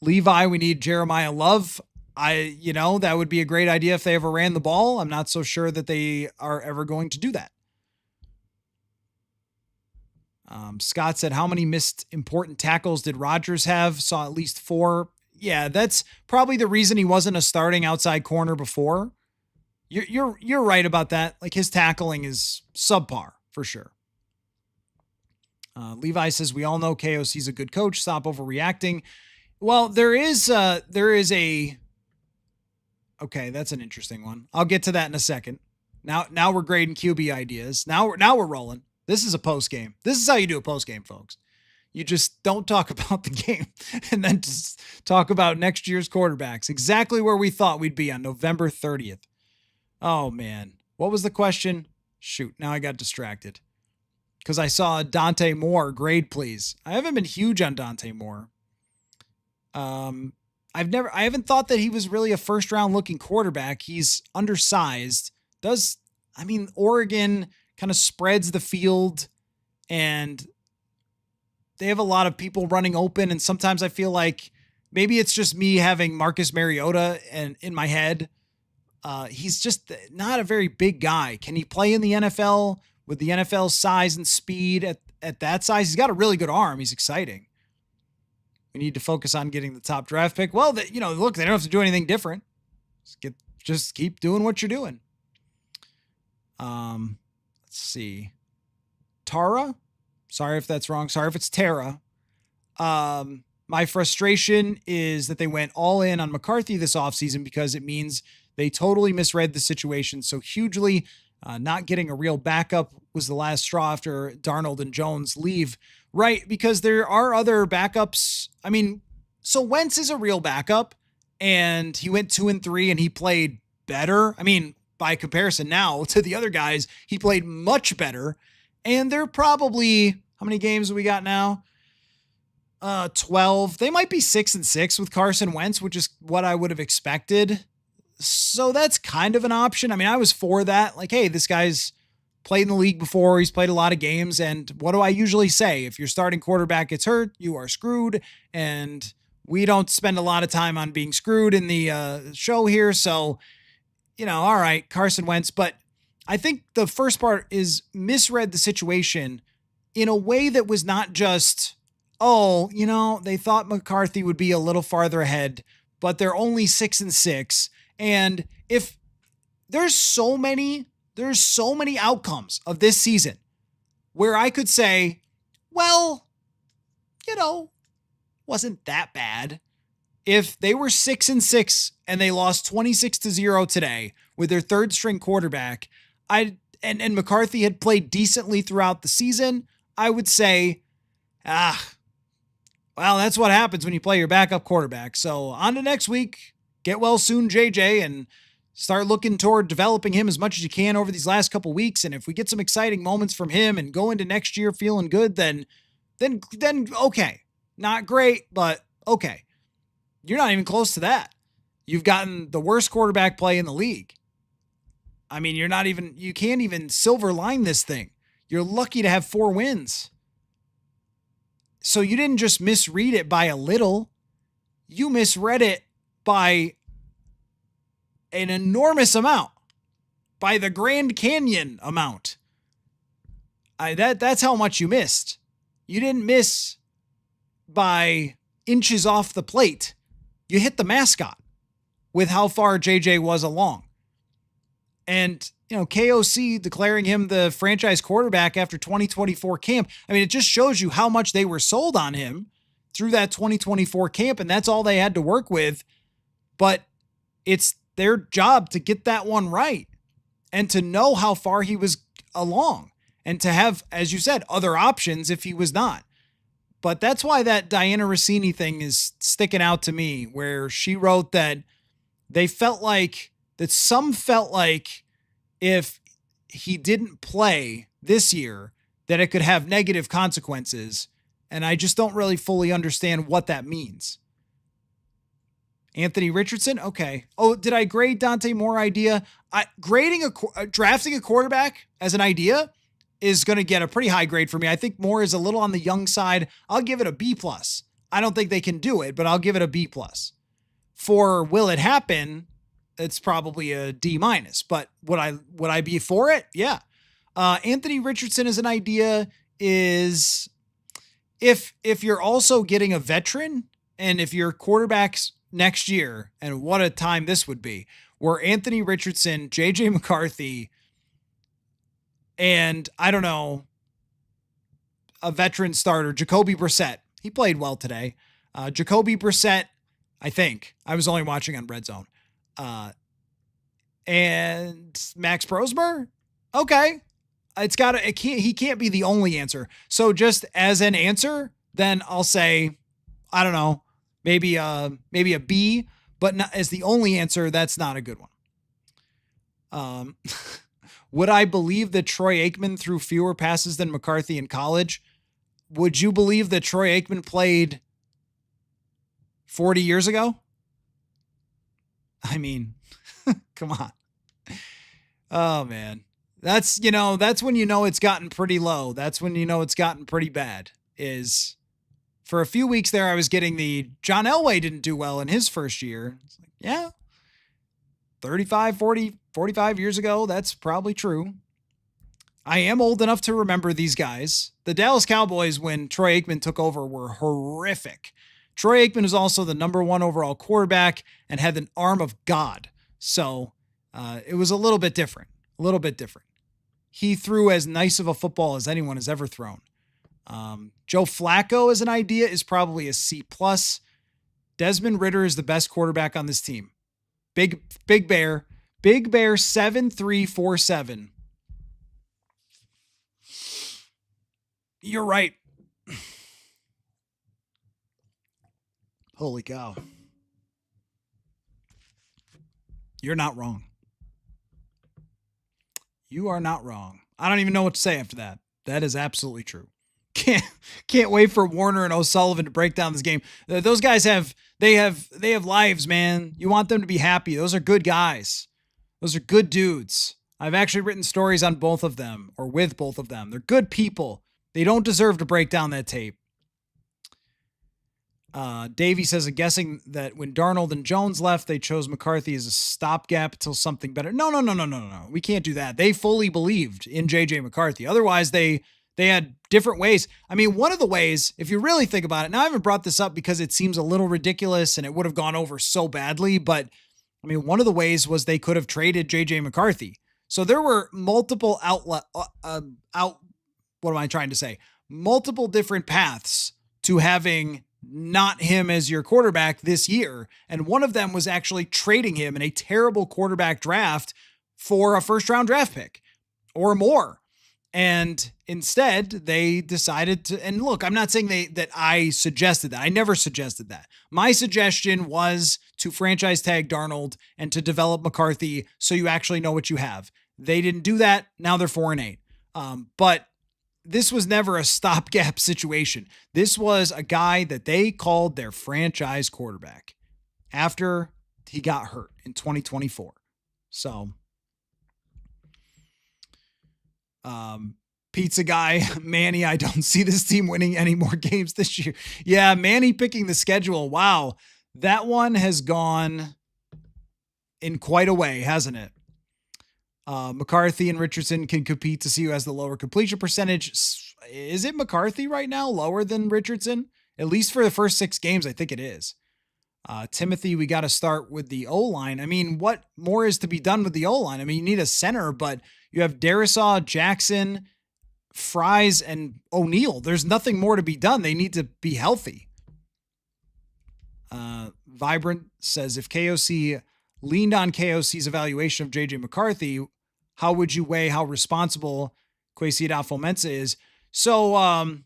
Levi, we need Jeremiah Love. That would be a great idea if they ever ran the ball. I'm not so sure that they are ever going to do that. Scott said, how many missed important tackles did Rodgers have? Saw at least 4. Yeah, that's probably the reason he wasn't a starting outside corner before. You're right about that. Like, his tackling is subpar for sure. Levi says, we all know KOC's a good coach. Stop overreacting. Well, there is a, okay, that's an interesting one. I'll get to that in a second. Now we're grading QB ideas. Now we're rolling. This is a post game. This is how you do a post game, folks. You just don't talk about the game and then just talk about next year's quarterbacks. Exactly where we thought we'd be on November 30th. Oh, man. What was the question? Shoot, now I got distracted. Because I saw Dante Moore. Grade, please. I haven't been huge on Dante Moore. I haven't thought that he was really a first-round looking quarterback. He's undersized. Oregon kind of spreads the field, and they have a lot of people running open, and sometimes I feel like maybe it's just me having Marcus Mariota in my head. He's just not a very big guy. Can he play in the NFL with the NFL size and speed at that size? He's got a really good arm. He's exciting. We need to focus on getting the top draft pick. Well, look, they don't have to do anything different. Just keep doing what you're doing. Let's see. Tara? Sorry if that's wrong. Sorry if it's Tara. My frustration is that they went all in on McCarthy this offseason because it means they totally misread the situation so hugely. Not getting a real backup was the last straw after Darnold and Jones leave. Right, because there are other backups. So Wentz is a real backup, and he went 2-3, and he played better. By comparison now to the other guys, he played much better. And they're probably, how many games have we got now? 12. They might be 6-6 with Carson Wentz, which is what I would have expected. So that's kind of an option. I was for that. Like, hey, this guy's played in the league before. He's played a lot of games. And what do I usually say? If your starting quarterback gets hurt, you are screwed. And we don't spend a lot of time on being screwed in the show here. So, all right, Carson Wentz, but I think the first part is misread the situation in a way that was not just, oh, they thought McCarthy would be a little farther ahead, but they're only 6-6. And if there's so many outcomes of this season where I could say, well, wasn't that bad. If they were 6-6 and they lost 26-0 today with their third string quarterback, and McCarthy had played decently throughout the season, I would say, well, that's what happens when you play your backup quarterback. So on to next week. Get well soon, JJ, and start looking toward developing him as much as you can over these last couple weeks. And if we get some exciting moments from him and go into next year feeling good, then okay. Not great, but okay. You're not even close to that. You've gotten the worst quarterback play in the league. I mean, you can't even silver line this thing. You're lucky to have 4 wins. So you didn't just misread it by a little. You misread it by an enormous amount, by the Grand Canyon amount. That's how much you missed. You didn't miss by inches off the plate. You hit the mascot with how far JJ was along. And, KOC declaring him the franchise quarterback after 2024 camp. I mean, it just shows you how much they were sold on him through that 2024 camp, and that's all they had to work with. But it's their job to get that one right and to know how far he was along and to have, as you said, other options if he was not. But that's why that Diana Rossini thing is sticking out to me, where she wrote that some felt like if he didn't play this year, that it could have negative consequences. And I just don't really fully understand what that means. Anthony Richardson. Okay. Oh, did I grade Dante Moore idea? Drafting a quarterback as an idea is going to get a pretty high grade for me. I think Moore is a little on the young side. I'll give it a B+. I don't think they can do it, but I'll give it a B+. For will it happen? It's probably a D-. But would I be for it? Yeah. Anthony Richardson as an idea is if you're also getting a veteran and if your quarterbacks next year, and what a time this would be, where Anthony Richardson, JJ McCarthy, and I don't know, a veteran starter, Jacoby Brissett. He played well today. Jacoby Brissett, I think. I was only watching on Red Zone. And Max Prosper. Okay. He can't be the only answer. So just as an answer, then I'll say, I don't know, maybe a B, but not as the only answer. That's not a good one. Would I believe that Troy Aikman threw fewer passes than McCarthy in college? Would you believe that Troy Aikman played 40 years ago? I mean, come on. Oh man. That's when it's gotten pretty low. That's when it's gotten pretty bad. Is for a few weeks there I was getting the John Elway didn't do well in his first year. It's like, yeah. 35, 40, 45 years ago, that's probably true. I am old enough to remember these guys. The Dallas Cowboys, when Troy Aikman took over, were horrific. Troy Aikman is also the number 1 overall quarterback and had an arm of God. So it was a little bit different. He threw as nice of a football as anyone has ever thrown. Joe Flacco as an idea is probably a C+. Desmond Ridder is the best quarterback on this team. Big Bear 7347. You're right. Holy cow. You're not wrong. You are not wrong. I don't even know what to say after that. That is absolutely true. Can't wait for Warner and O'Sullivan to break down this game. Those guys have lives, man. You want them to be happy. Those are good guys. Those are good dudes. I've actually written stories on both of them or with both of them. They're good people. They don't deserve to break down that tape. Davey says, I'm guessing that when Darnold and Jones left, they chose McCarthy as a stopgap until something better. No. We can't do that. They fully believed in JJ McCarthy. Otherwise, they had different ways. I mean, one of the ways, if you really think about it, now I haven't brought this up because it seems a little ridiculous and it would have gone over so badly, but I mean, one of the ways was they could have traded JJ McCarthy. So there were multiple what am I trying to say? Multiple different paths to having not him as your quarterback this year. And one of them was actually trading him in a terrible quarterback draft for a first round draft pick or more. And instead they decided to, and look, I'm not saying that I suggested that. I never suggested that. My suggestion was to franchise tag Darnold and to develop McCarthy so you actually know what you have. They didn't do that. Now they're 4-8. But this was never a stopgap situation. This was a guy that they called their franchise quarterback after he got hurt in 2024. So, pizza guy, Manny, I don't see this team winning any more games this year. Yeah, Manny picking the schedule. Wow. That one has gone in quite a way, hasn't it? McCarthy and Richardson can compete to see who has the lower completion percentage. Is it McCarthy right now lower than Richardson? At least for the first 6 games, I think it is. Timothy, we got to start with the O-line. I mean, what more is to be done with the O-line? I mean, you need a center, but you have Darisaw, Jackson, Fries, and O'Neal. There's nothing more to be done. They need to be healthy. Vibrant says, if KOC leaned on KOC's evaluation of JJ McCarthy, how would you weigh how responsible Kwesi Adolfo-Mensah is? So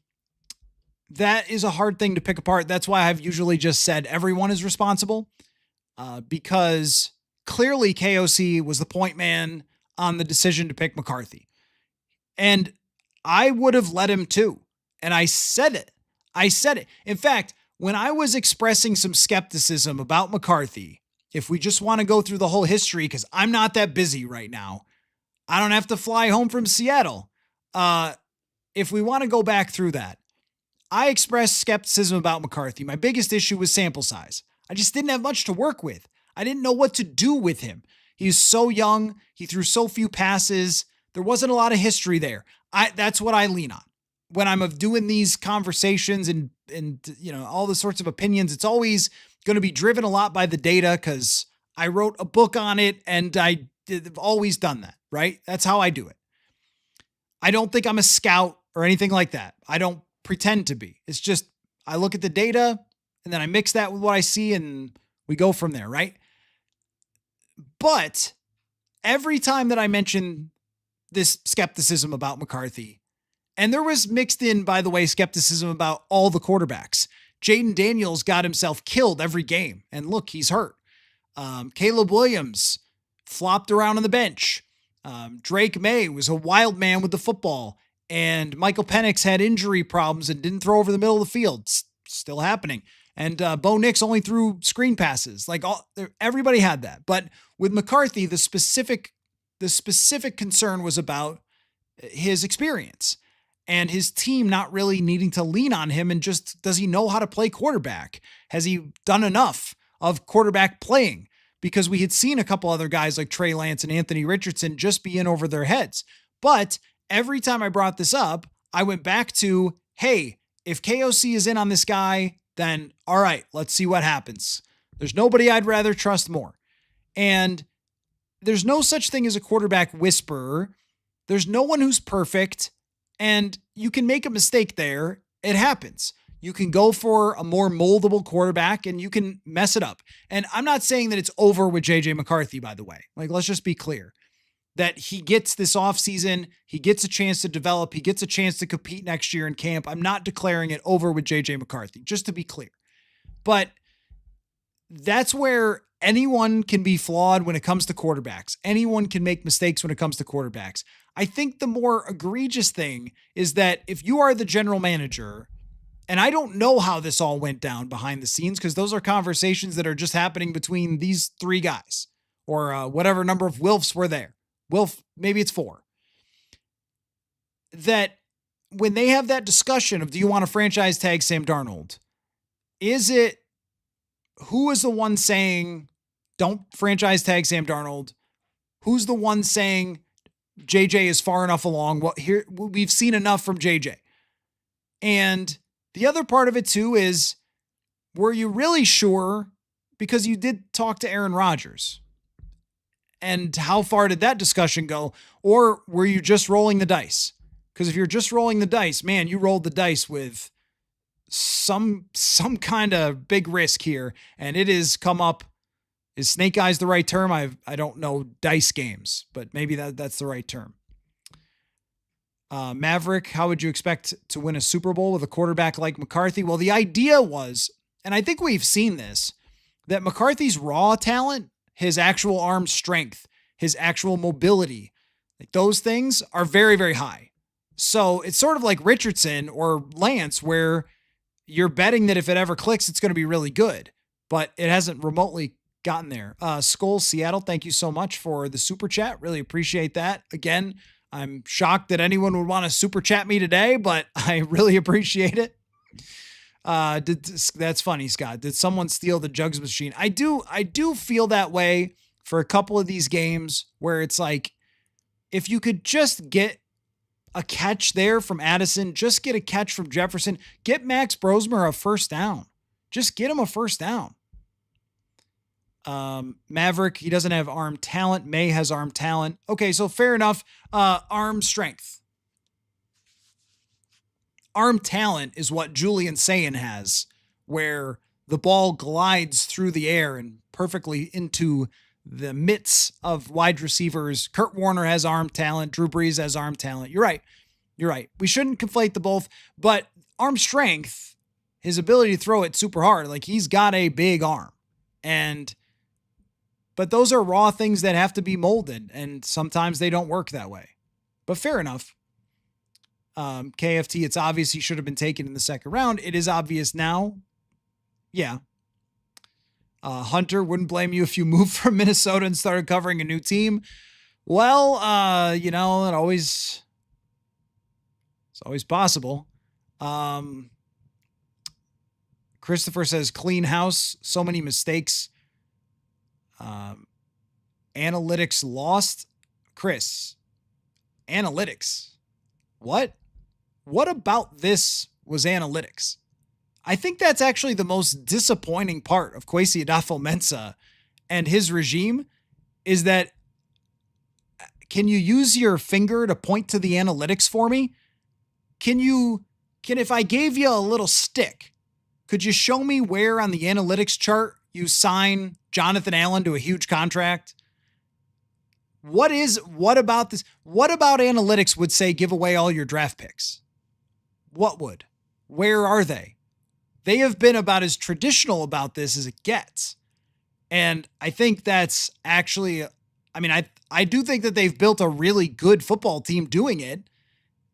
that is a hard thing to pick apart. That's why I've usually just said everyone is responsible because clearly KOC was the point man on the decision to pick McCarthy. And I would have let him too. And I said it. In fact, when I was expressing some skepticism about McCarthy, if we just want to go through the whole history, because I'm not that busy right now, I don't have to fly home from Seattle. If we want to go back through that, I expressed skepticism about McCarthy. My biggest issue was sample size. I just didn't have much to work with. I didn't know what to do with him. He was so young. He threw so few passes. There wasn't a lot of history there. That's what I lean on when I'm doing these conversations and all the sorts of opinions. It's always going to be driven a lot by the data because I wrote a book on it and I've always done that, right? That's how I do it. I don't think I'm a scout or anything like that. I don't pretend to be. It's just, I look at the data and then I mix that with what I see and we go from there, right? But every time that I mention this skepticism about McCarthy, and there was mixed in, by the way, skepticism about all the quarterbacks. Jaden Daniels got himself killed every game. And look, he's hurt. Caleb Williams flopped around on the bench. Drake May was a wild man with the football. And Michael Penix had injury problems and didn't throw over the middle of the field. Still happening. And Bo Nix only threw screen passes. Everybody had that. But with McCarthy, the specific concern was about his experience and his team not really needing to lean on him. And just, does he know how to play quarterback? Has he done enough of quarterback playing? Because we had seen a couple other guys like Trey Lance and Anthony Richardson just be in over their heads. But every time I brought this up, I went back to, hey, if KOC is in on this guy, then all right, let's see what happens. There's nobody I'd rather trust more. And there's no such thing as a quarterback whisperer. There's no one who's perfect. And you can make a mistake there. It happens. You can go for a more moldable quarterback and you can mess it up. And I'm not saying that it's over with JJ McCarthy, by the way. Let's just be clear that he gets this offseason. He gets a chance to develop. He gets a chance to compete next year in camp. I'm not declaring it over with JJ McCarthy, just to be clear. But that's where anyone can be flawed when it comes to quarterbacks. Anyone can make mistakes when it comes to quarterbacks. I think the more egregious thing is that if you are the general manager, and I don't know how this all went down behind the scenes because those are conversations that are just happening between these 3 guys or whatever number of Wilfs were there. Wilf, maybe it's 4. That when they have that discussion of, do you want to franchise tag Sam Darnold? Is it, who is the one saying, don't franchise tag Sam Darnold? Who's the one saying JJ is far enough along? Well, here we've seen enough from JJ. And the other part of it too is, were you really sure? Because you did talk to Aaron Rodgers. And how far did that discussion go? Or were you just rolling the dice? Because if you're just rolling the dice, man, you rolled the dice with some kind of big risk here. And it has come up. Is snake eyes the right term? I don't know dice games, but maybe that's the right term. Maverick, how would you expect to win a Super Bowl with a quarterback like McCarthy? Well, the idea was, and I think we've seen this, that McCarthy's raw talent, his actual arm strength, his actual mobility, like those things are very, very high. So it's sort of like Richardson or Lance, where you're betting that if it ever clicks, it's going to be really good, but it hasn't remotely gotten there. Skull Seattle, thank you so much for the super chat. Really appreciate that. Again, I'm shocked that anyone would want to super chat me today, but I really appreciate it. That's funny, Scott. Did someone steal the jugs machine? I do feel that way for a couple of these games where it's like, if you could just get a catch there from Addison, just get a catch from Jefferson, get Max Brosmer a first down. Just get him a first down. Maverick, he doesn't have arm talent. May has arm talent. Okay, so fair enough. Arm strength. Arm talent is what Julian Sayin has, where the ball glides through the air and perfectly into the midst of wide receivers. Kurt Warner has arm talent. Drew Brees has arm talent. You're right. We shouldn't conflate the both, but arm strength, his ability to throw it super hard, like he's got a big arm. But those are raw things that have to be molded, and sometimes they don't work that way. But fair enough. KFT, it's obvious he should have been taken in the second round. It is obvious now. Yeah. Hunter, wouldn't blame you if you moved from Minnesota and started covering a new team. Well, it's always possible. Christopher says, clean house, so many mistakes. Analytics lost. Chris, analytics. What about this was analytics? I think that's actually the most disappointing part of Kwesi Adofo-Mensah and his regime is that, can you use your finger to point to the analytics for me? If I gave you a little stick, could you show me where on the analytics chart you sign Jonathan Allen to a huge contract? What about this? What about analytics would say give away all your draft picks? What would? Where are they? They have been about as traditional about this as it gets. And I think that's actually, I do think that they've built a really good football team doing it.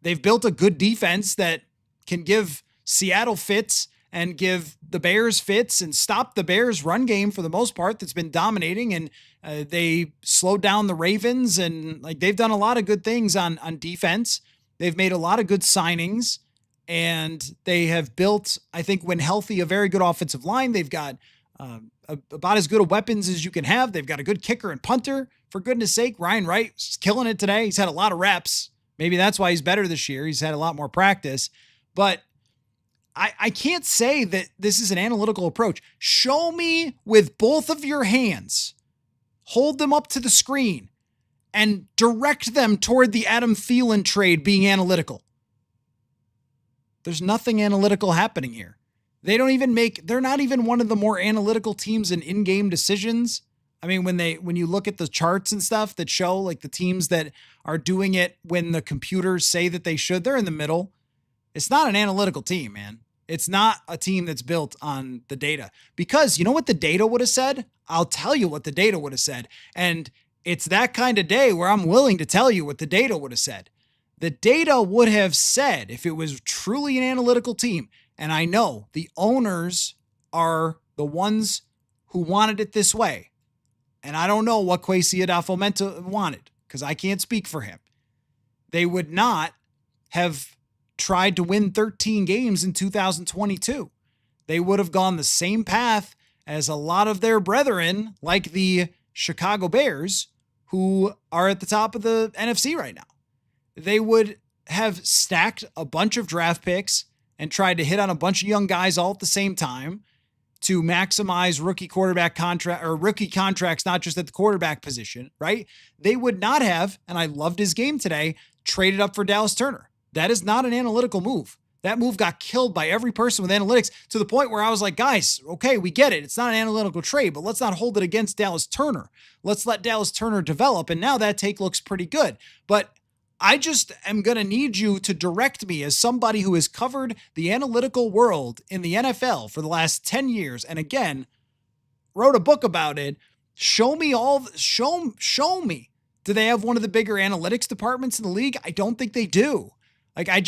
They've built a good defense that can give Seattle fits and give the Bears fits and stop the Bears run game for the most part that's been dominating. And they slowed down the Ravens, and like they've done a lot of good things on defense. They've made a lot of good signings, and they have built, I think when healthy, a very good offensive line. They've got about as good of weapons as you can have. They've got a good kicker and punter, for goodness sake. Ryan Wright's killing it today. He's had a lot of reps. Maybe that's why he's better this year. He's had a lot more practice, but I can't say that this is an analytical approach. Show me with both of your hands, hold them up to the screen, and direct them toward the Adam Thielen trade being analytical. There's nothing analytical happening here. They're not even one of the more analytical teams in in-game decisions. I mean, when you look at the charts and stuff that show like the teams that are doing it when the computers say that they should, they're in the middle. It's not an analytical team, man. It's not a team that's built on the data, because you know what the data would have said? I'll tell you what the data would have said. And it's that kind of day where I'm willing to tell you what the data would have said. The data would have said, if it was truly an analytical team, and I know the owners are the ones who wanted it this way, and I don't know what Kwesi Adofo-Mensah wanted because I can't speak for him. They would not have tried to win 13 games in 2022. they would have gone the same path as a lot of their brethren, like the Chicago Bears, who are at the top of the NFC right now. They would have stacked a bunch of draft picks and tried to hit on a bunch of young guys all at the same time to maximize rookie quarterback contract or rookie contracts, not just at the quarterback position, right? They would not have, and I loved his game today, traded up for Dallas Turner. That is not an analytical move. That move got killed by every person with analytics to the point where I was like, guys, okay, we get it. It's not an analytical trade, but let's not hold it against Dallas Turner. Let's let Dallas Turner develop. And now that take looks pretty good. But I just am going to need you to direct me as somebody who has covered the analytical world in the NFL for the last 10 years. And again, wrote a book about it. Show me. Do they have one of the bigger analytics departments in the league? I don't think they do. Like, I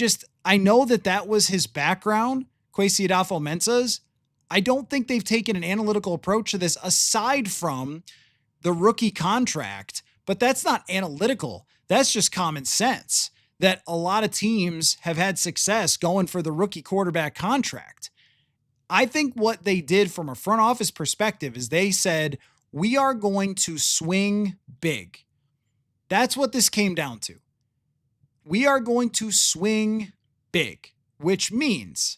know that was his background, Kwesi Adolfo-Mensah's. I don't think they've taken an analytical approach to this aside from the rookie contract, but that's not analytical. That's just common sense that a lot of teams have had success going for the rookie quarterback contract. I think what they did from a front office perspective is they said, we are going to swing big. That's what this came down to. We are going to swing big, which means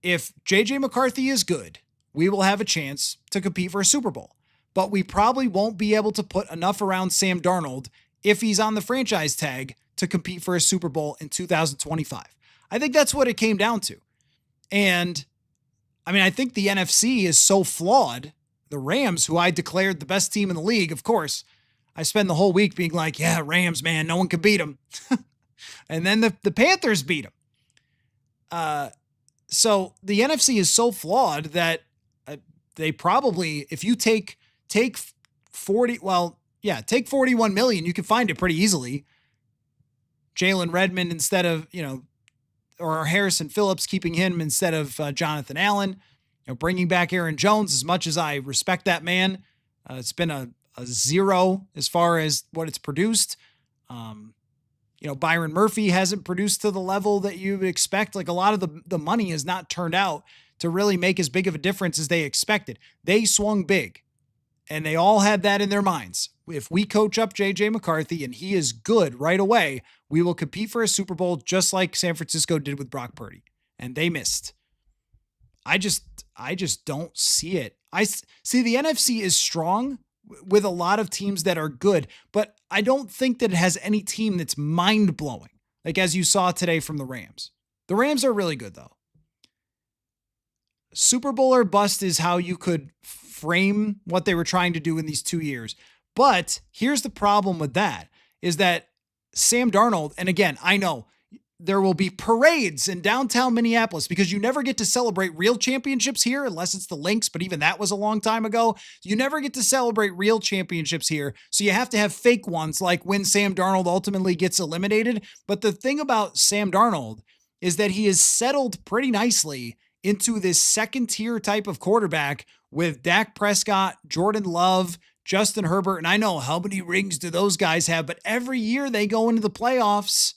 if JJ McCarthy is good, we will have a chance to compete for a Super Bowl. But we probably won't be able to put enough around Sam Darnold if he's on the franchise tag to compete for a Super Bowl in 2025. I think that's what it came down to. And I mean, I think the NFC is so flawed. The Rams, who I declared the best team in the league, of course, I spend the whole week being like, yeah, Rams, man, no one can beat them. And then the Panthers beat them. So the NFC is so flawed that they probably, if you take 41 million, you can find it pretty easily. Jalen Redmond instead of, or Harrison Phillips, keeping him instead of Jonathan Allen, bringing back Aaron Jones. As much as I respect that man, it's been a zero as far as what it's produced. Byron Murphy hasn't produced to the level that you would expect. Like, a lot of the money has not turned out to really make as big of a difference as they expected. They swung big, and they all had that in their minds. If we coach up JJ McCarthy and he is good right away, we will compete for a Super Bowl just like San Francisco did with Brock Purdy. And they missed. I just don't see it. I see the NFC is strong with a lot of teams that are good, but I don't think that it has any team that's mind-blowing. Like, as you saw today from the Rams. The Rams are really good, though. Super Bowl or bust is how you could frame what they were trying to do in these 2 years. But here's the problem with that, is that Sam Darnold, and again, I know there will be parades in downtown Minneapolis because you never get to celebrate real championships here unless it's the Lynx, but even that was a long time ago. You never get to celebrate real championships here, so you have to have fake ones like when Sam Darnold ultimately gets eliminated. But the thing about Sam Darnold is that he is settled pretty nicely into this second-tier type of quarterback with Dak Prescott, Jordan Love, Justin Herbert, and I know how many rings do those guys have, but every year they go into the playoffs.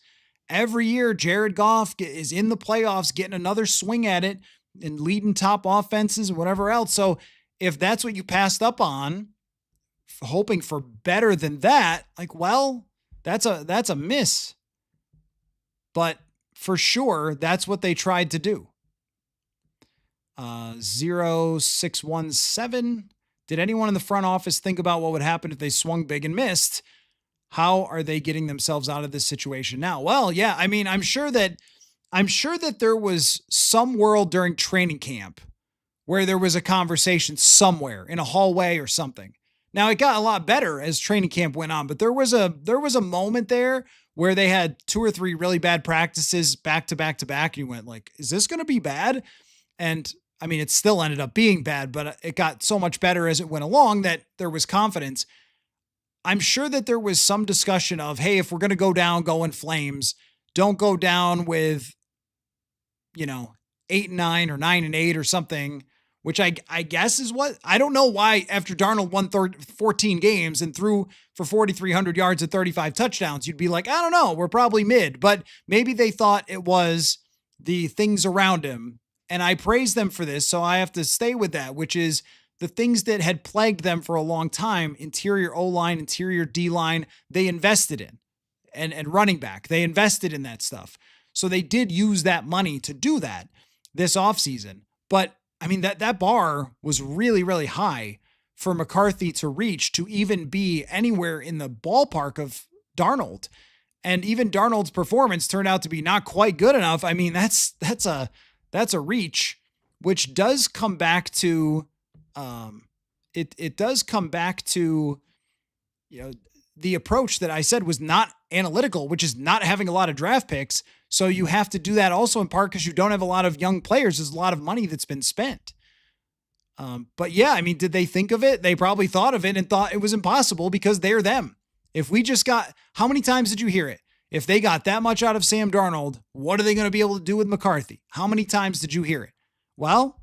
Every year, Jared Goff is in the playoffs, getting another swing at it and leading top offenses and whatever else. So if that's what you passed up on, hoping for better than that, that's a miss. But for sure, that's what they tried to do. 0617. Did anyone in the front office think about what would happen if they swung big and missed? How are they getting themselves out of this situation now? Well, yeah, I mean, I'm sure that there was some world during training camp where there was a conversation somewhere in a hallway or something. Now, it got a lot better as training camp went on, but there was a moment there where they had 2 or 3 really bad practices back to back to back. And you went like, is this going to be bad? And I mean, it still ended up being bad, but it got so much better as it went along that there was confidence. I'm sure that there was some discussion of, hey, if we're going to go down, go in flames. Don't go down with, 8-9 or 9-8 or something, which I guess is what, I don't know why after Darnold won 14 games and threw for 4,300 yards and 35 touchdowns, you'd be like, I don't know, we're probably mid, but maybe they thought it was the things around him And I praise them for this, so I have to stay with that, which is the things that had plagued them for a long time: interior O-line, interior D-line, they invested in, and running back. They invested in that stuff. So they did use that money to do that this offseason. But I mean, that bar was really, really high for McCarthy to reach, to even be anywhere in the ballpark of Darnold. And even Darnold's performance turned out to be not quite good enough. I mean, that's a reach, which does come back to it does come back to, the approach that I said was not analytical, which is not having a lot of draft picks. So you have to do that also in part because you don't have a lot of young players. There's a lot of money that's been spent. But yeah, I mean, did they think of it? They probably thought of it and thought it was impossible because they're them. If we just got, how many times did you hear it? If they got that much out of Sam Darnold, what are they going to be able to do with McCarthy? How many times did you hear it? Well,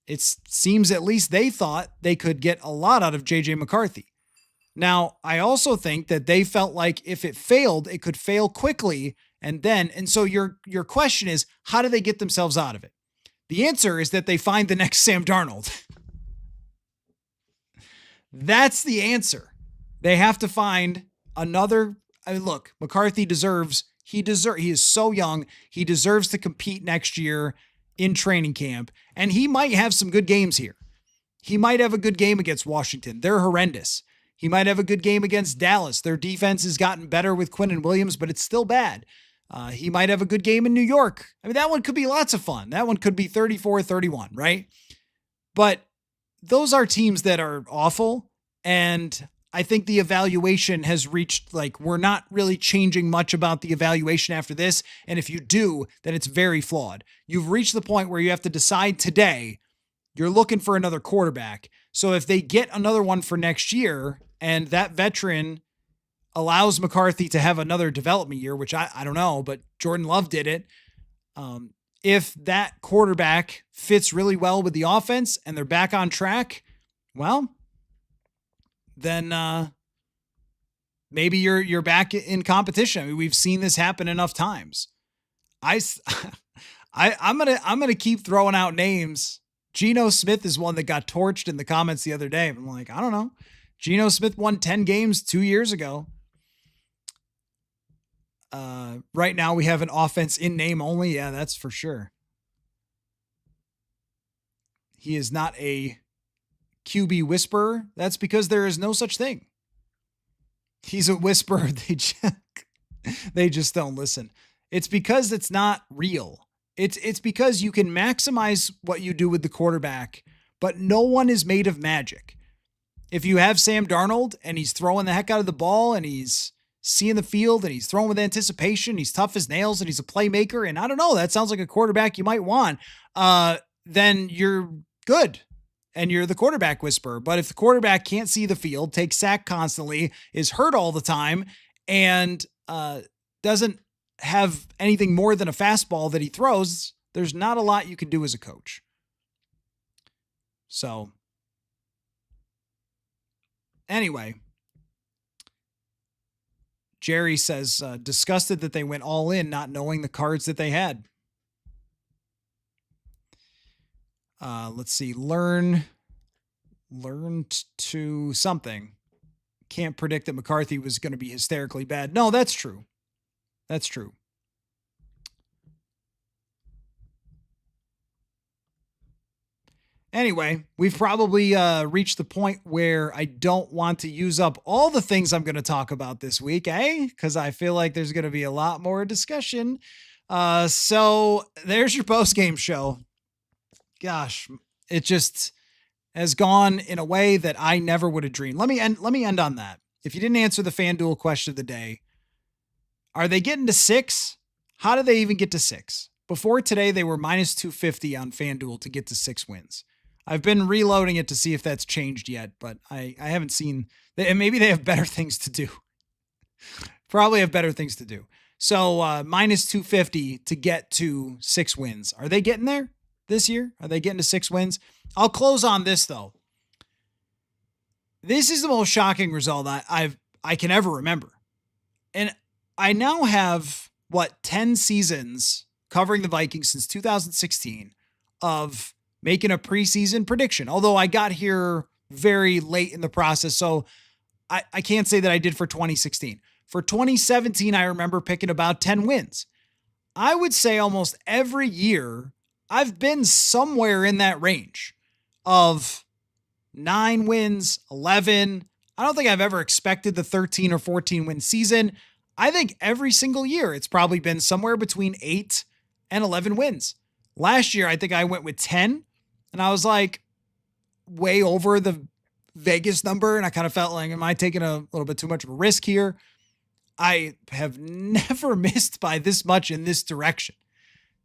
it seems at least they thought they could get a lot out of JJ McCarthy. Now, I also think that they felt like if it failed, it could fail quickly. And so your question is, how do they get themselves out of it? The answer is that they find the next Sam Darnold. That's the answer. They have to find another. I mean, look, McCarthy he is so young. He deserves to compete next year in training camp. And he might have some good games here. He might have a good game against Washington. They're horrendous. He might have a good game against Dallas. Their defense has gotten better with Quinnen Williams, but it's still bad. He might have a good game in New York. I mean, that one could be lots of fun. That one could be 34-31, right? But those are teams that are awful. And I think the evaluation has reached, we're not really changing much about the evaluation after this. And if you do, then it's very flawed. You've reached the point where you have to decide today, you're looking for another quarterback. So if they get another one for next year and that veteran allows McCarthy to have another development year, which I don't know, but Jordan Love did it. If that quarterback fits really well with the offense and they're back on track, well, then maybe you're back in competition. I mean, we've seen this happen enough times. I'm gonna keep throwing out names. Geno Smith is one that got torched in the comments the other day. I'm like, I don't know. Geno Smith won 10 games 2 years ago. Right now we have an offense in name only. Yeah, that's for sure. He is not a QB whisperer. That's because there is no such thing. He's a whisperer. They just don't listen. It's because it's not real. It's because you can maximize what you do with the quarterback, but no one is made of magic. If you have Sam Darnold and he's throwing the heck out of the ball and he's seeing the field and he's throwing with anticipation, he's tough as nails and he's a playmaker, and I don't know, that sounds like a quarterback you might want, then you're good and you're the quarterback whisperer. But if the quarterback can't see the field, takes sack constantly, is hurt all the time, and doesn't have anything more than a fastball that he throws, there's not a lot you can do as a coach. So anyway, Jerry says, disgusted that they went all in, not knowing the cards that they had. Let's see. Learn to something. Can't predict that McCarthy was going to be hysterically bad. No, that's true. That's true. Anyway, we've probably reached the point where I don't want to use up all the things I'm going to talk about this week, because I feel like there's going to be a lot more discussion. So there's your post-game show. Gosh, it just has gone in a way that I never would have dreamed. Let me end on that. If you didn't answer the FanDuel question of the day, are they getting to 6? How do they even get to 6? Before today, they were minus 250 on FanDuel to get to 6 wins. I've been reloading it to see if that's changed yet, but I haven't seen. And maybe they have better things to do. Probably have better things to do. So minus 250 to get to 6 wins. Are they getting there this year? Are they getting to 6 wins? I'll close on this, though. This is the most shocking result I can ever remember. And I now have, 10 seasons covering the Vikings since 2016, of making a preseason prediction, although I got here very late in the process. So I can't say that I did for 2016. For 2017, I remember picking about 10 wins. I would say almost every year I've been somewhere in that range of 9 wins, 11. I don't think I've ever expected the 13 or 14 win season. I think every single year it's probably been somewhere between 8 and 11 wins. Last year, I think I went with 10, and I was like way over the Vegas number, and I kind of felt like, am I taking a little bit too much of a risk here? I have never missed by this much in this direction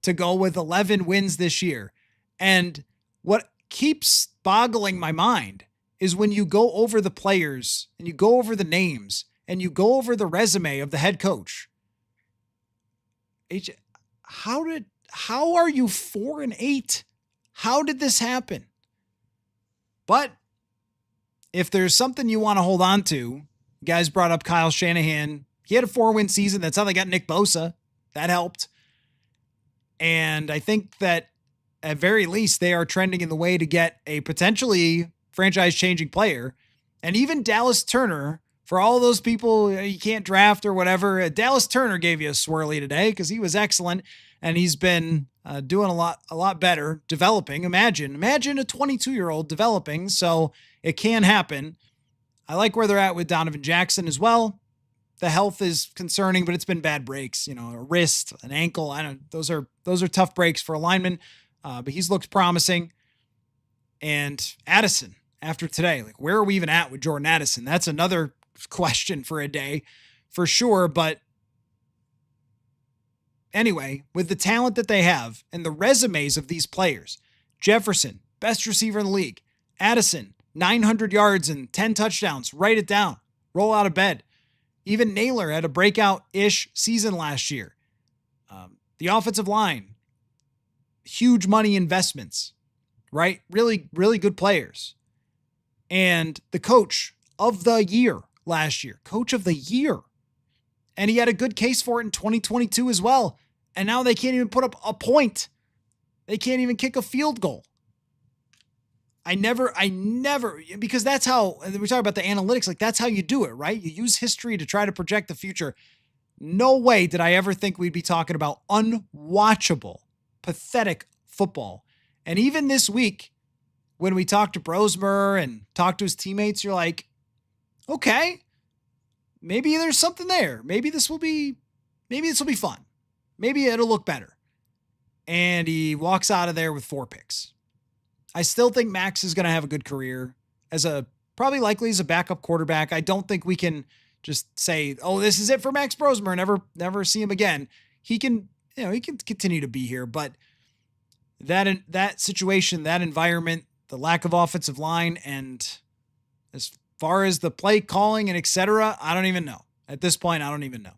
to go with 11 wins this year. And what keeps boggling my mind is when you go over the players and you go over the names and you go over the resume of the head coach. How are you 4-8? How did this happen? But if there's something you want to hold on to, you guys brought up Kyle Shanahan. He had a 4-win season. That's how they got Nick Bosa. That helped. And I think that at very least they are trending in the way to get a potentially franchise-changing player. And even Dallas Turner, for all those people you can't draft or whatever, Dallas Turner gave you a swirly today because he was excellent. And he's been doing a lot better, developing. Imagine a 22-year-old developing. So it can happen. I like where they're at with Donovan Jackson as well. The health is concerning, but it's been bad breaks. A wrist, an ankle. Those are tough breaks for a lineman. But he's looked promising. And Addison, after today, like where are we even at with Jordan Addison? That's another question for a day, for sure. But anyway, with the talent that they have and the resumes of these players, Jefferson, best receiver in the league. Addison, 900 yards and 10 touchdowns. Write it down. Roll out of bed. Even Naylor had a breakout-ish season last year. The offensive line, huge money investments, right? Really, really good players. And the coach of the year last year, coach of the year. And he had a good case for it in 2022 as well. And now they can't even put up a point. They can't even kick a field goal. I never, because that's how, we talk about the analytics, like that's how you do it, right? You use history to try to project the future. No way did I ever think we'd be talking about unwatchable, pathetic football. And even this week, when we talked to Brosmer and talked to his teammates, you're like, okay, maybe there's something there. Maybe this will be fun. Maybe it'll look better. And he walks out of there with 4 picks. I still think Max is going to have a good career probably likely as a backup quarterback. I don't think we can just say, oh, this is it for Max Brosmer, never see him again. He can continue to be here, but that situation, that environment, the lack of offensive line, and as far as the play calling and et cetera, I don't even know. At this point, I don't even know.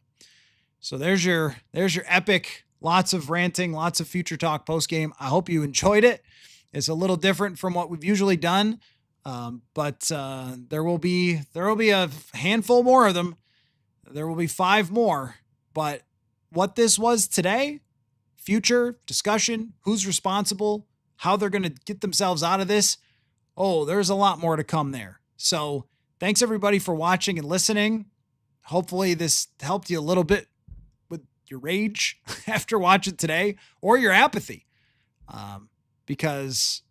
So there's your epic, lots of ranting, lots of future talk post game. I hope you enjoyed it. It's a little different from what we've usually done, but there will be a handful more of them. There will be 5 more. But what this was today, future discussion, who's responsible, how they're going to get themselves out of this. Oh, there's a lot more to come there. So thanks everybody for watching and listening. Hopefully this helped you a little bit with your rage after watching today or your apathy. Because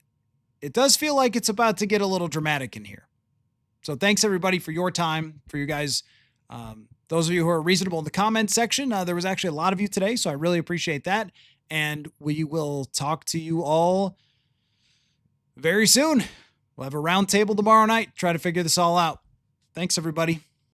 it does feel like it's about to get a little dramatic in here. So thanks everybody for your time, for you guys. Those of you who are reasonable in the comments section, there was actually a lot of you today, so I really appreciate that. And we will talk to you all very soon. We'll have a round table tomorrow night, try to figure this all out. Thanks everybody.